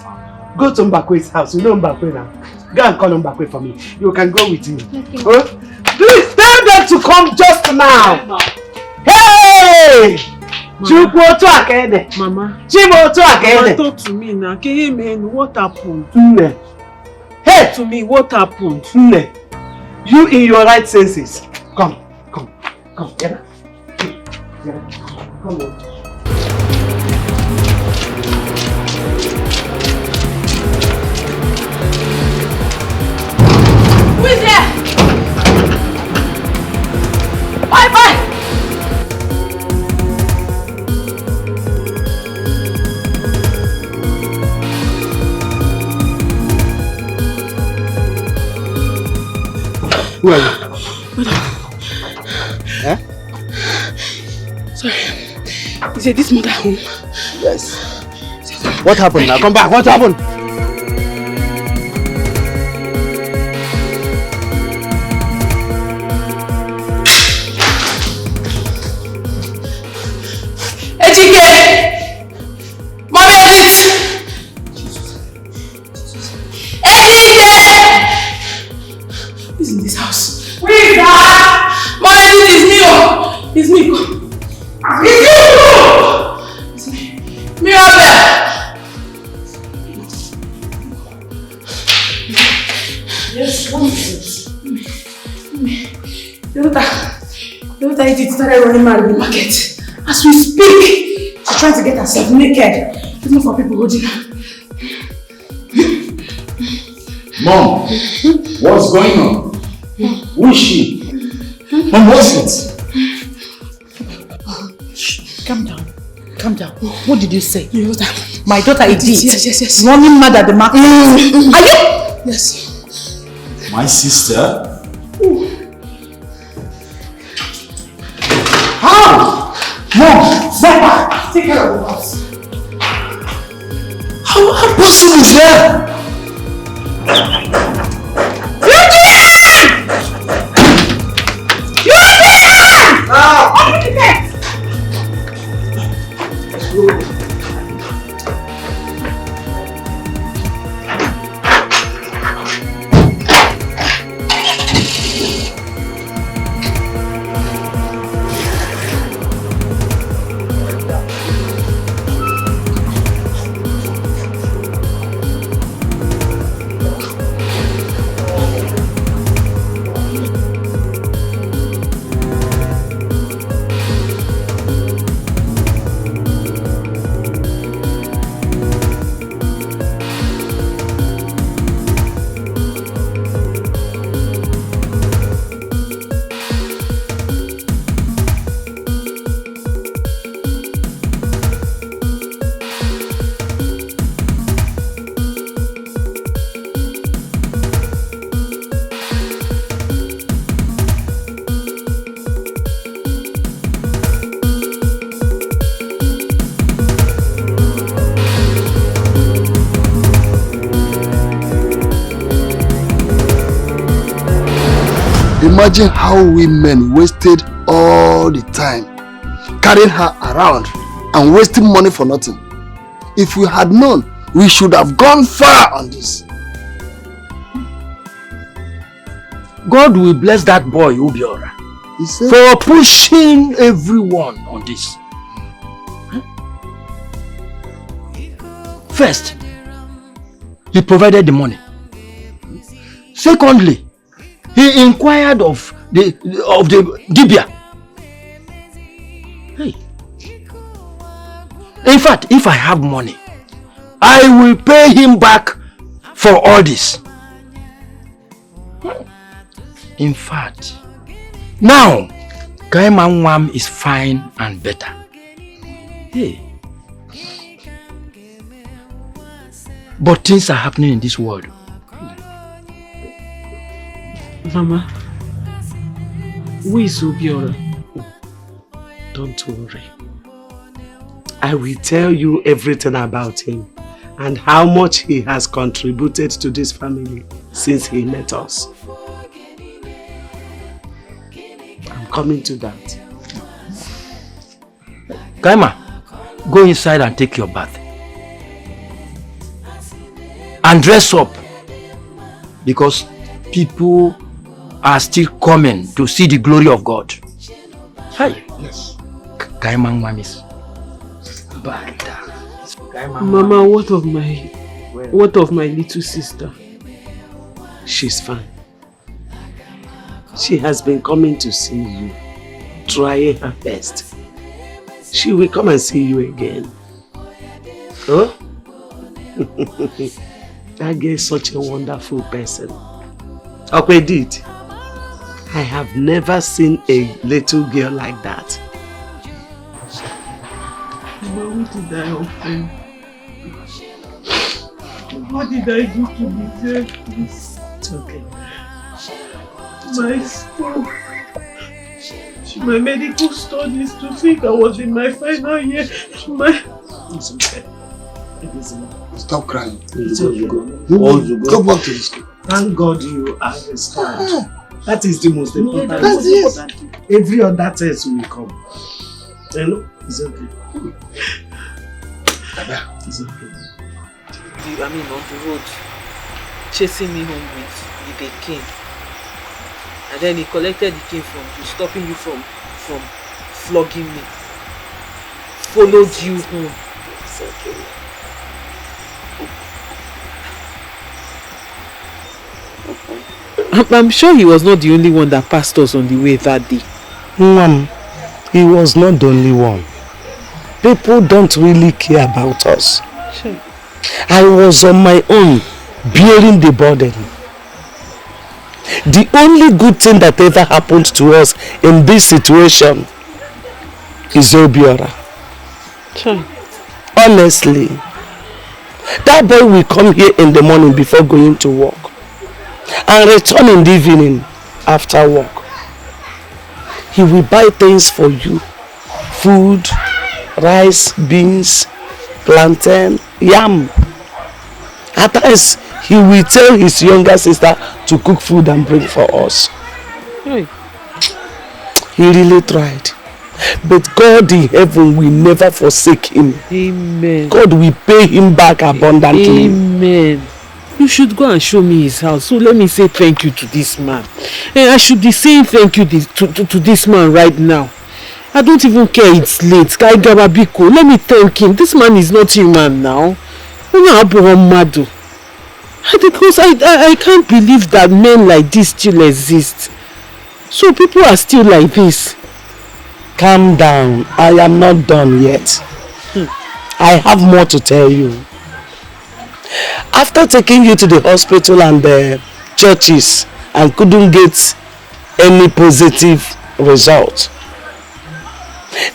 Go to Mbakwe's house. You know Mbakwe now. Go and call Mbakwe for me. You can go with him. Okay. Huh? Please tell them to come just now. Hey! Mama. Mama, talk to me now. What happened? Hey! To me, what happened? You in your right senses. Come. Get up. Come on. Who is there? Bye. Who are you? Eh? Sorry. Is this mother home? Yes. What happened now? Come back. What happened? Dikeh! Mommy Edith! Dikeh! Who's in this house? Who is that? Mommy Edith, it's me. It's me. It's me. Mirabel! Yes, what is it? The other Edith started running mad in the market. As we speak, she's trying to get herself naked. It's not for people holding her. Mom, what's going on? Who is she? Mom, what's it? Calm down. What did you say? Your daughter. My daughter Edith? Yes. Running mad at the market? Are you? Yes. My sister? How? Mom, step back. Take care of the house. How possible is that? Open the gate! Imagine how women wasted all the time carrying her around and wasting money for nothing. If we had known, we should have gone far on this. God will bless that boy, Ubiora, for pushing everyone on this. First, he provided the money. Secondly, he inquired of the Dibia. Hey. In fact, if I have money, I will pay him back for all this. In fact, now Kaimanwam is fine and better. Hey. But things are happening in this world. Mama, who is Obiora? Don't worry. I will tell you everything about him and how much he has contributed to this family since he met us. I'm coming to that. Kaima, go inside and take your bath. And dress up. Because people are still coming to see the glory of God. Hi. Yes. Kaima Mamis. Mama, what of my little sister? She's fine. She has been coming to see you, trying her best. She will come and see you again. Huh? That girl is such a wonderful person. Okwedit, I have never seen a little girl like that. Mama, what did I offend? What did I do to deserve this? It's okay. My school, my medical studies, to think I was in my final year. It's okay. Stop crying. It's okay. Go back to the school. Thank God you understand. That is the most important. That's it. Every other test will come. Hello? It's okay. It's okay. I mean, on the road, chasing me home with a cane. And then he collected the cane from you, stopping you from flogging me. Followed you home. It's okay. I'm sure he was not the only one that passed us on the way that day. Mom, he was not the only one. People don't really care about us. Sure. I was on my own, bearing the burden. The only good thing that ever happened to us in this situation is Obiora. Sure. Honestly, that boy will come here in the morning before going to work and return in the evening after work. He will buy things for you. Food, rice, beans, plantain, yam. At times, he will tell his younger sister to cook food and bring for us. Hey. He really tried. But God in heaven will never forsake him. Amen. God will pay him back abundantly. Amen. You should go and show me his house. So let me say thank you to this man. And I should be saying thank you to this man right now. I don't even care it's late. Let me thank him. This man is not human now. Because I can't believe that men like this still exist. So people are still like this. Calm down. I am not done yet. I have more to tell you. After taking you to the hospital and the churches and couldn't get any positive result,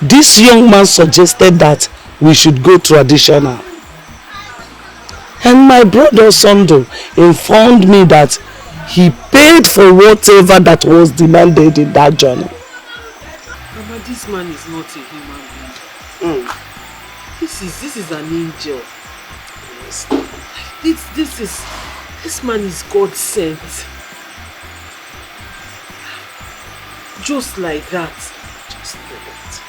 this young man suggested that we should go traditional. And my brother Tonto informed me that he paid for whatever that was demanded in that journey. Mama, this man is not a human being. This is an angel. This man is God sent. Just like that. Just like that.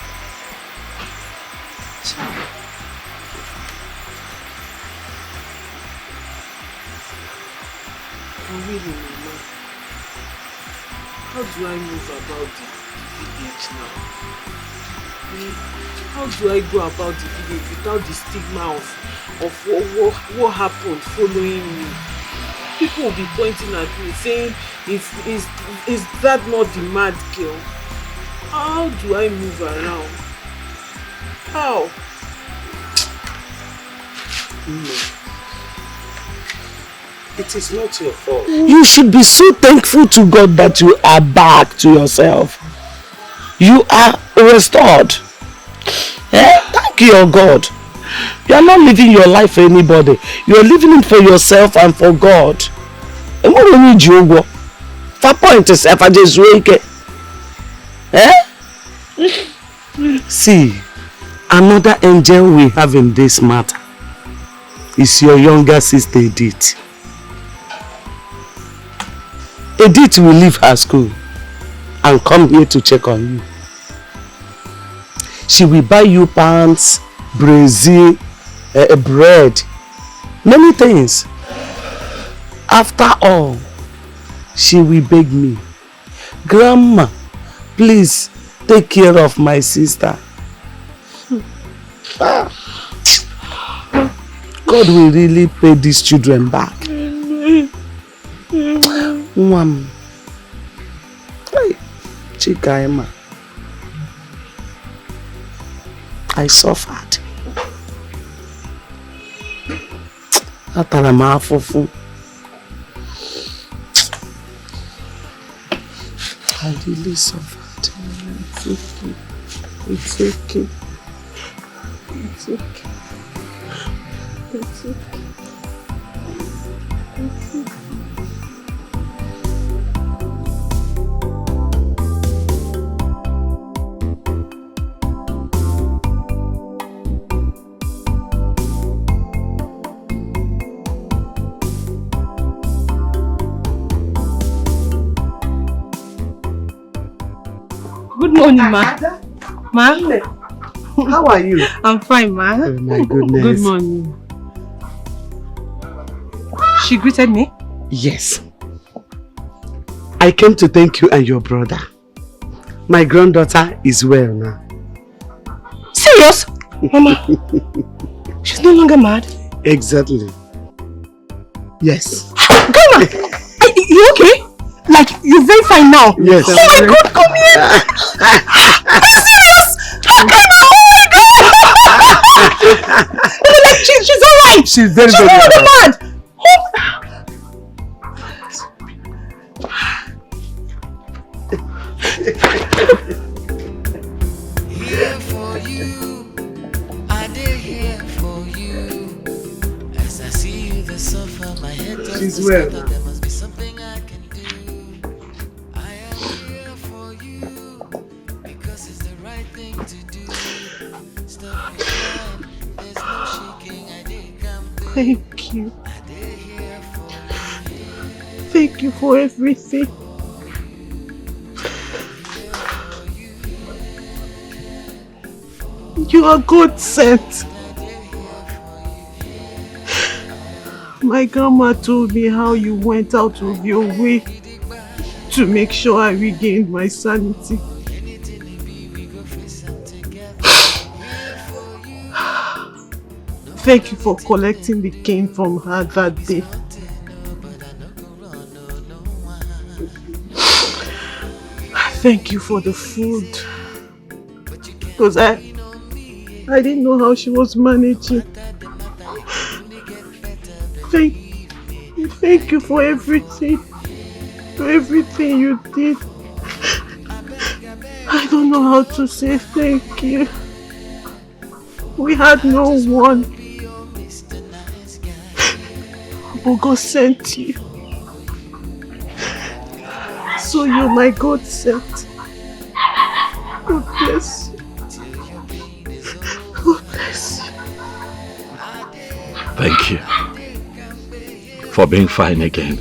really, Mama. How do I move about the village now? How do I go about the village without the stigma of what happened following me? People will be pointing at me saying, is that not the mad girl? How do I move around? How? No. It is not your fault. You should be so thankful to God that you are back to yourself. You are restored. Thank your God. You are not living your life for anybody. You are living it for yourself and for God. And what do you need you? For point yourself, I just wake. See, another angel we have in this matter is your younger sister Edith. Edith will leave her school and come here to check on you. She will buy you pants, brazier, bread, many things. After all, she will beg me, Grandma, please take care of my sister. God will really pay these children back. Hey, Chika, Emma. I suffered. I really suffered. It's okay. It's okay. It's okay. It's okay. It's okay. Good morning, ma. Ma? How are you? I'm fine, ma. Oh my goodness. Good morning. She greeted me? Yes. I came to thank you and your brother. My granddaughter is well now. Serious? Mama, she's no longer mad? Exactly. Yes. Grandma! You okay? Like, you're very fine now? Yes. Oh my God, come here! Are you serious? Grandma, oh my God! Like, she's alright! She's very, she's very no longer mad! Here for you, I did here for you. As I see you, the suffer, my head just she's well. There must be something I can do. I am here for you because it's the right thing to do. Stop your crying, there's no shaking. I did come through. Thank you. I did here for you. Thank you for everything. You are God sent. My grandma told me how you went out of your way to make sure I regained my sanity. Thank you for collecting the cane from her that day. Thank you for the food. Because I didn't know how she was managing. Thank you for everything. For everything you did. I don't know how to say thank you. We had no one. But God sent you. So you're my God sent. God bless you. God bless you. Thank you for being fine again.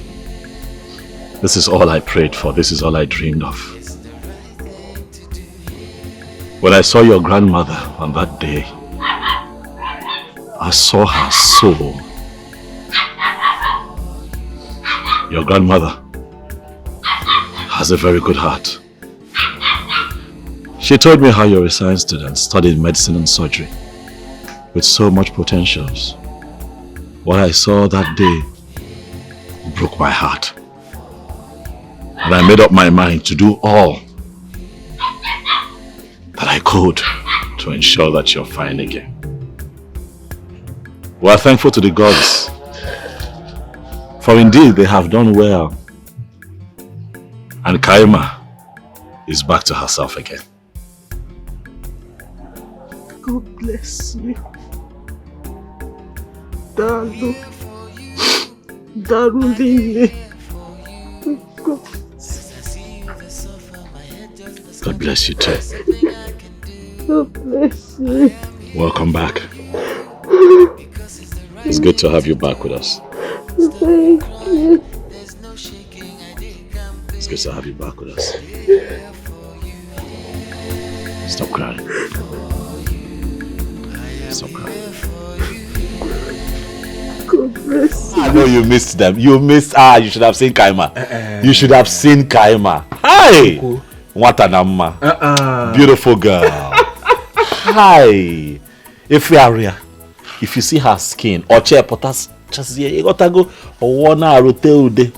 This is all I prayed for. This is all I dreamed of. When I saw your grandmother on that day, I saw her soul. Your grandmother has a very good heart. She told me how you're a science student studying medicine and surgery with so much potentials. What I saw that day broke my heart. And I made up my mind to do all that I could to ensure that you're fine again. We are thankful to the gods, for indeed they have done well. And Kaima is back to herself again. God bless you. Dalu. Darling. God bless you too. God bless you. Welcome back. It's good to have you back with us. Thank you. It's good to have you back with us. Stop crying. Stop crying. God bless you. I know you missed them. You should have seen Kaima. You should have seen Kaima. Hi! What an amma. Beautiful girl. Hi! If you see her skin, or chair potas, just you got to go or 1 hour ude.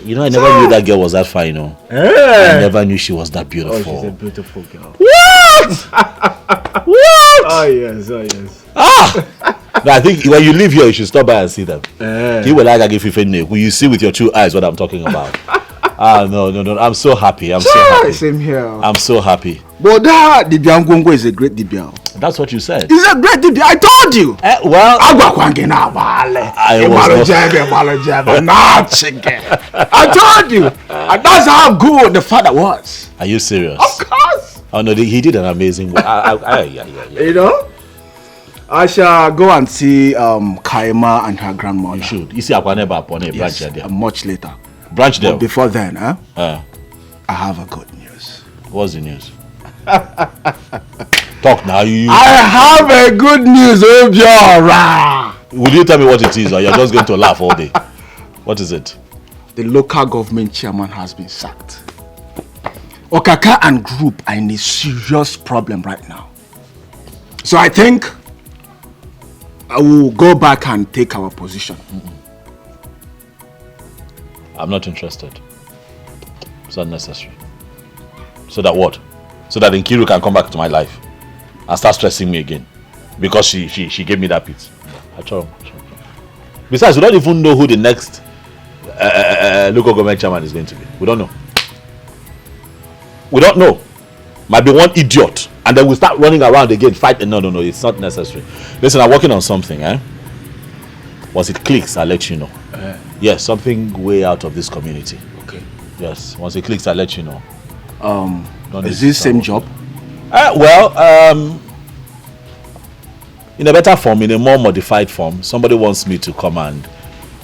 You know, I never knew that girl was that fine, you know. I never knew she was that beautiful. Oh, she's a beautiful girl. What? What? Oh yes. No, I think when you live here, you should stop by and see them. You will like if you see with your 2 eyes what I'm talking about. No. I'm so happy. Same here. I'm so happy. But that Dibiangongo is a great Dibian. That's what you said. He's a great Dibian. I told you. Well, I told you. And that's how good the father was. Are you serious? Of course. Oh no, he did an amazing work. You know? I shall go and see Kaima and her grandmother. You should. You see, I never upon a branch there. Much later. Branch there. But before then, I have a good news. What's the news? Talk now. I have a good news, Obiora. Will you tell me what it is, or you're just going to laugh all day? What is it? The local government chairman has been sacked. Okaka and group are in a serious problem right now. So I think I will go back and take our position. I'm not interested. It's unnecessary. So that what? So that Nkiru can come back to my life and start stressing me again because she gave me that pit. Besides, we don't even know who the next local government chairman is going to be. We don't know. We don't know. Might be one idiot, and then we'll start running around again, fighting. No, it's not necessary. Listen, I'm working on something. Once it clicks, I'll let you know. Yes, something way out of this community. Okay. Yes, once it clicks, I'll let you know. Is this same job? In a better form, in a more modified form, somebody wants me to come and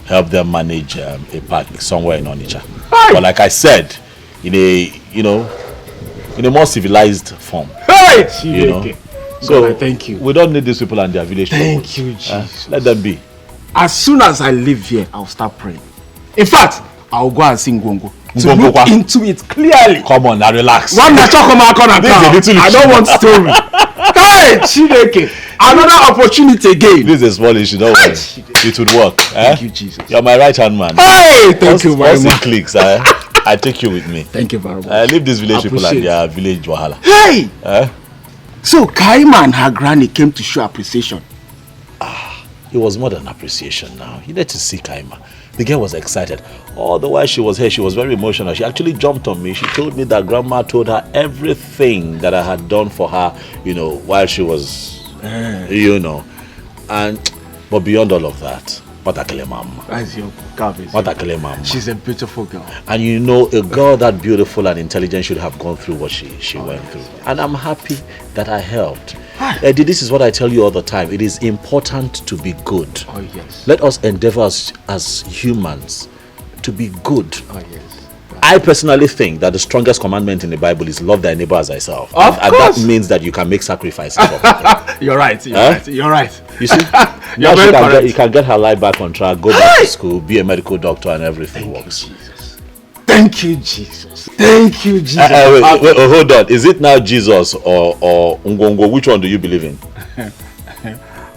help them manage a park somewhere in Onitsha. But like I said, in a more civilized form. So thank you. We don't need these people and their village. Thank you, Jesus. Let them be. As soon as I leave here, I'll start praying. In fact, I'll go and sing Gongo. To look into it clearly. Come on, now relax. I don't want story. Hey, Chineke. Another opportunity again. This is small issue, don't worry. It would work. Thank you, Jesus. You're my right hand man. Hey, thank you very much. Once it clicks, I take you with me. Thank you very much. I leave these village people and their village wahala. Hey! So Kaima and her granny came to show appreciation. It was more than appreciation now. You need to see Kaima. The girl was excited. All the while she was here, she was very emotional. She actually jumped on me. She told me that grandma told her everything that I had done for her, while she was, but beyond all of that, she's a beautiful girl. And a girl that beautiful and intelligent should have gone through what she went through. And I'm happy that I helped. Eddie, this is what I tell you all the time. It is important to be good. Oh, yes. Let us endeavor as humans to be good. Oh, yes. I personally think that the strongest commandment in the Bible is love thy neighbor as thyself. Of and course. that means that you can make sacrifices for people. You're right. You're right. You see, now you can get her life back on track, go back to school, be a medical doctor, and everything works. Thank you, Jesus. Thank you, Jesus. Wait, hold on. Is it now Jesus or Ngongo? Which one do you believe in?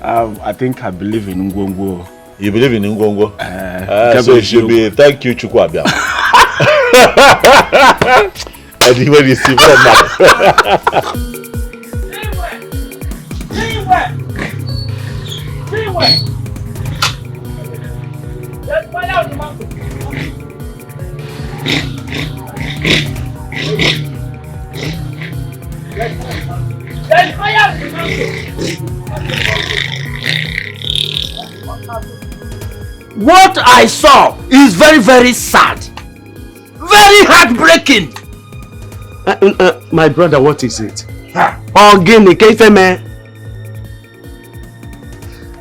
I think I believe in Ngongo. You believe in Ngongo? So it should be thank you, Chukwabia. And when you see What I saw is very, very sad. Very heartbreaking. My brother, what is it? Ogini Keifeme.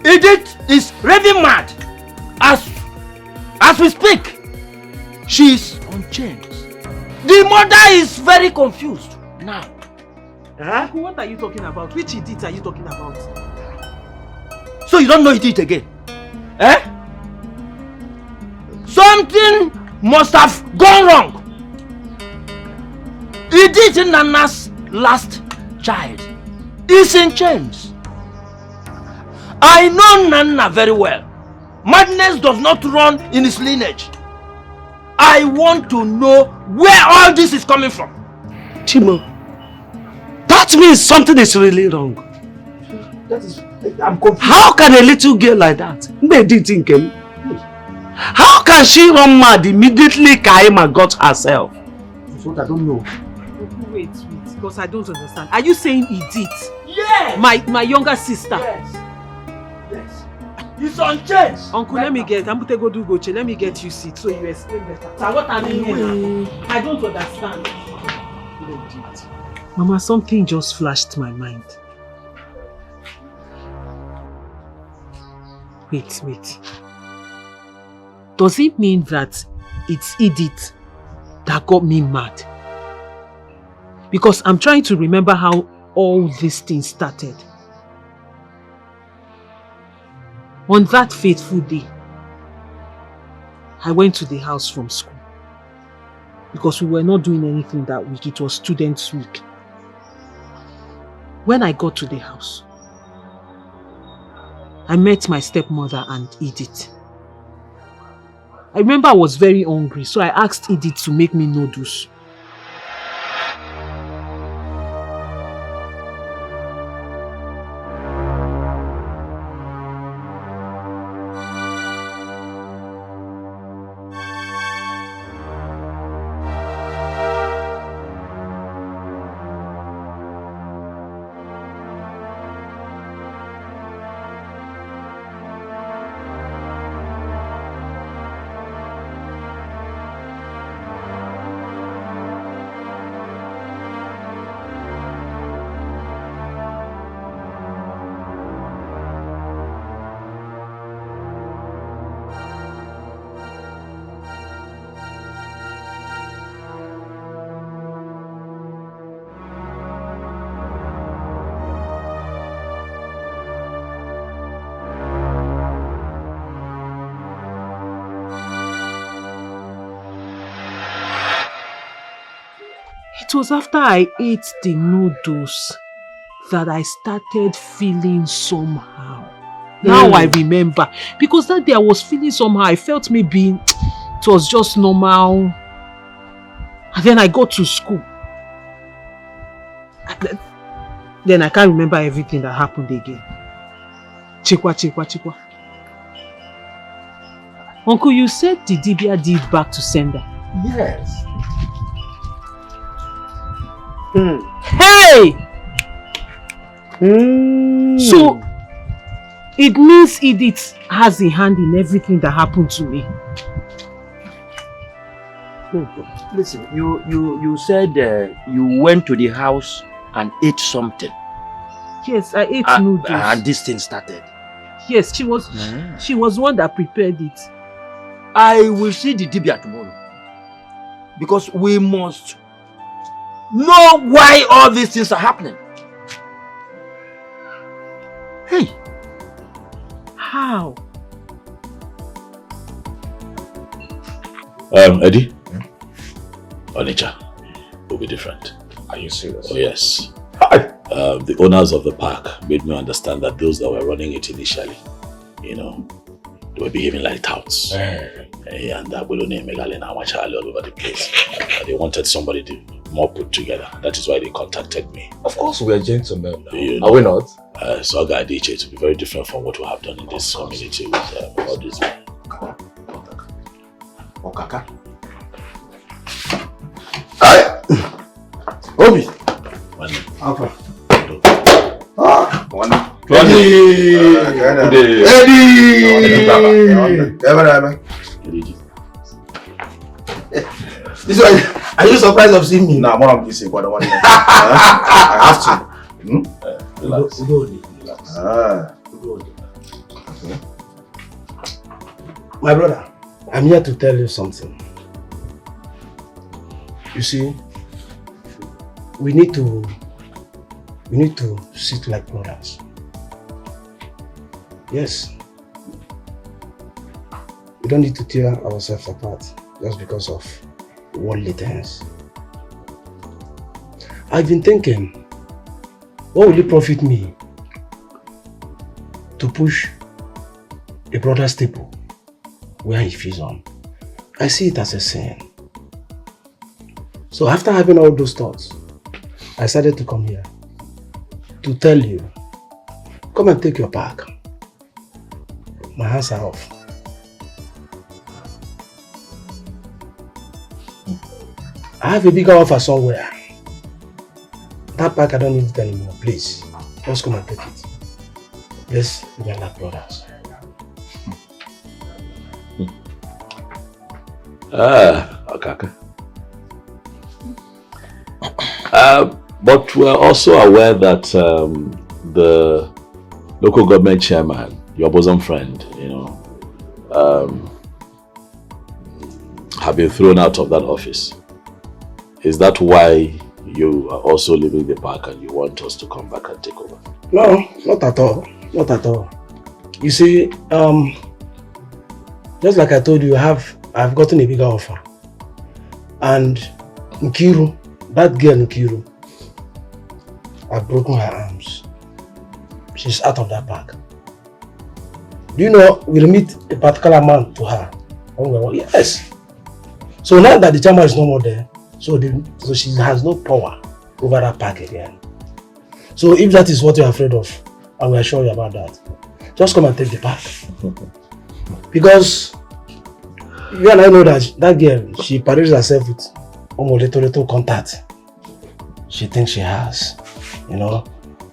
Edith is raving mad. As we speak, she is on chains. The mother is very confused now. Huh? What are you talking about? Which Edith are you talking about? So you don't know Edith again? Eh? Something must have gone wrong. Edith, Nana's last child, is in chains. I know Nana very well. Madness does not run in his lineage. I want to know where all this is coming from. Chimo, that means something is really wrong. I'm confused. How can a little girl like that? How can she run mad immediately Kaima got herself? That's what I don't know. Wait, because I don't understand. Are you saying Edith? Yes! My younger sister? Yes. He's on chains. Uncle, let me get let me get you seat so you explain better. So what I mean here, I don't understand. Mama, something just flashed my mind. Wait. Does it mean that it's Edith that got me mad? Because I'm trying to remember how all these things started. On that fateful day, I went to the house from school because we were not doing anything that week. It was Students' Week. When I got to the house, I met my stepmother and Edith. I remember I was very hungry, so I asked Edith to make me noodles. It was after I ate the noodles that I started feeling somehow. Now I remember. Because that day I was feeling somehow. I felt maybe it was just normal. And then I got to school. Then I can't remember everything that happened again. Chikwa. Uncle, you said the Dibia did back to sender. Yes. Hey! So, it means Edith has a hand in everything that happened to me. Listen, you said you went to the house and ate something. Yes, I ate noodles. And this thing started. Yes, she was one that prepared it. I will see the Dibia tomorrow. Because we must know why all these things are happening. Hey, how? Eddie, Onitsha will be different. Are you serious? Oh yes. The owners of the park made me understand that those that were running it initially, you know, they were behaving like touts. And that will only make all over the place. They wanted somebody to more put together. That is why they contacted me. Of course, we are gentlemen. You know, are we not? So Dikeh to be very different from what we have done in this community with all these men. Okaka. Hi. Obi. Alpha. Eddie! This one, are you surprised of seeing me? No, more of this is what I want. I have to. Relax. My brother, I'm here to tell you something. You see, we need to sit like brothers. Yes. We don't need to tear ourselves apart just because of worldly things. I've been thinking, what will it profit me to push a brother's staple where he feeds on? I see it as a sin. So after having all those thoughts, I decided to come here to tell you, come and take your pack. My hands are off. I have a bigger offer somewhere. That pack, I don't need it anymore. Please, just come and take it. Let's be like brothers. Okay. But we're also aware that the local government chairman, your bosom friend, you know, have been thrown out of that office. Is that why you are also leaving the park and you want us to come back and take over? No, not at all. Not at all. You see, just like I told you, I've gotten a bigger offer. And Nkiru, that girl Nkiru, I've broken her arms. She's out of that park. Do you know, we'll meet a particular man to her? Yes. So now that the chairman is no more there, so she has no power over that park again. So if that is what you're afraid of, I will assure you about that. Just come and take the park. Because you and I know that girl, she parades herself with almost little contact. She thinks she has, you know,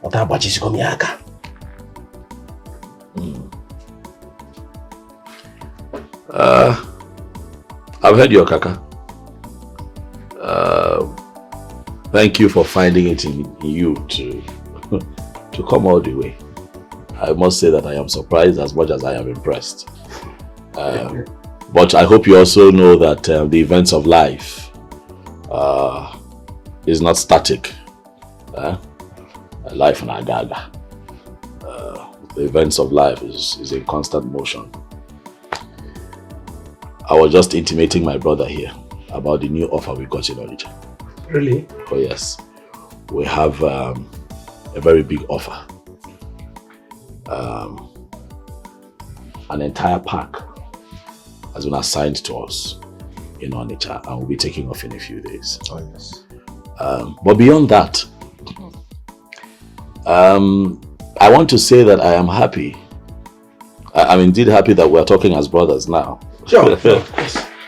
what about she's coming here. I've heard your Kaka. Thank you for finding it in you to come all the way. I must say that I am surprised as much as I am impressed. But I hope you also know that the events of life is not static. Life in Agaga. The events of life is in constant motion. I was just intimating my brother here about the new offer we got in Onitsha. Really? Oh yes. We have a very big offer. An entire park has been assigned to us in Onitsha and will be taking off in a few days. Oh yes. But beyond that, I want to say that I am happy. I'm indeed happy that we're talking as brothers now. Sure.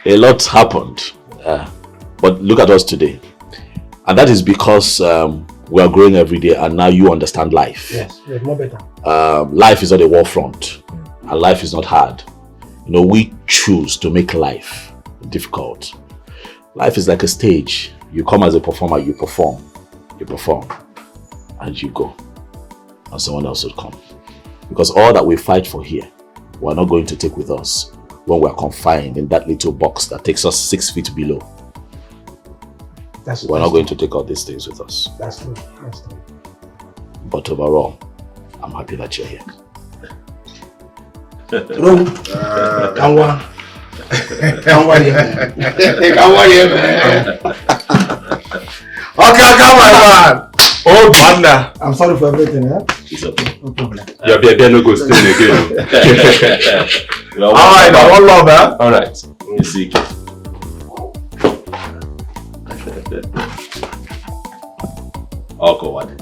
A lot happened, but look at us today. And that is because we are growing every day and now you understand life. Yes, more better. Life is not a war front and life is not hard. You know, we choose to make life difficult. Life is like a stage. You come as a performer, you perform, and you go. And someone else will come. Because all that we fight for here, we're not going to take with us when we're confined in that little box that takes us 6 feet below. We're not going to take all these things with us. That's true. That's true. But overall, I'm happy that you're here. Kanwa. Kanwa here, man. Okay, come on, man. Oh, man. I'm sorry for everything, huh? It's okay. No problem. Your baby no go stay again. Alright, now one love, man. Alright. You see. Awkward.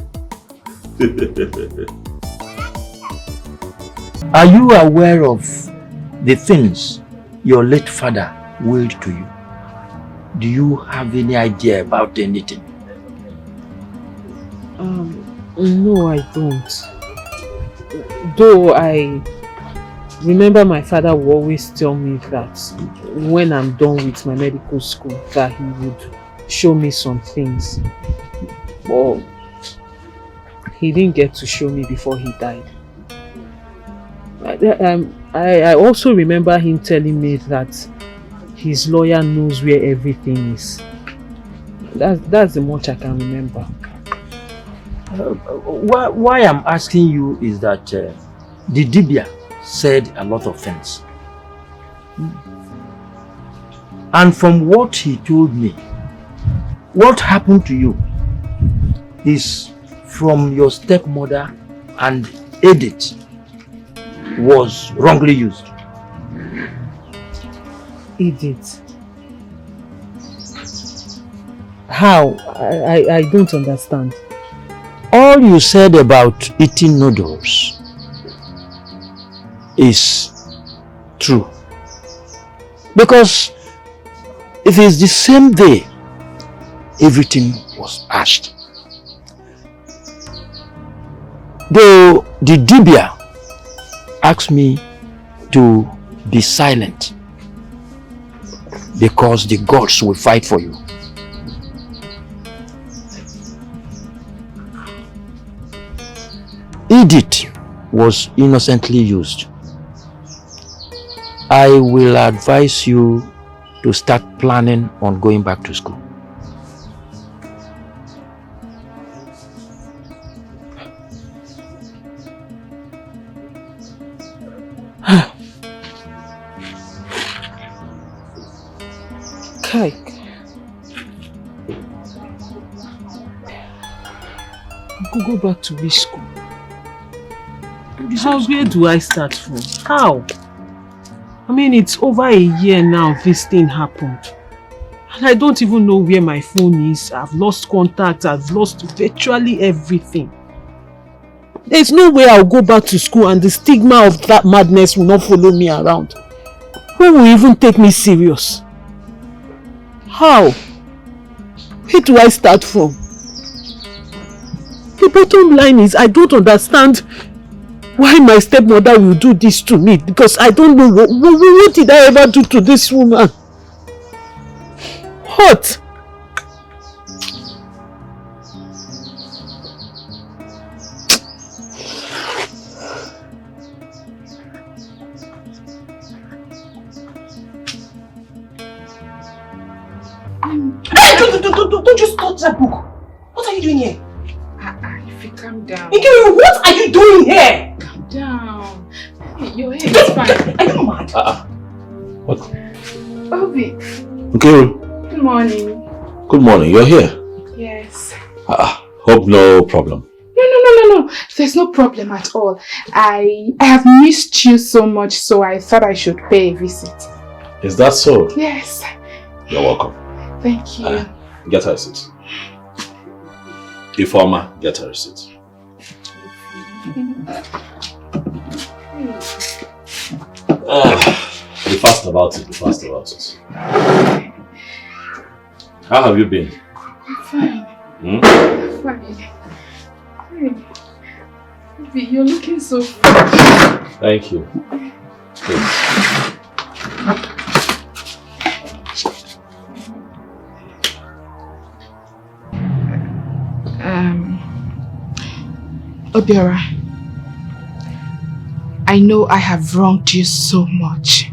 Are you aware of the things your late father willed to you? Do you have any idea about anything? No, I don't. Though I remember my father would always tell me that when I'm done with my medical school, that he would show me some things. But he didn't get to show me before he died. I also remember him telling me that his lawyer knows where everything is. That's the much I can remember. Why I'm asking you is that the Dibia said a lot of things. And from what he told me, what happened to you is from your stepmother, and Edith was wrongly used. Edith? How? I don't understand. All you said about eating noodles is true. Because if it's the same day, everything was asked. Though the Dibia asked me to be silent because the gods will fight for you. Edith was innocently used. I will advise you to start planning on going back to school. Kai. Go back to which school? Where do I start from? How? I mean, it's over a year now this thing happened. And I don't even know where my phone is. I've lost contact. I've lost virtually everything. There's no way I'll go back to school and the stigma of that madness will not follow me around. Who will even take me serious? How? Where do I start from? The bottom line is I don't understand why my stepmother will do this to me, because I don't know what did I ever do to this woman? What? Hey, don't just touch that book. What are you doing here? If you calm down. Nkiru, what are you doing here? Calm down. Your hair is fine. Are you mad? What? Obi. Nkiru. Good morning. Good morning. You're here. Yes. Hope no problem. No. There's no problem at all. I have missed you so much, so I thought I should pay a visit. Is that so? Yes. You're welcome. Thank you. Get her a seat. Informer, get her a seat. Be fast about it. Be fast about it. How have you been? I'm fine. Hmm? Fine. Obi, you're looking so fresh. Thank you. Please. Obiora, I know I have wronged you so much.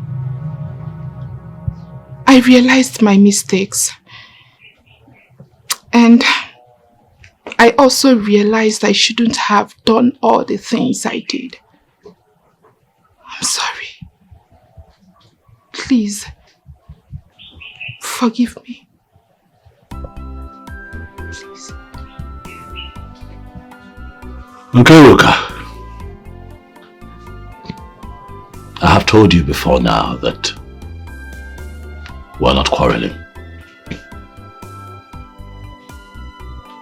I realized my mistakes. And I also realized I shouldn't have done all the things I did. I'm sorry. Please, forgive me. Please. Nkiruka, I have told you before now that we're not quarreling.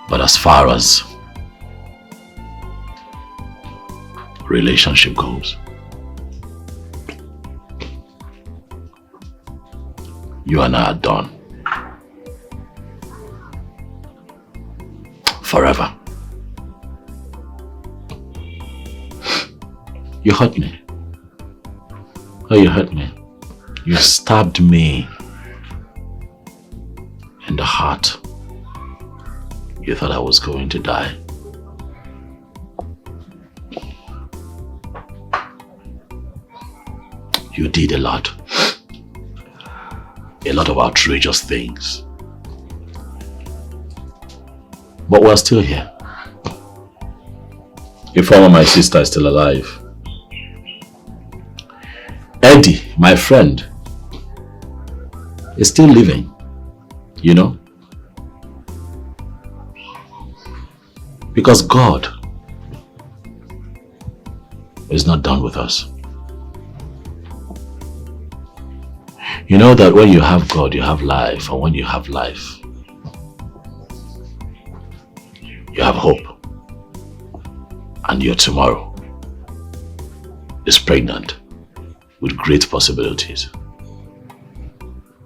But as far as relationship goes, you and I are done. Forever. You hurt me. Oh, you hurt me. You stabbed me in the heart. You thought I was going to die. You did a lot of outrageous things. But we're still here. Informer, my sister, is still alive. Eddie, my friend, is still living, you know? Because God is not done with us. You know that when you have God, you have life, and when you have life, you have hope. And your tomorrow is pregnant with great possibilities.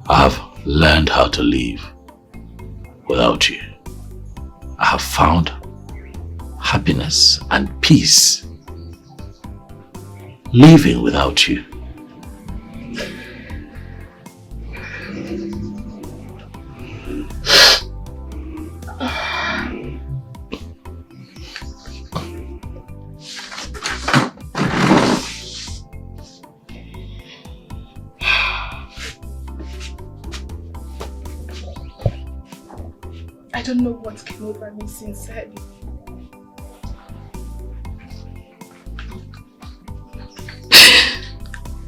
I have learned how to live without you. I have found happiness and peace living without you. I don't know what came over me sincerely.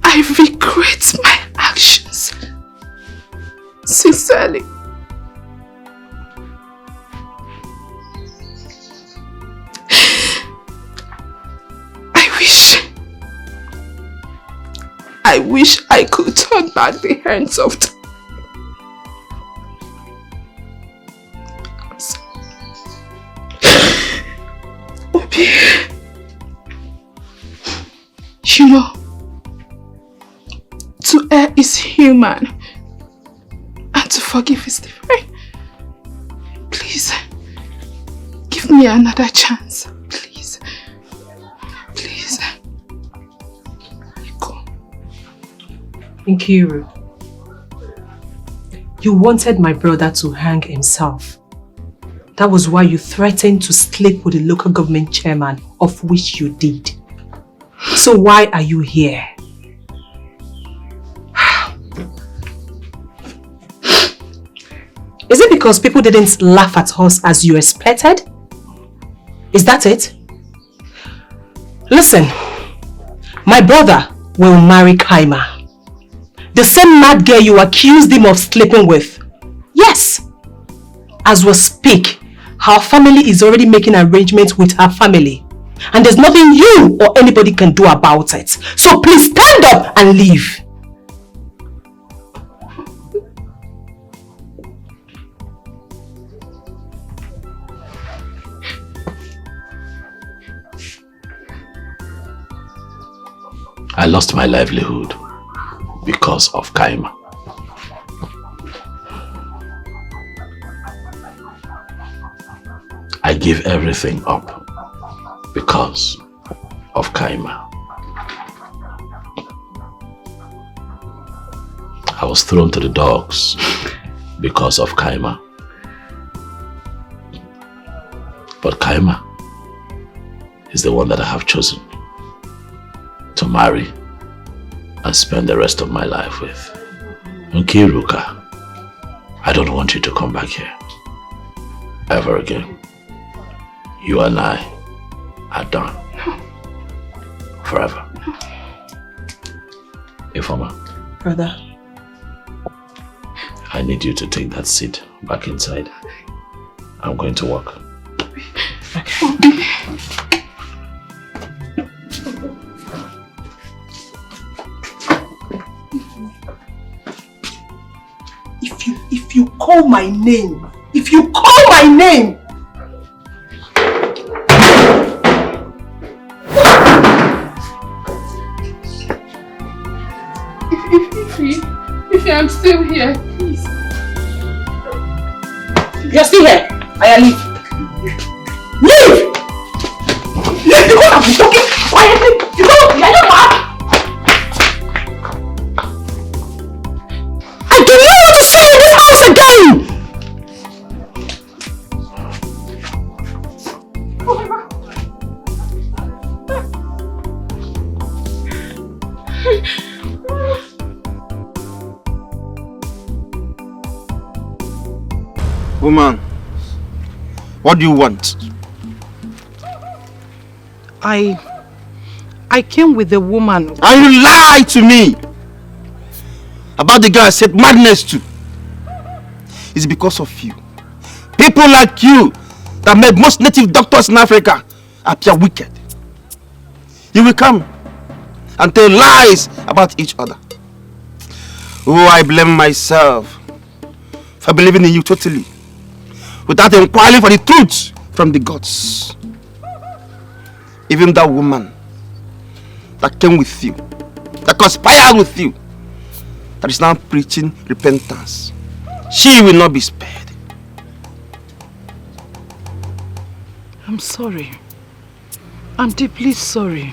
I regret my actions. Sincerely. I wish I could turn back the hands of time. Obi, you know, to err is human and to forgive is divine. Please, give me another chance. Please. Please. Nkiru, you wanted my brother to hang himself. That was why you threatened to sleep with the local government chairman, of which you did. So why are you here? Is it because people didn't laugh at us as you expected? Is that it? Listen, my brother will marry Kaima. The same mad girl you accused him of sleeping with. Yes. As we speak, her family is already making arrangements with her family. And there's nothing you or anybody can do about it. So please stand up and leave. I lost my livelihood because of Kaima. I gave everything up because of Kaima. I was thrown to the dogs because of Kaima. But Kaima is the one that I have chosen to marry and spend the rest of my life with. Nkiruka, I don't want you to come back here. ever again. You and I are done. Forever. Ifeoma. Brother. I need you to take that seat back inside. I'm going to work. Okay. If you call my name, if you call my name, If I'm still here, please. You're still here. I leave. Leave! Leave! You can't be talking quietly. You don't. I don't know. I don't know what to say in this house again. Woman, what do you want? I came with the woman. And you lied to me about the girl I said madness to. It's because of you. People like you that made most native doctors in Africa appear wicked. You will come and tell lies about each other. Oh, I blame myself for believing in you totally, without inquiring for the truth from the gods. Even that woman that came with you, that conspired with you, that is now preaching repentance, she will not be spared. I'm sorry. I'm deeply sorry.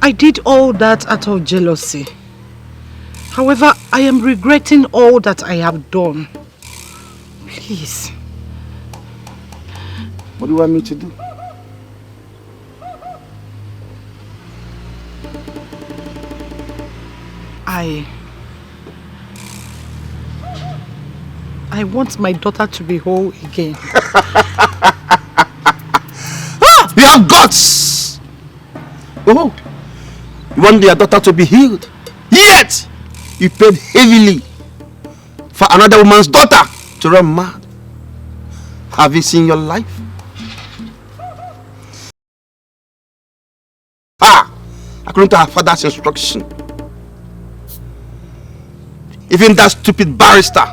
I did all that out of jealousy. However, I am regretting all that I have done. Please. What do you want me to do? I want my daughter to be whole again. You have guts! Oh, you want your daughter to be healed. Yet, you paid heavily for another woman's daughter to run mad. Have you seen your life? According to her father's instruction, even that stupid barrister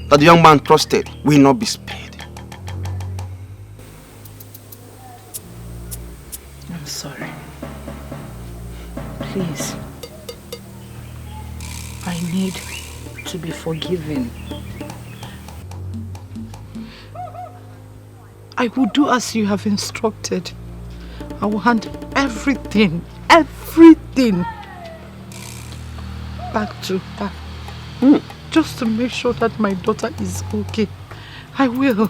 that the young man trusted will not be spared. I'm sorry. Please. I need to be forgiven. I will do as you have instructed. I will hand everything back to her. Just to make sure that my daughter is okay. I will.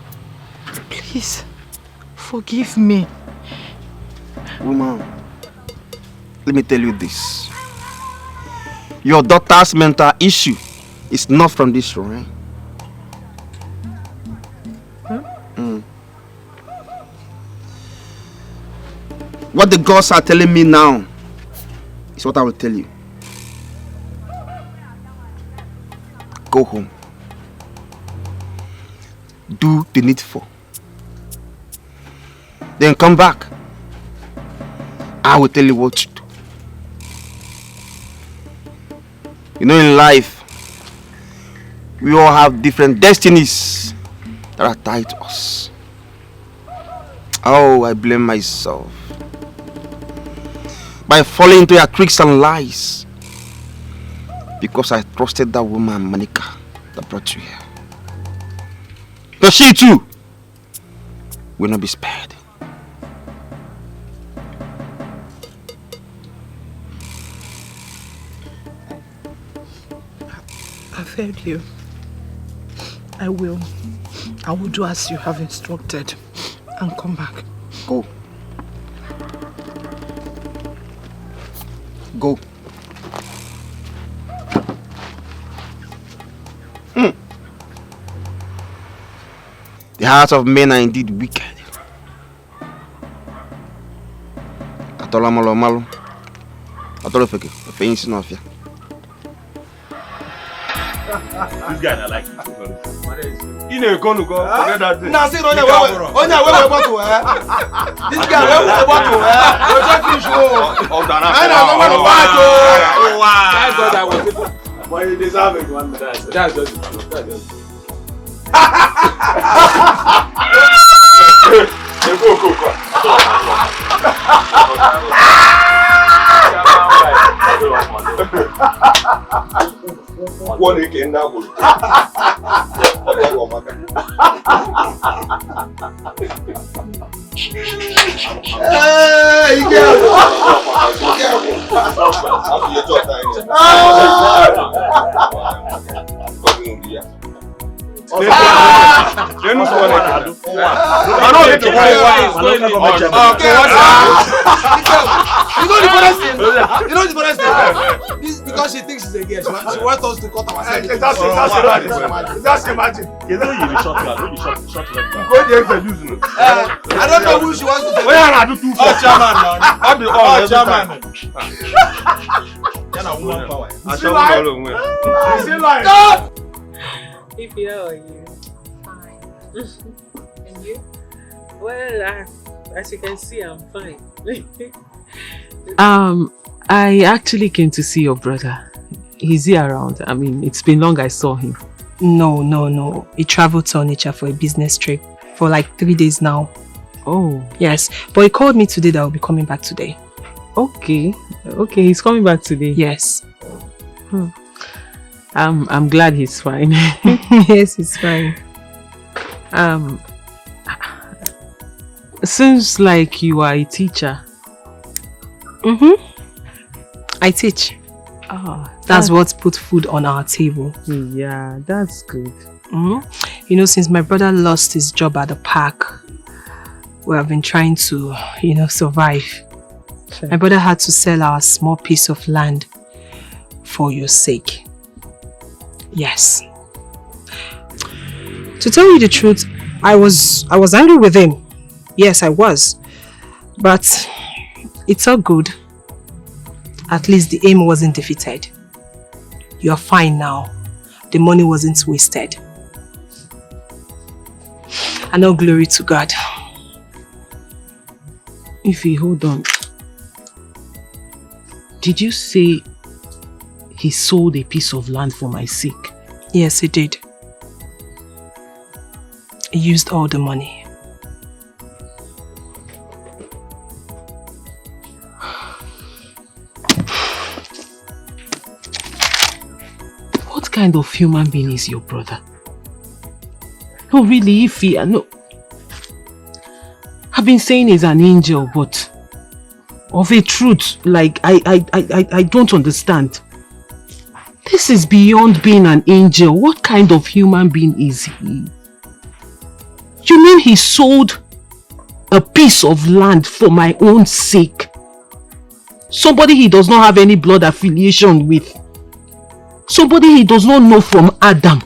Please, forgive me. Woman, let me tell you this. Your daughter's mental issue is not from this realm. What the gods are telling me now is what I will tell you. Go home. Do the needful. Then come back. I will tell you what to do. You know, in life, we all have different destinies that are tied to us. Oh, I blame myself by falling into your tricks and lies because I trusted that woman, Monica, that brought you here. But she too will not be spared. I've heard you. I will do as you have instructed and come back. Go. Go. The hearts of men are indeed wicked. Atola malo malo. Atolo feke. Feinsi no afia. This guy I like. Ini Edo go forget that thing. Now see Onya where bottle This guy where bottle We just finish I don't want to battle. Oh wow. Thank God I was able. But you deserve it one minute. That's just One again now. Hey, you know the funniest thing? This because she thinks she's a girl. She wants us to cut ourselves. Just imagine. You know you be short man. You short leg. Go there for using it. I don't know who she wants to take. Where are you two? Oh, chairman, man. I'll be all chairman. You're not woman power. I shall follow him. If you are you, fine. And you? Well, as you can see, I'm fine. I actually came to see your brother. Is he around? I mean, it's been long I saw him. No. He traveled to Onitsha for a business trip for like 3 days now. Oh. Yes, but he called me today that I'll be coming back today. Okay, he's coming back today. Yes. I'm glad he's fine. Yes, he's fine. Seems like you are a teacher. I teach. Oh, that's what put food on our table. Yeah, that's good. You know, since my brother lost his job at the park, we have been trying to, survive. Sure. My brother had to sell our small piece of land for your sake. Yes. To tell you the truth, I was angry with him. Yes, I was. But it's all good. At least the aim wasn't defeated. You're fine now. The money wasn't wasted. And all glory to God. Ify, hold on. Did you say he sold a piece of land for my sake? Yes, he did. He used all the money. What kind of human being is your brother? No, really, Ify, no. I've been saying he's an angel, but of a truth, like, I don't understand. This is beyond being an angel. What kind of human being is he? You mean he sold a piece of land for my own sake? Somebody he does not have any blood affiliation with. Somebody he does not know from Adam.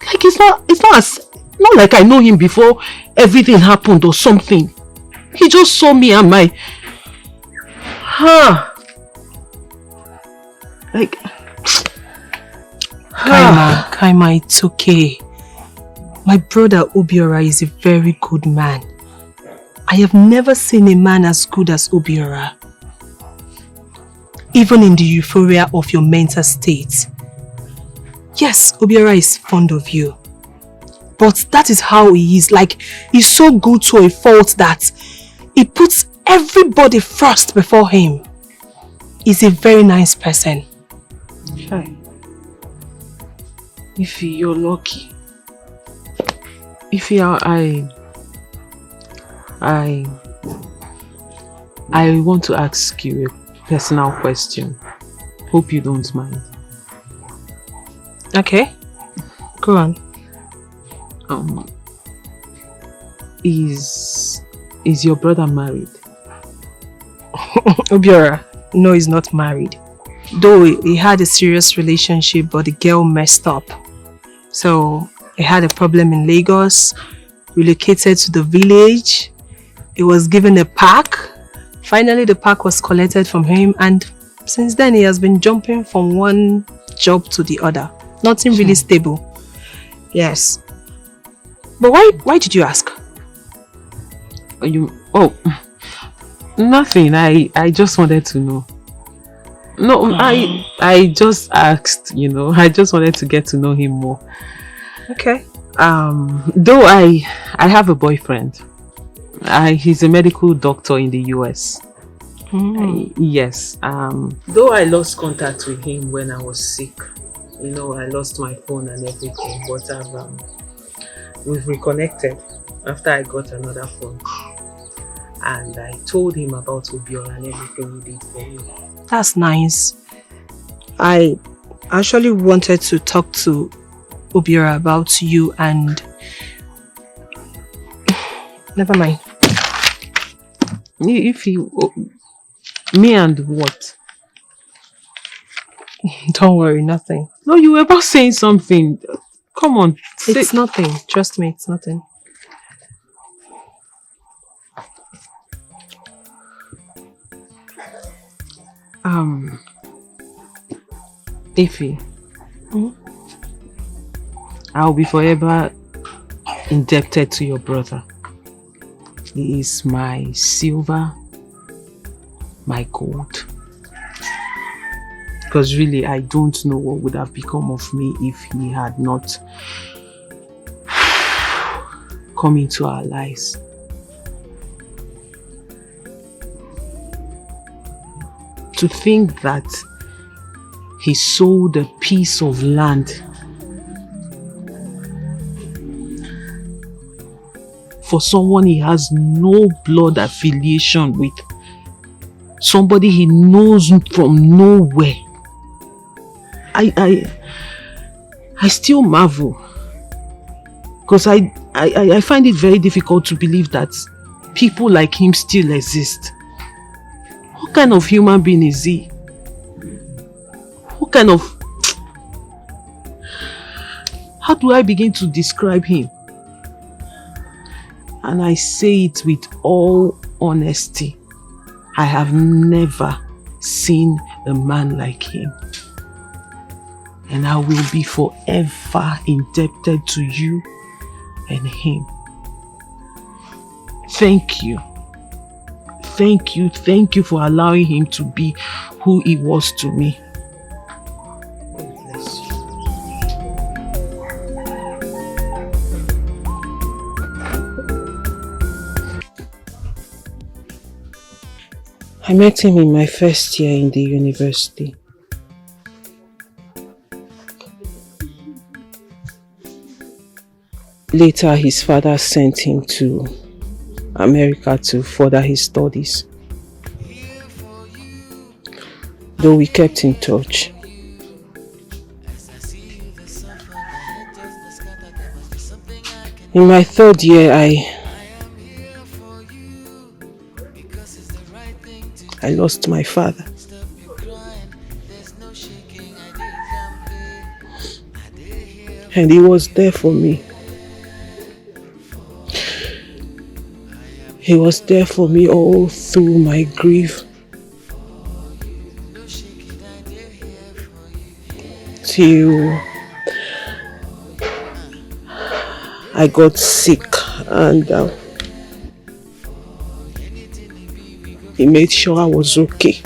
Like it's not like I know him before everything happened or something. He just saw me and my like Kaima, it's okay. My brother Obiora is a very good man. I have never seen a man as good as Obiora. Even in the euphoria of your mental state. Yes, Obiora is fond of you. But that is how he is. Like, he's so good to a fault that he puts everybody first before him. He's a very nice person. Hi. Ify, you're lucky. Ify, I want to ask you a personal question. Hope you don't mind. Okay. Go on. Is your brother married? Obiora, no, he's not married. Though he had a serious relationship, but the girl messed up. So He had a problem in Lagos, relocated to the village. He was given a park. Finally, the park was collected from him, and since then he has been jumping from one job to the other. Nothing really stable. Yes. But why did you ask? Nothing. I just wanted to know. No, I just asked, I just wanted to get to know him more. Okay. Though I have a boyfriend. He's a medical doctor in the US. Yes. Though I lost contact with him when I was sick. I lost my phone and everything, but we've reconnected after I got another phone. And I told him about Obiola and everything he did for me. That's nice. I actually wanted to talk to Obiola about you and... Never mind. If you... Me and what? Don't worry, nothing. No, you were about saying something. Come on. It's nothing. Trust me, it's nothing. Ify, I'll be forever indebted to your brother. He is my silver, my gold. Because really, I don't know what would have become of me if he had not come into our lives. To think that he sold a piece of land for someone he has no blood affiliation with, somebody he knows from nowhere. I still marvel, because I find it very difficult to believe that people like him still exist. What kind of human being is he? What kind of... How do I begin to describe him? And I say it with all honesty. I have never seen a man like him. And I will be forever indebted to you and him. Thank you. Thank you for allowing him to be who he was to me. I met him in my first year in the university. Later, his father sent him to America to further his studies. Though we kept in touch. In my third year, I lost my father. And he was there for me. He was there for me all through my grief. Till I got sick and he made sure I was okay.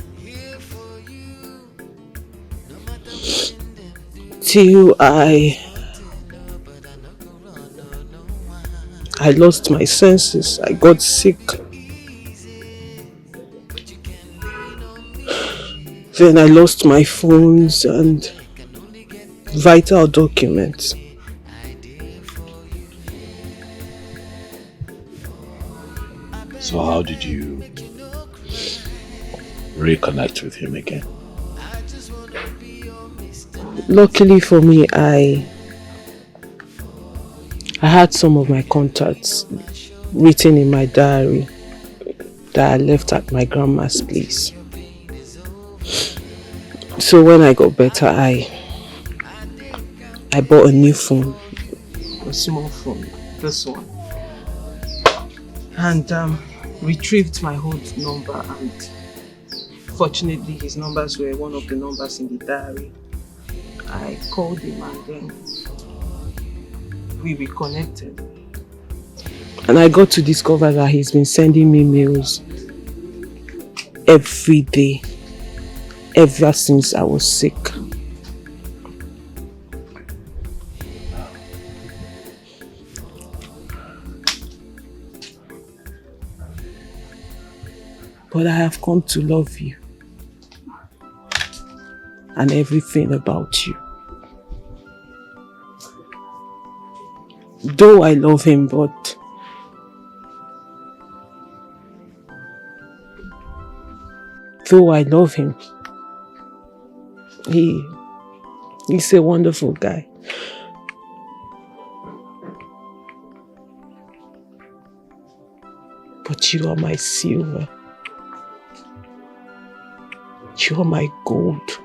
Till I lost my senses. I got sick. Then I lost my phones and vital documents. So how did you reconnect with him again? Luckily for me, I had some of my contacts written in my diary that I left at my grandma's place. So when I got better, I bought a new phone a small phone, this one, and retrieved my whole number, and fortunately his numbers were one of the numbers in the diary. I called him and then we reconnected. And I got to discover that he's been sending me mails every day, ever since I was sick. But I have come to love you and everything about you. Though I love him, but he's a wonderful guy. But you are my silver. You are my gold.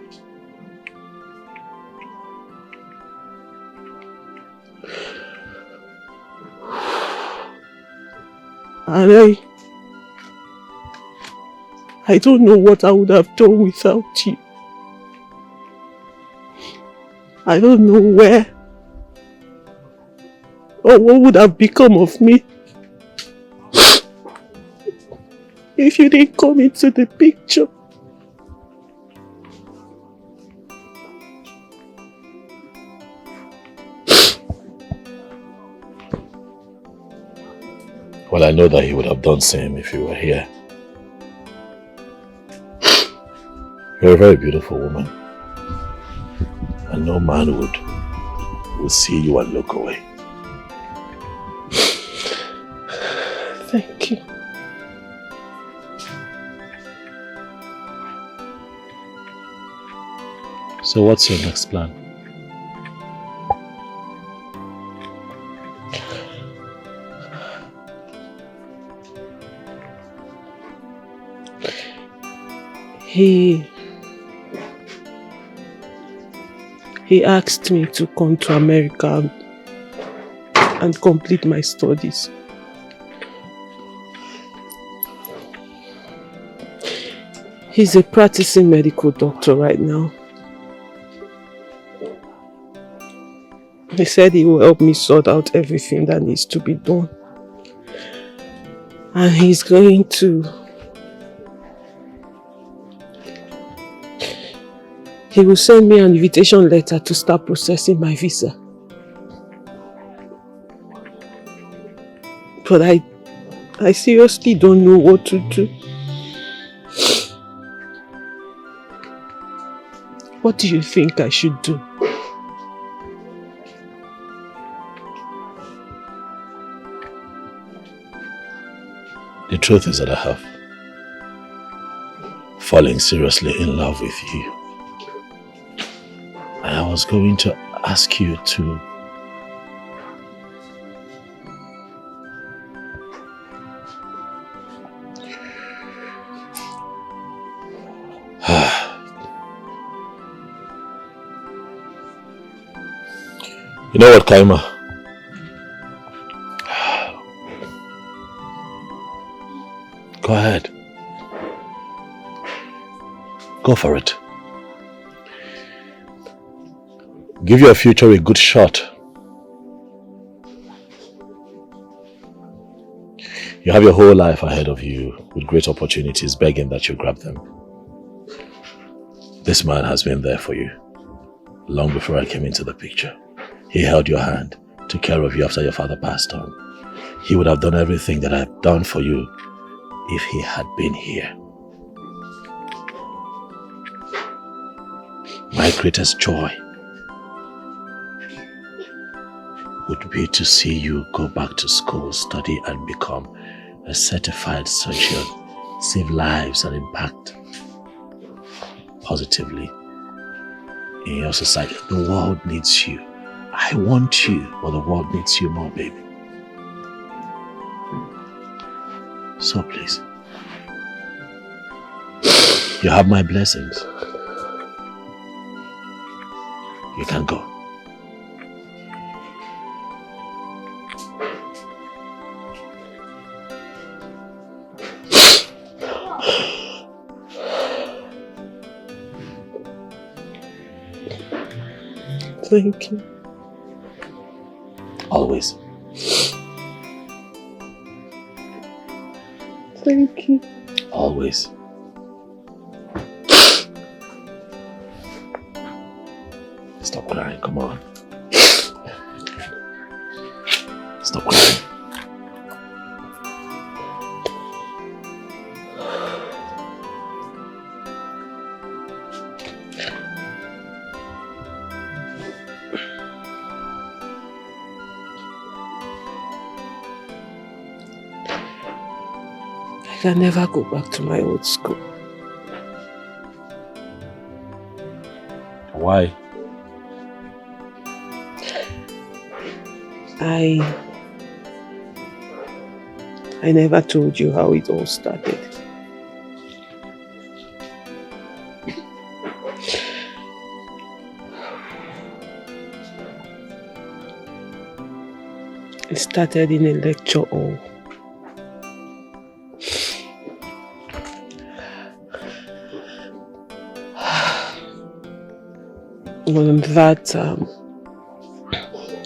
And I don't know what I would have done without you. I don't know where or what would have become of me if you didn't come into the picture. Well, I know that he would have done same if you were here. You're a very beautiful woman. And no man would see you and look away. Thank you. So what's your next plan? He asked me to come to America and complete my studies. He's a practicing medical doctor right now. He said he will help me sort out everything that needs to be done. And he's going to... He will send me an invitation letter to start processing my visa. But I seriously don't know what to do. What do you think I should do? The truth is that I have fallen seriously in love with you. And I was going to ask you to you know what, Kaima? Go ahead. Go for it. Give your future a good shot. You have your whole life ahead of you with great opportunities begging that you grab them. This man has been there for you long before I came into the picture. He held your hand, took care of you after your father passed on. He would have done everything that I've done for you if he had been here. My greatest joy would be to see you go back to school, study and become a certified surgeon, save lives and impact positively in your society. The world needs you. I want you, but the world needs you more, baby. So please, you have my blessings. You can go. Thank you. Always. Thank you. Always. Stop crying, come on. Stop crying. I can never go back to my old school. Why? I never told you how it all started. It started in a lecture hall.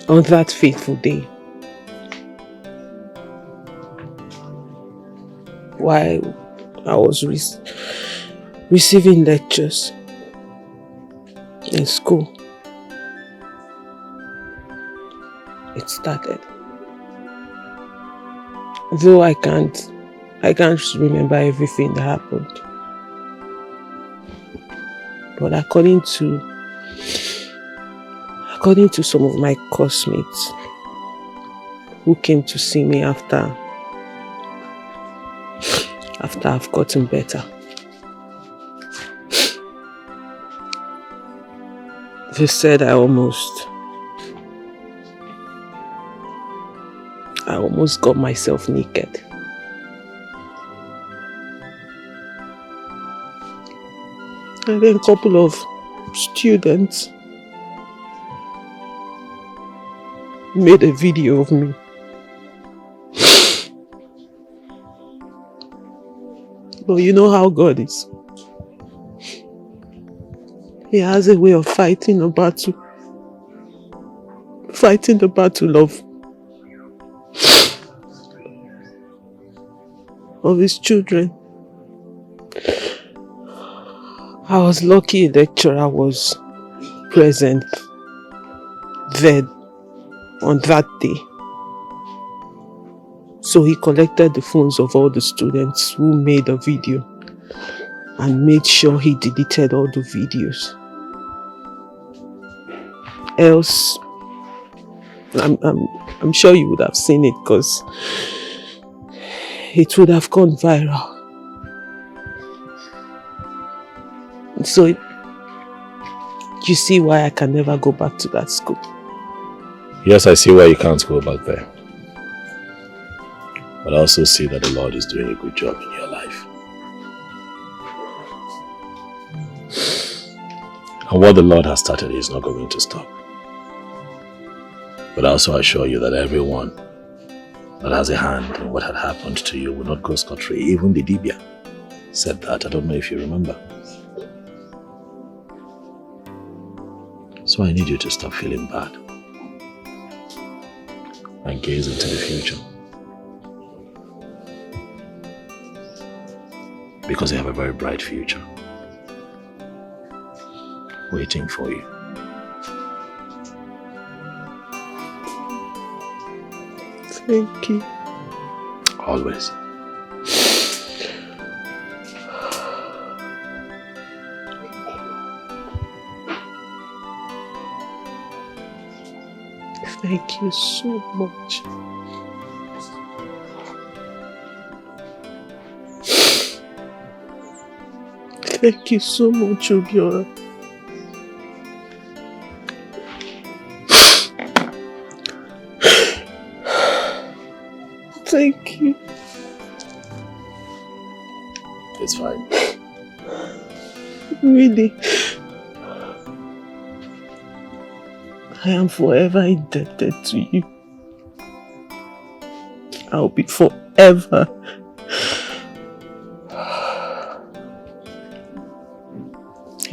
On that fateful day, while I was receiving lectures in school, it started. Though I can't remember everything that happened, but according to some of my classmates who came to see me after I've gotten better, they said I almost got myself naked. And then a couple of students made a video of me. But you know how God is. He has a way of fighting the battle of his children. I was lucky a lecturer was present there on that day. So he collected the phones of all the students who made a video and made sure he deleted all the videos. Else, I'm sure you would have seen it because it would have gone viral. So you see why I can never go back to that school. Yes, I see why you can't go back there. But I also see that the Lord is doing a good job in your life. And what the Lord has started is not going to stop. But I also assure you that everyone that has a hand in what had happened to you will not go scot-free. Even the Dibia said that. I don't know if you remember. So I need you to stop feeling bad and gaze into the future. Because you have a very bright future waiting for you. Thank you. Always. Thank you so much. Thank you so much, Obiora. Thank you. It's fine. Really. I am forever indebted to you. I'll be forever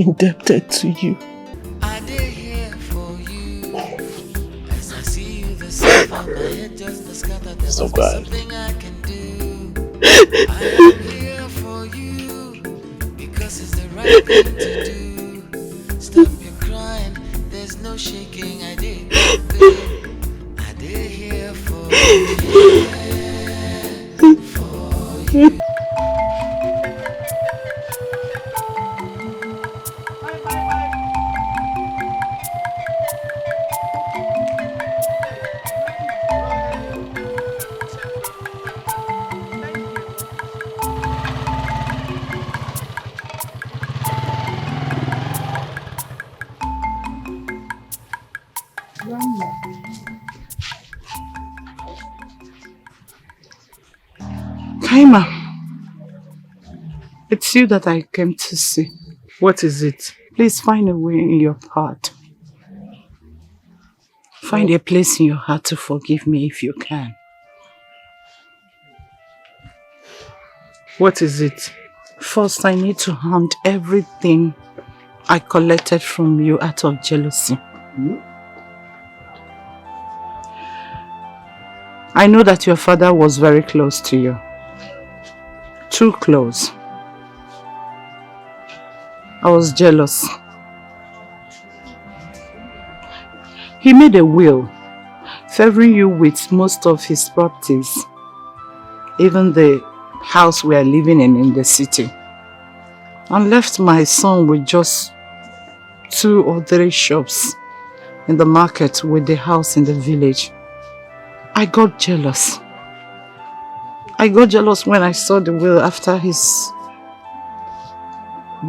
indebted to you. I did here for you. As I see you, the sun on my head just the scatter. There's something I can do. I am here for you because it's the right thing to do. Stop your crying, there's no shaking. I did here for you. For you. Kaima, it's you that I came to see. What is it? Please find a way in your heart. Find a place in your heart to forgive me if you can. What is it? First, I need to hand everything I collected from you out of jealousy. I know that your father was very close to you. Too close. I was jealous. He made a will, favoring you with most of his properties, even the house we are living in the city, and left my son with just 2 or 3 shops in the market with the house in the village. I got jealous. I got jealous when I saw the will after his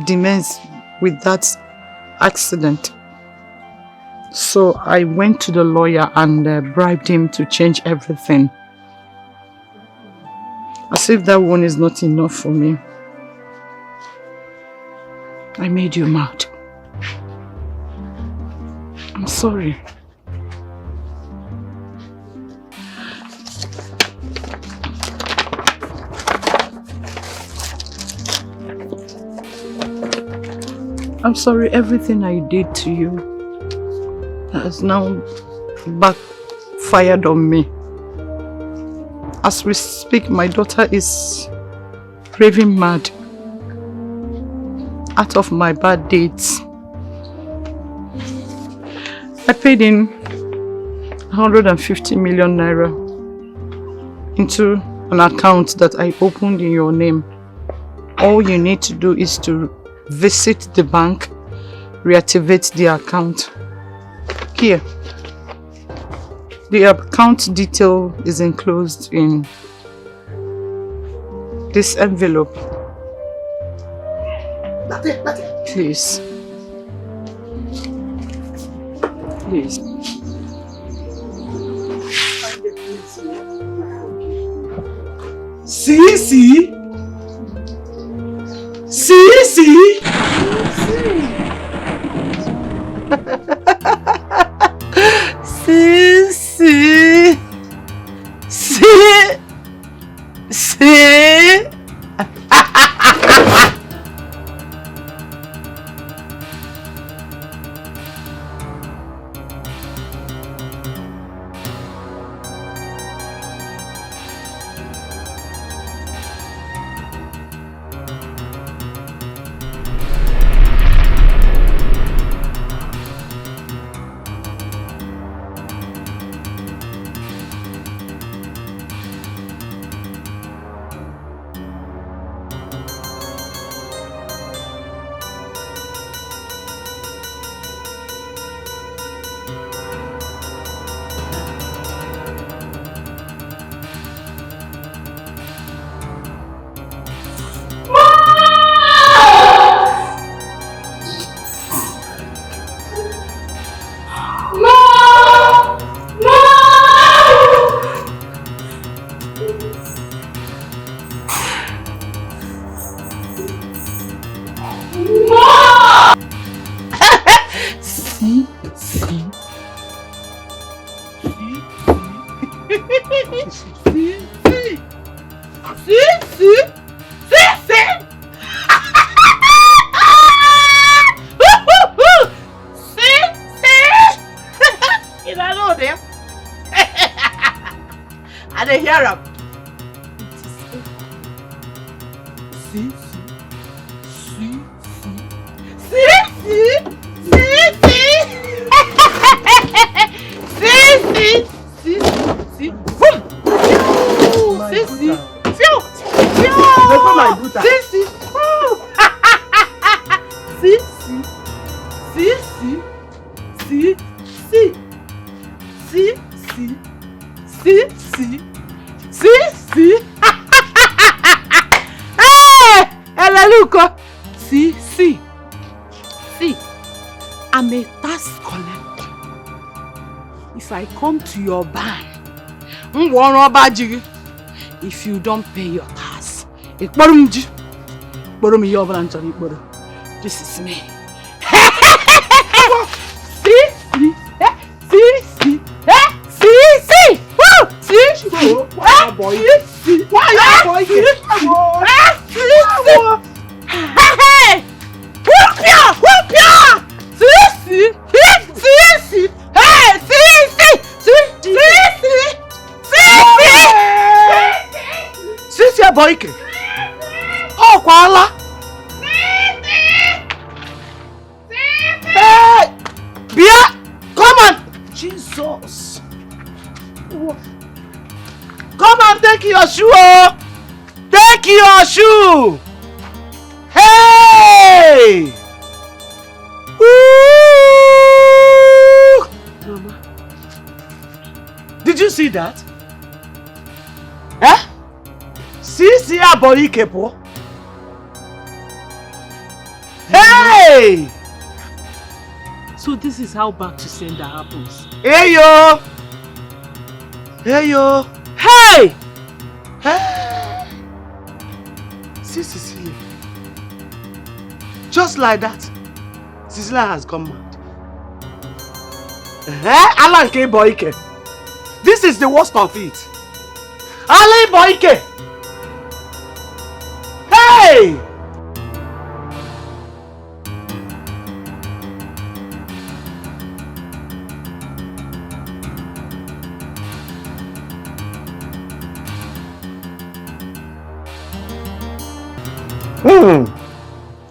demise with that accident. So I went to the lawyer and bribed him to change everything. As if that one is not enough for me. I made you mad. I'm sorry. I'm sorry, everything I did to you has now backfired on me. As we speak, my daughter is raving mad out of my bad deeds. I paid in 150 million naira into an account that I opened in your name. All you need to do is to visit the bank, reactivate the account. Here, the account detail is enclosed in this envelope. Please. Please. See? See? Arab. I'm a tax collector. If I come to your barn, if you don't pay your tax, this is me. Boyke. Oh, Kuala. Hey! Bia! Come on! Jesus! Come on, take your shoe! Oh. Take your shoe! Hey! Woo! Mama. Did you see that? Eh? See Boyke po. Hey! So this is how back to sender happens. Hey yo! Hey yo! Hey! Hey! See Cecilia. Just like that, Cecilia has gone mad. Alan K. Boyke. This is the worst of it. Alan Boyke! Hey!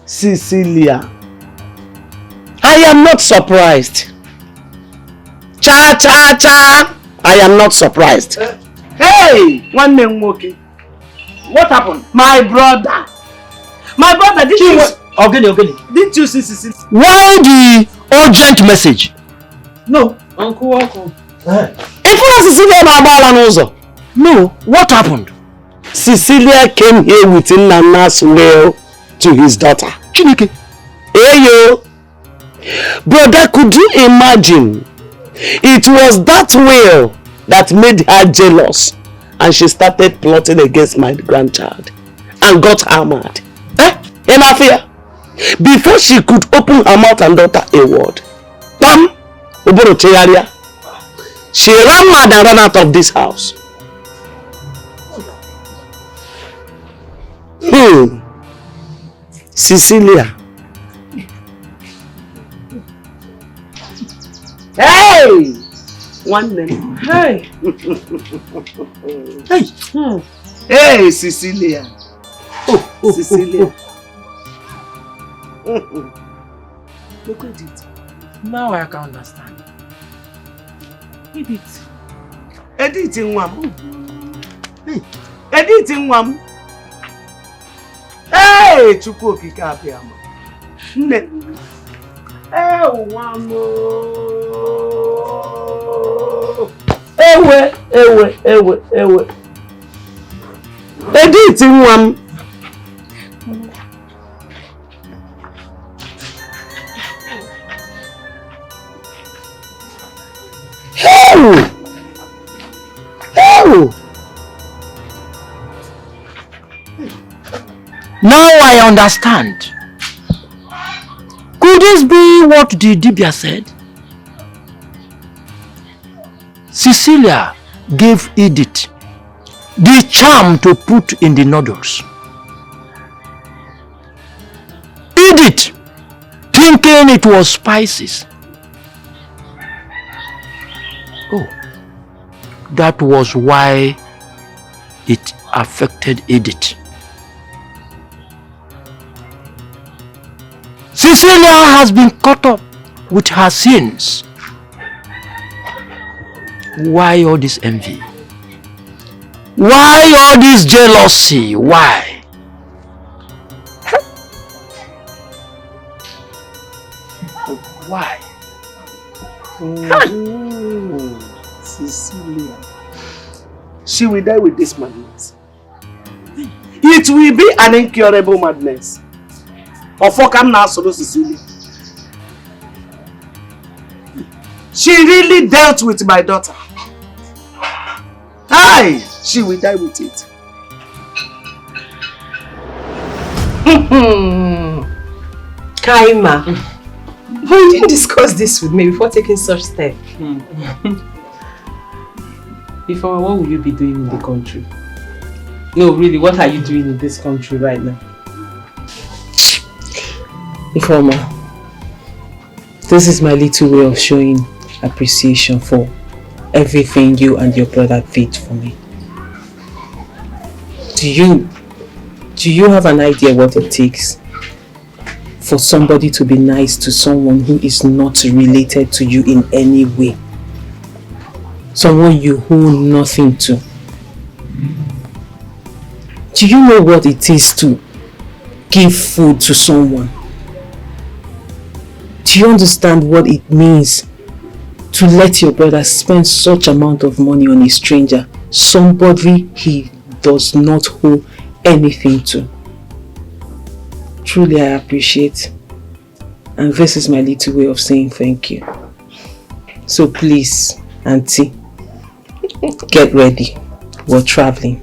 Cecilia, I am not surprised. Cha cha cha! I am not surprised. Hey! One name Moki. What happened? My brother, didn't you... Okay. Didn't you see Cecilia? Why the urgent message? No. Uncle. If Cecilia No, what happened? Cecilia came here with Nana's will to his daughter. Chineke. Hey yo! Brother, could you imagine? It was that will that made her jealous. And she started plotting against my grandchild. And got her mad. Enough here. Before she could open her mouth and utter a word. She ran mad and ran out of this house. Cecilia. Hey! One name. Hey! Hey! Hey, Cecilia. Cecilia. Look at it. Now I can understand. Edith. Edith in one. Edith in one. Hey, Chukwu Kikapi ama. Nne. Oh, one more. Ewe. Edith in one. Now I understand. Could this be what the Dibia said? Cecilia gave Edith the charm to put in the noodles. Edith, thinking it was spices. Oh, that was why it affected Edith. Cecilia has been caught up with her sins. Why all this envy? Why all this jealousy? Why? Why? Cecilia. She will die with this madness. It will be an incurable madness. Of what come now, solo Cecilia. She really dealt with my daughter. Aye, she will die with it. Kaima, why didn't you discuss this with me before taking such step? Before, what will you be doing in the country? No, really, what are you doing in this country right now? Ifeoma, this is my little way of showing appreciation for everything you and your brother did for me. Do you have an idea what it takes for somebody to be nice to someone who is not related to you in any way? Someone you owe nothing to. Do you know what it is to give food to someone? Do you understand what it means to let your brother spend such amount of money on a stranger, somebody he does not owe anything to? Truly, I appreciate, and this is my little way of saying thank you. So please, Auntie, get ready. We're traveling.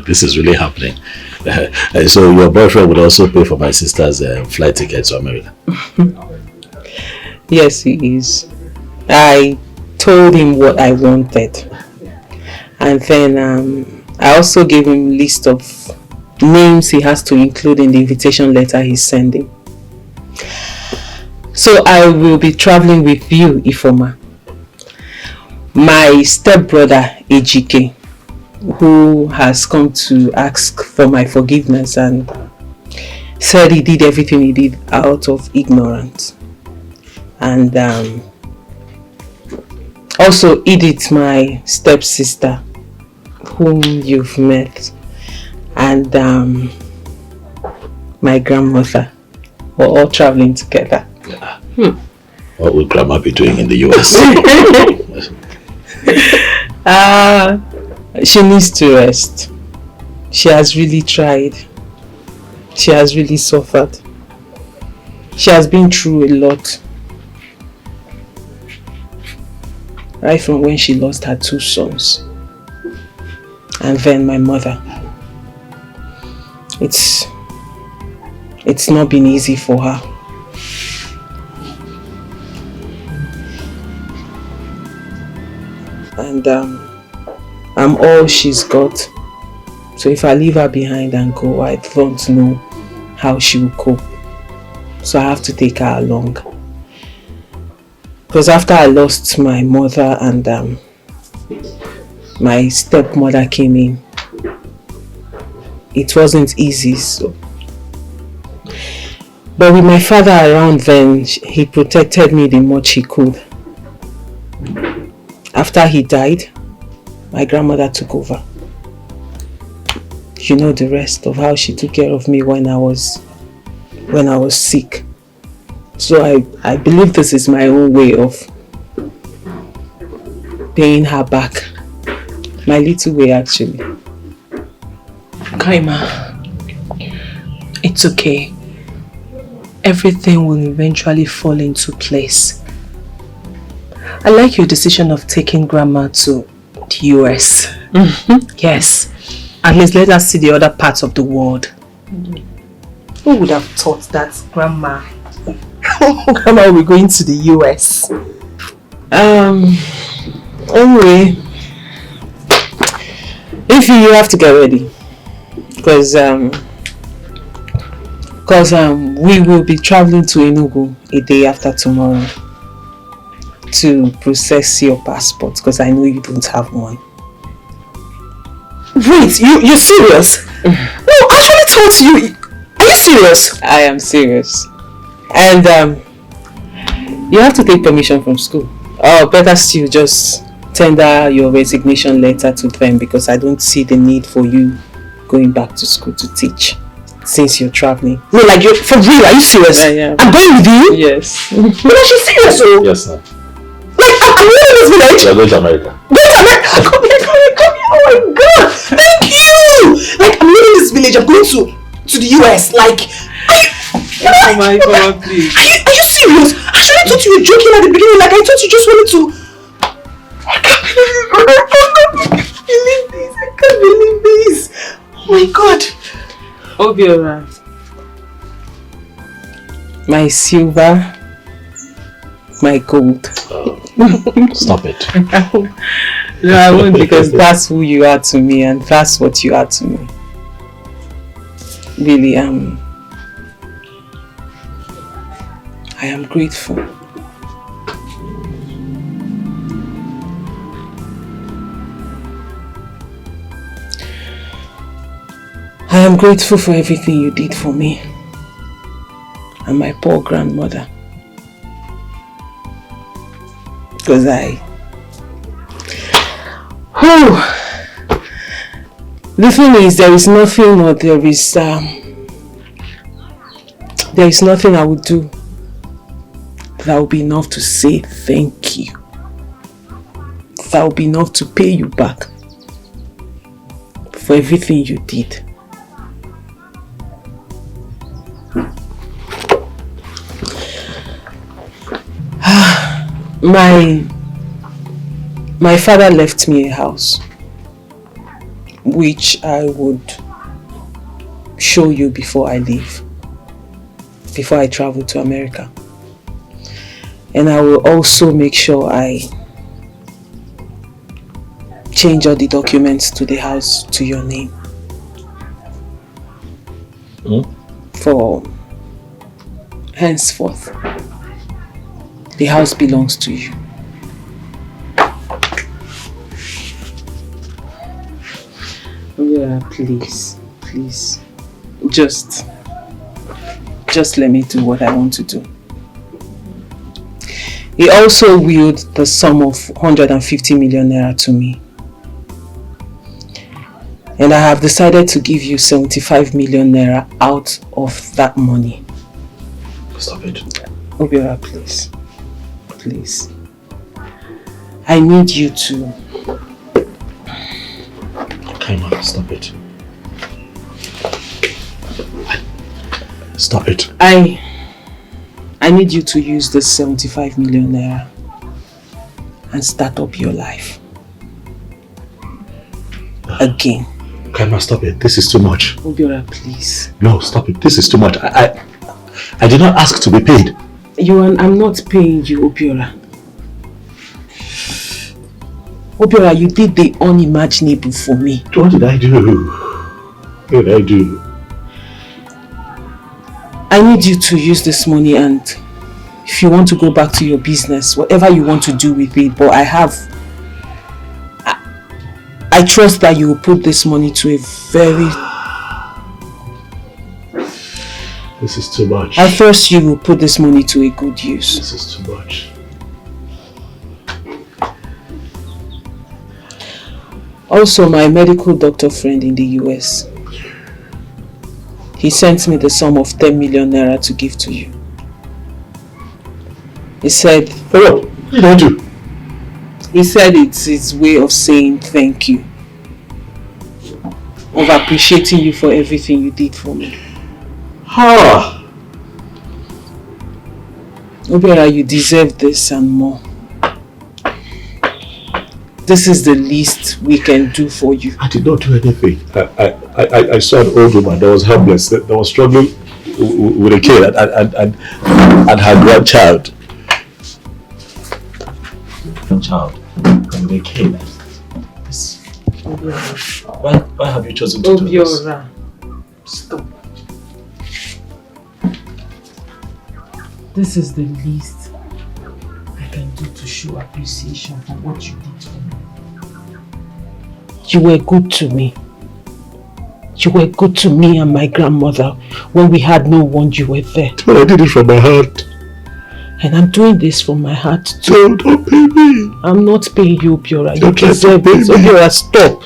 This is really happening. So your boyfriend would also pay for my sister's flight ticket to America? Yes, he is. I told him what I wanted. And then I also gave him a list of names he has to include in the invitation letter he's sending. So I will be traveling with you, Ifeoma. My stepbrother, Ejike, who has come to ask for my forgiveness and said he did everything he did out of ignorance. And also Edith, my stepsister, whom you've met, and my grandmother. We're all traveling together. What would Grandma be doing in the US? She needs to rest. She has really tried. She has really suffered. She has been through a lot. Right from when she lost her 2 sons. And then my mother. It's not been easy for her. And I'm all she's got. So if I leave her behind and go, I don't know how she will cope. So I have to take her along. Because after I lost my mother and my stepmother came in, it wasn't easy. So, but with my father around then, he protected me the much he could. After he died, my grandmother took over. You know the rest of how she took care of me when I was sick. So I believe this is my own way of paying her back. My little way, actually. Kaima, it's okay. Everything will eventually fall into place. I like your decision of taking Grandma to the US. Yes. At least let us see the other parts of the world. Who would have thought that Grandma will be going to the US? Anyway, if you have to get ready, because we will be traveling to Enugu a day after tomorrow to process your passport, because I know you don't have one. Wait, you're serious? No, I actually told you. Are you serious? I am serious. And you have to take permission from school. Or better still, just tender your resignation letter to them because I don't see the need for you going back to school to teach since you're traveling. No, like you're for real, are you serious? I'm going with you? Yes. No, she's serious, oh? Yes, sir. Like, I'm leaving this village? You're going to America. Come here. Oh my God. Thank you. Like, I'm leaving this village. I'm going to the US. Like, oh my God, please. Are you serious? Actually, I thought you were joking at the beginning. Like, I thought you just wanted to. I can't believe this. I can't believe this. Oh my God. Obiora. My silver. My gold. Stop it. No, I won't, because that's who you are to me and that's what you are to me. Really, I am grateful. I am grateful for everything you did for me and my poor grandmother. Because the thing is, there is nothing I would do that would be enough to say thank you. That would be enough to pay you back for everything you did. My father left me a house which I would show you before I leave, before I travel to America. And I will also make sure I change all the documents to the house to your name. For henceforth, the house belongs to you. Yeah, please. Just let me do what I want to do. He also willed the sum of 150 million naira to me. And I have decided to give you 75 million naira out of that money. Stop it. Obiora, please. Please. I need you to... Kaima, stop it. Stop it. I need you to use this 75 million naira and start up your life. Again. Kaima, stop it. This is too much. Obiora, please. No, stop it. This is too much. I did not ask to be paid. I'm not paying you, Obiora. Obiora, you did the unimaginable for me. What did I do? What did I do? I need you to use this money, and if you want to go back to your business, whatever you want to do with it, but I trust that you will put this money to a very... This is too much. I trust you will put this money to a good use. This is too much. Also, my medical doctor friend in the US, he sent me the sum of 10 million naira to give to you. He said... Oh, what did I do? He said it's his way of saying thank you. Of appreciating you for everything you did for me. Obiora, you deserve this and more. This is the least we can do for you. I did not do anything. I saw an old woman that was helpless, that was struggling with a kid and her grandchild. Grandchild with a kid. Why have you chosen to do this? Obiora, stop. This is the least I can do to show appreciation for what you did for me. You were good to me. You were good to me and my grandmother when we had no one. You were there. But I did it from my heart. And I'm doing this from my heart too. No, don't pay me. I'm not paying you, Obiora. You Don't try to deserve pay it. me. Obiora, stop.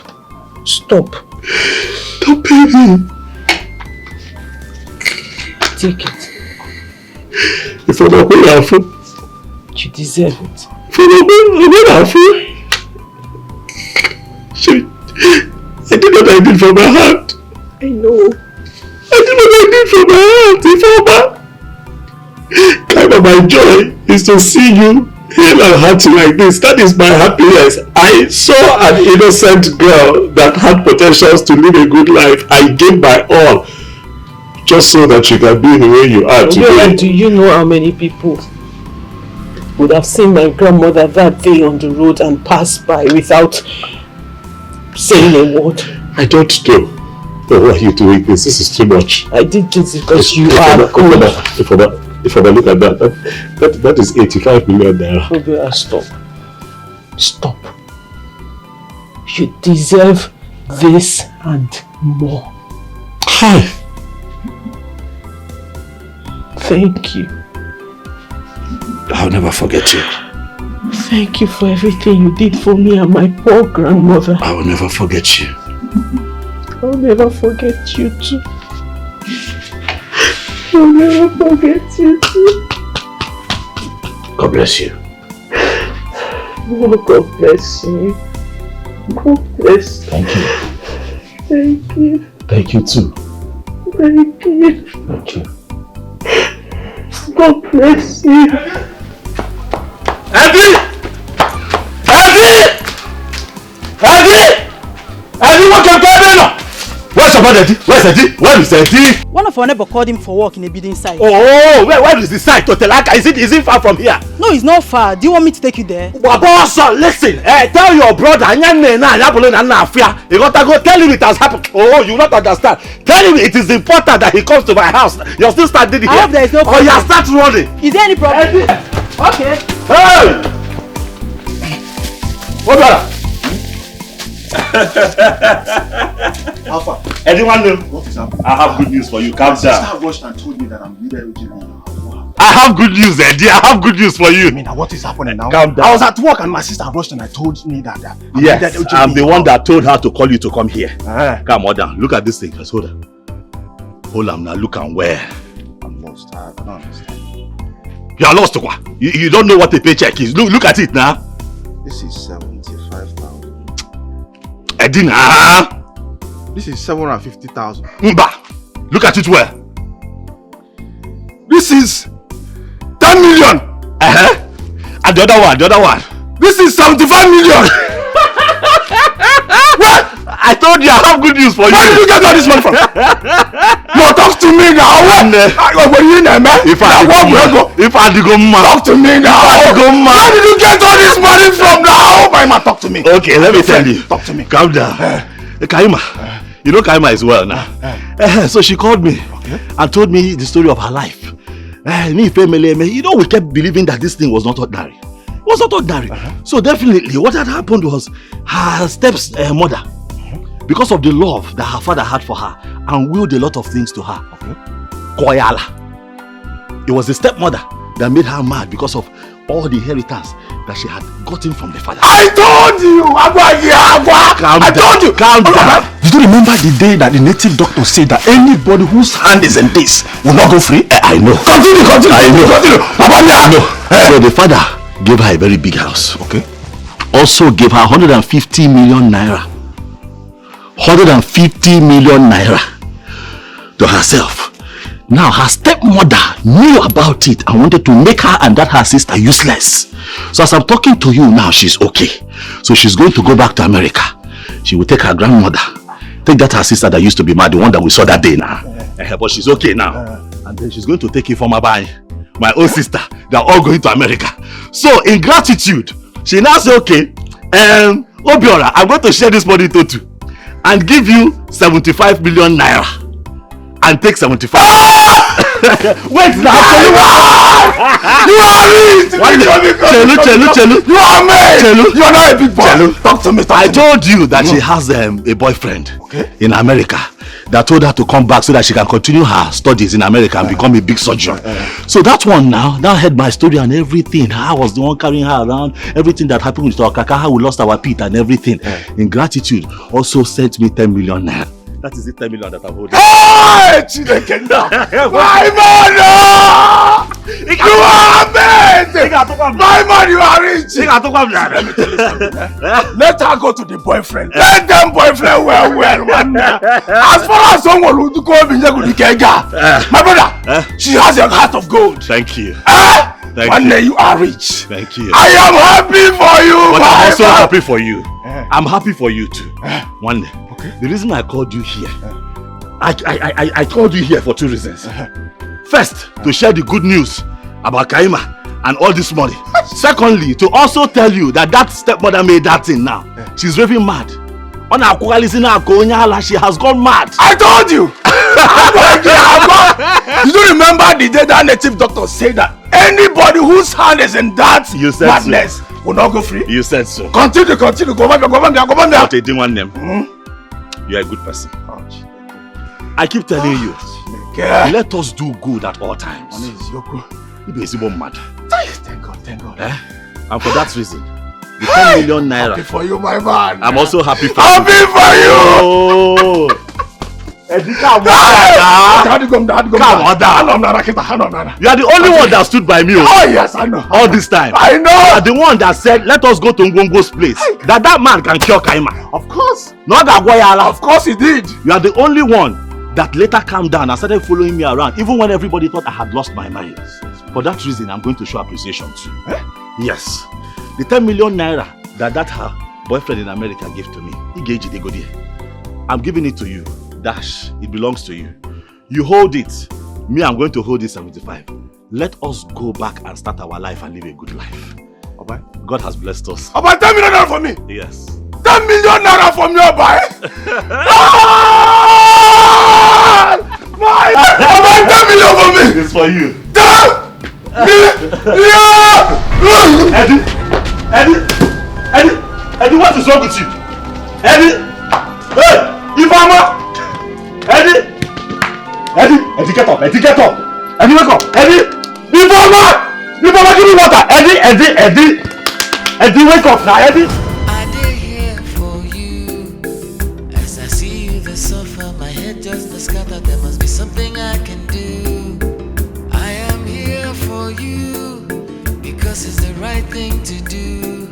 Stop. Don't pay me. Take it. If I'm not paying, I'll fool. You deserve it. If I'm not paying, I did what I did from my heart. I know. I did what I did from my heart. Kind of my joy is to see you hale and hearty like this. That is my happiness. I saw an innocent girl that had potentials to live a good life. I gave my all just so that you can be the way you are today. Do you know how many people would have seen my grandmother that day on the road and passed by without saying a word? I don't know. But why are you doing this? This is too much. I did this because you are good. If I look at that is 85 million naira. Obiora, stop. Stop. You deserve this and more. Hi. Thank you. I'll never forget you. Thank you for everything you did for me and my poor grandmother. I will never forget you. I'll never forget you too. I'll never forget you too. God bless you. Oh, God bless you. God bless you. Thank you. Thank you. Thank you too. Thank you. Thank you. God bless you. Eddie! What can you do? Where's your Eddie? Where's Eddie? Where is Eddie? One of our neighbor called him for work in a building site. Oh, where is the site? Totelaka? Is it far from here? No, it's not far. Do you want me to take you there? Boss, listen. Tell your brother. You got to go tell him it has happened. Oh, you not understand. Tell him it is important that he comes to my house. You're still standing here. I hope there is no problem. Oh, you start running. Is there any problem? Okay. Hey! What brother? Alpha. Anyone know? What is happening? I have good news for you. Calm down. Sister rushed and told me that I'm needed urgently. I have good news, Eddie. I have good news for you. I mean, what is happening now? Calm down. I was at work and my sister rushed and I told me that I'm Yes, needed urgently. I'm the one that told her to call you to come here. Come on down. Look at this thing. Just hold on. Hold on now. Look and where. I'm lost. I don't understand. You are lost, Okwa. You don't know what a paycheck is. Look at it now. This is 75,000. Eddie, nah. This is 750,000. Mba. Look at it well. This is 10 million. And the other one. This is 75 million. What? I told you I have good news for you. Where did you get all this money from? No, talk to me now. If I go mad. Talk to me now. Where did you get all this money from now? My man, talk to me. Okay, let me tell you. Talk to me. Calm down. Kaima. You know Kaima is well now. So she called me and told me the story of her life. You know, we kept believing that this thing was not ordinary. It was not ordinary. So definitely what had happened was her stepmother, because of the love that her father had for her, and willed a lot of things to her. Koyala. It was the stepmother that made her mad because of all the inheritance that she had gotten from the father. I told you! I told you! Calm down. Did you remember the day that the native doctor said that anybody whose hand is in this will not go free? I know. Continue. I know. So the father gave her a very big house. Okay. Also gave her 150 million naira. 150 million naira to herself. Now her stepmother knew about it and wanted to make her and her sister useless. So as I'm talking to you now, she's okay. So she's going to go back to America. She will take her grandmother, take that her sister that used to be mad, the one that we saw that day now. But she's okay now. And then she's going to take Ifeoma, my own sister. They're all going to America. So in gratitude, she now say, okay, Obiora, I'm going to share this money into two and give you 75 million naira. And take 75. Wait now. You are rich. Chelu. You are made. You are not a big boy. Talk to me. I told you that she has a boyfriend in America that told her to come back so that she can continue her studies in America and become a big surgeon. So that one now heard my story and everything. I was the one carrying her around. Everything that happened with our kaka, how we lost our pit and everything. In gratitude, also sent me 10 million naira. That is the 10 million that I'm holding. Hey, Chidekenda! My man! You are amazing! My man, you are rich! Let me tell you something. Let her go to the boyfriend. Let them boyfriend well, man. As far as someone who go in Dikeh, my brother, she has a heart of gold. Thank you. One day you are rich. Thank you. I am happy for you, but I'm also man. happy for you. I'm happy for you too. One day. The reason I called you here, I called you here for 2 reasons. First, to share the good news about Kaima and all this money. Secondly, to also tell you that stepmother made that thing now. She's raving mad. She has gone mad. I told you! You don't remember the day that native doctor said that anybody whose hand is in that madness will not go free? You said so. Continue. Go on there. But they didn't want them. You are a good person. I keep telling you, let us do good at all times. Mad. Thank God. And for that reason, the 10 million naira. Happy for you, my man. I'm also happy for you. Happy for you! Oh! Come on down. You are the only one that stood by me. Oh yes, I know. All this time. I know. You are the one that said, let us go to Ngongo's place. That man can cure Kaima. Of course. Not that Goyala. Of course he did. You are the only one that later calmed down and started following me around, even when everybody thought I had lost my mind. For that reason, I'm going to show appreciation too. Yes. The 10 million naira that her boyfriend in America gave to me, I'm giving it to you. Dash, it belongs to you. You hold it. Me, I'm going to hold it 75. Let us go back and start our life and live a good life. Okay? God has blessed us. About 10 million naira for me? Yes. 10 million naira from your boy? About 10 million for me? It's for you. 10 million! Eddie, what is wrong with you? Eddie! Hey! Ifama! Eddie, get up! Eddie, wake up! Eddie! Ifama, give me water! Eddie, wake up now, Eddie! I did here for you. As I see you, the sofa, my head just scattered. There must be something I can do. I am here for you because it's the right thing to do.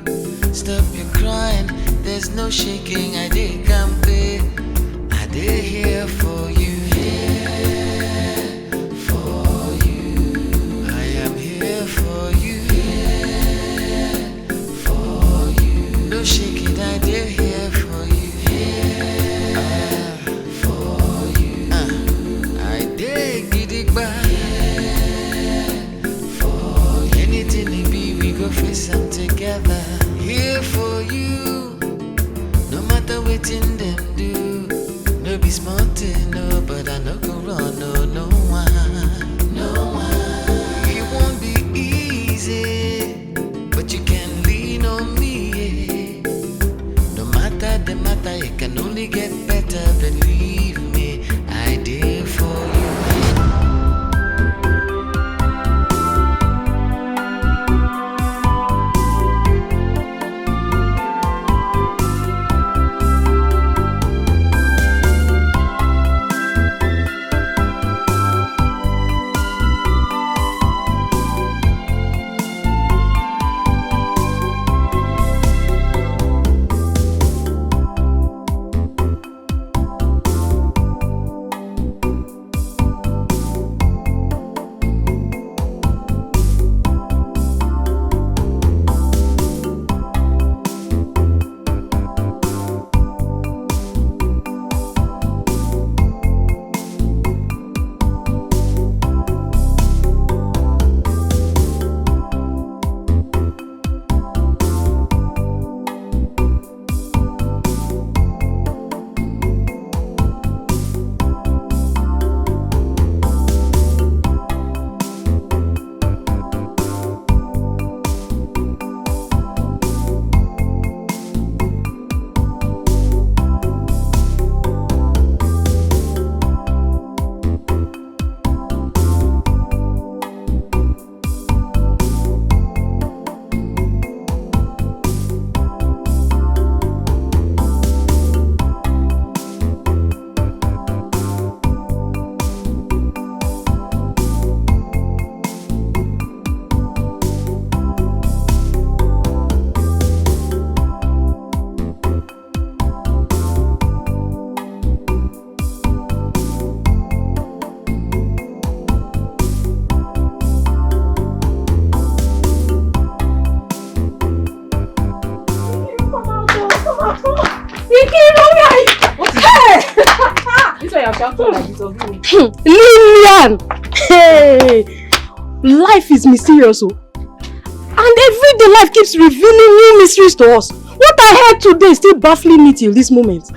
Stop your crying, there's no shaking. I did campaign. I did here for you. Here for you. I am here for you. Here for you. No shaking, I did here for you. Here for you. I did get it back. For anything it be, we go face them together. Here for you. No matter what in them do. No be smart, no, but I no go run, no one. It won't be easy, but you can lean on me. No matter the matter, it can only get better. Believe me, I did for you. Lillian! Hey! Life is mysterious, oh. And every day life keeps revealing new mysteries to us. What I heard today is still baffling me till this moment.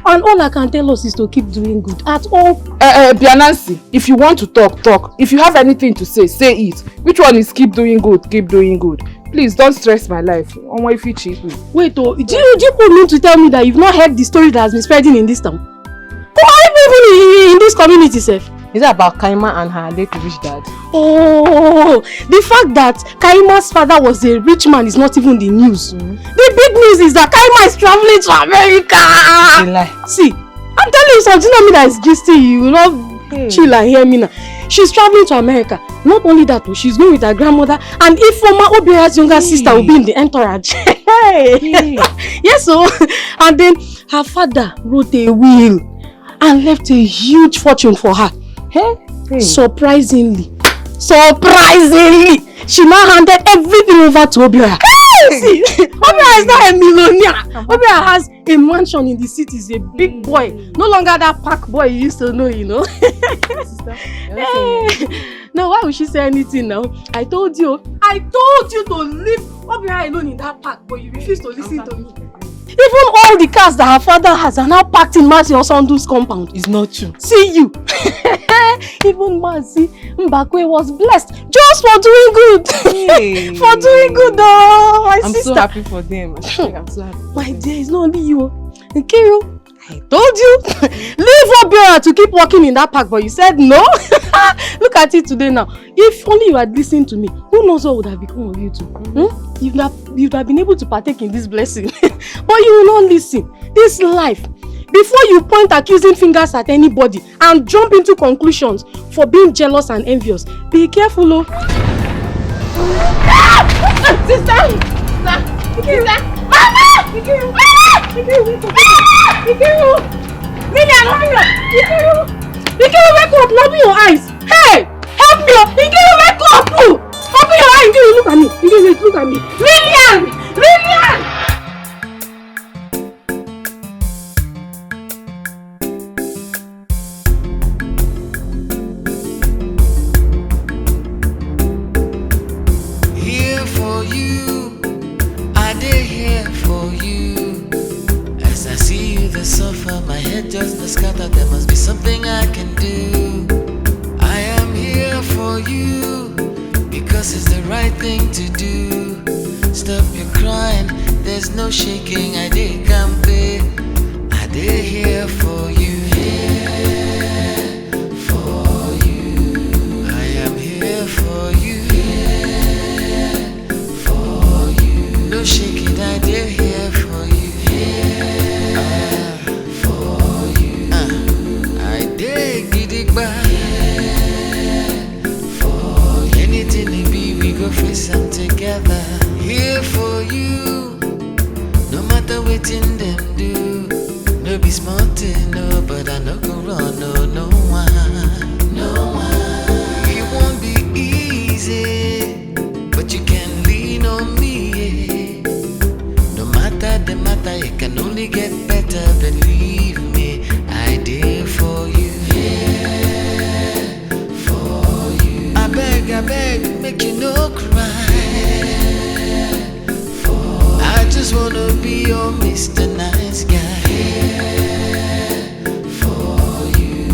And all I can tell us is to keep doing good at all. Bianansi, if you want to talk, talk. If you have anything to say, say it. Which one is keep doing good, keep doing good? Please don't stress my life. Wait, oh, do you mean to tell me that you've not heard the story that has been spreading in this town? Or even in this community, sef? Is it about Kaima and her late rich dad? Oh, the fact that Kaima's father was a rich man is not even the news. The big news is that Kaima is traveling to America. See, I'm telling you something, not me that is gisting you. You know, chill and hear me now. She's traveling to America. Not only that, she's going with her grandmother, and if former Obiara's younger sister will be in the entourage. Yes, so and then her father wrote a will and left a huge fortune for her. Surprisingly, she now handed everything over to Obiara. See, Obiara is not a millionaire. Obiara has a mansion in the city. He's a big boy. No longer that park boy you used to know, you know. Now, why would she say anything now? I told you to leave Obiara alone in that park, but you refuse to listen to me. Even all the cars that her father has are now packed in Mercy Osondu's compound. It's not true. See you. Even Mercy Mbakwe was blessed just for doing good. For doing good, though. My sister. I'm so happy for them. I'm so happy. My dear, it's not only you. Nkiru, I told you. Leave Obiora to keep working in that park, but you said no. Look at it today now. If only you had listened to me, who knows what would have become of you two? You'd have been able to partake in this blessing. But you will not listen. This life, before you point accusing fingers at anybody and jump into conclusions for being jealous and envious, be careful, oh. Sister! Mama! Nkiru, wake up! Open your eyes! Hey! Help me! Nkiru, wake up! Open your eyes! Nkiru, look at me! Nkiru, look at me! Lillian! Here for you, I did here for you. As I see you, the suffer, my head just the scatter. There must be something I can do. I am here for you because it's the right thing to do. Stop your crying, there's no shaking. I did campaign, I did here for you. Here for you, I am here for you. Here for you, no shaking. I did here for you. For you, I did gidigba. For anything it be, we go face them together. Here for you, no matter what in them do. No be smart, no, but I no go run, no one, no one. It won't be easy, but you can lean on me. No matter the matter, it can only get better. Believe me, I did for you. Yeah, for you. I beg, make you no cry. I just wanna be your Mr. Nice Guy. For you,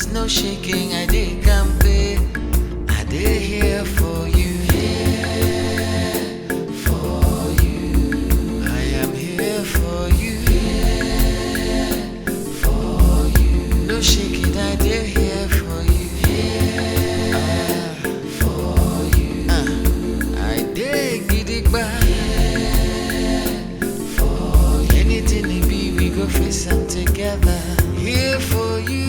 there's no shaking. I did campaign. I did here for you. Here for you. I am here for you. Here for you. No shaking. I did here for you. Here for you. I did get it back. For anything it be, we go face them together. Here for you.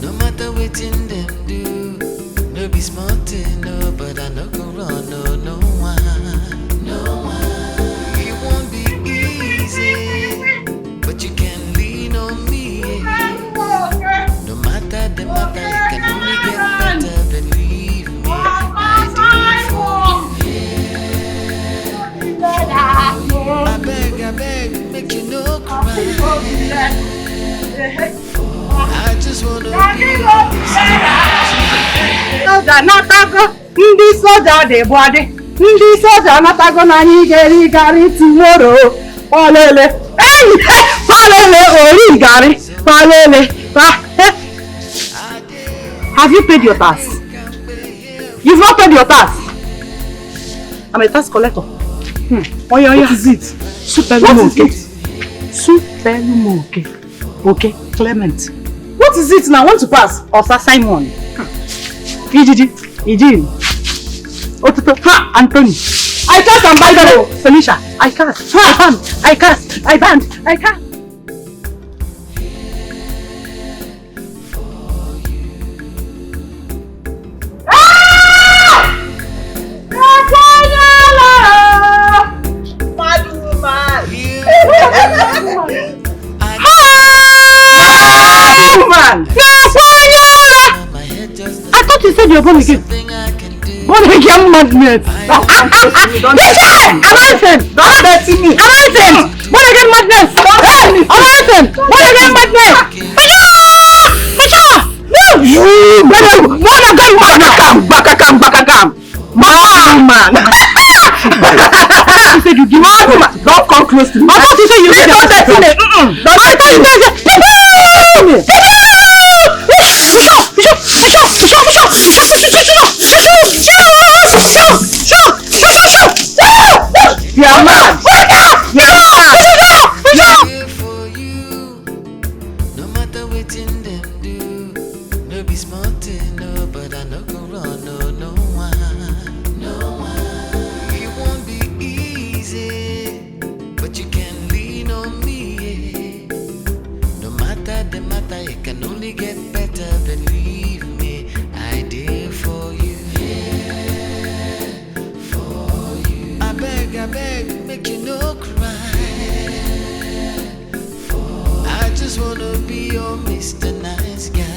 No matter what in them do. No be smart, no, but I no go run, no one. It won't be easy, but you can lean on me. No matter the matter, you can only get better, believe me. I beg, make you no cry. I just wanna be Soja natago, ndị soja dị bọdị, ndị soja natago na anyị ga-eri garị tomorrow. Olele, olele, ori garị, olele. Have you paid your tax? You've not paid your tax. I'm a tax collector. What is it? Superlumoke. Superlumoke. Okay, Clement. What is it now? Want to pass? Or Simon? Idin. Otuto. Ha, Anthony. I cast and by the Felicia. I cast. I cast. I banned. I cast. I thought you said you're born again. Born again madness. Announcement. Don't dirty me. Announcement. Born again madness. Announcement. Born again madness. No. You. Born again madness. Man. You said you give me. Don't come close to me. I thought you said you said don't dirty me. I thought you said you're mad. No matter what in them do, no be smart, no, but I no go run, no one. It won't be easy, but you can lean on me. No matter the matter, it can only get better, believe me. I did for you. I beg, make you no cry. I just wanna be your Mr. Nice Guy.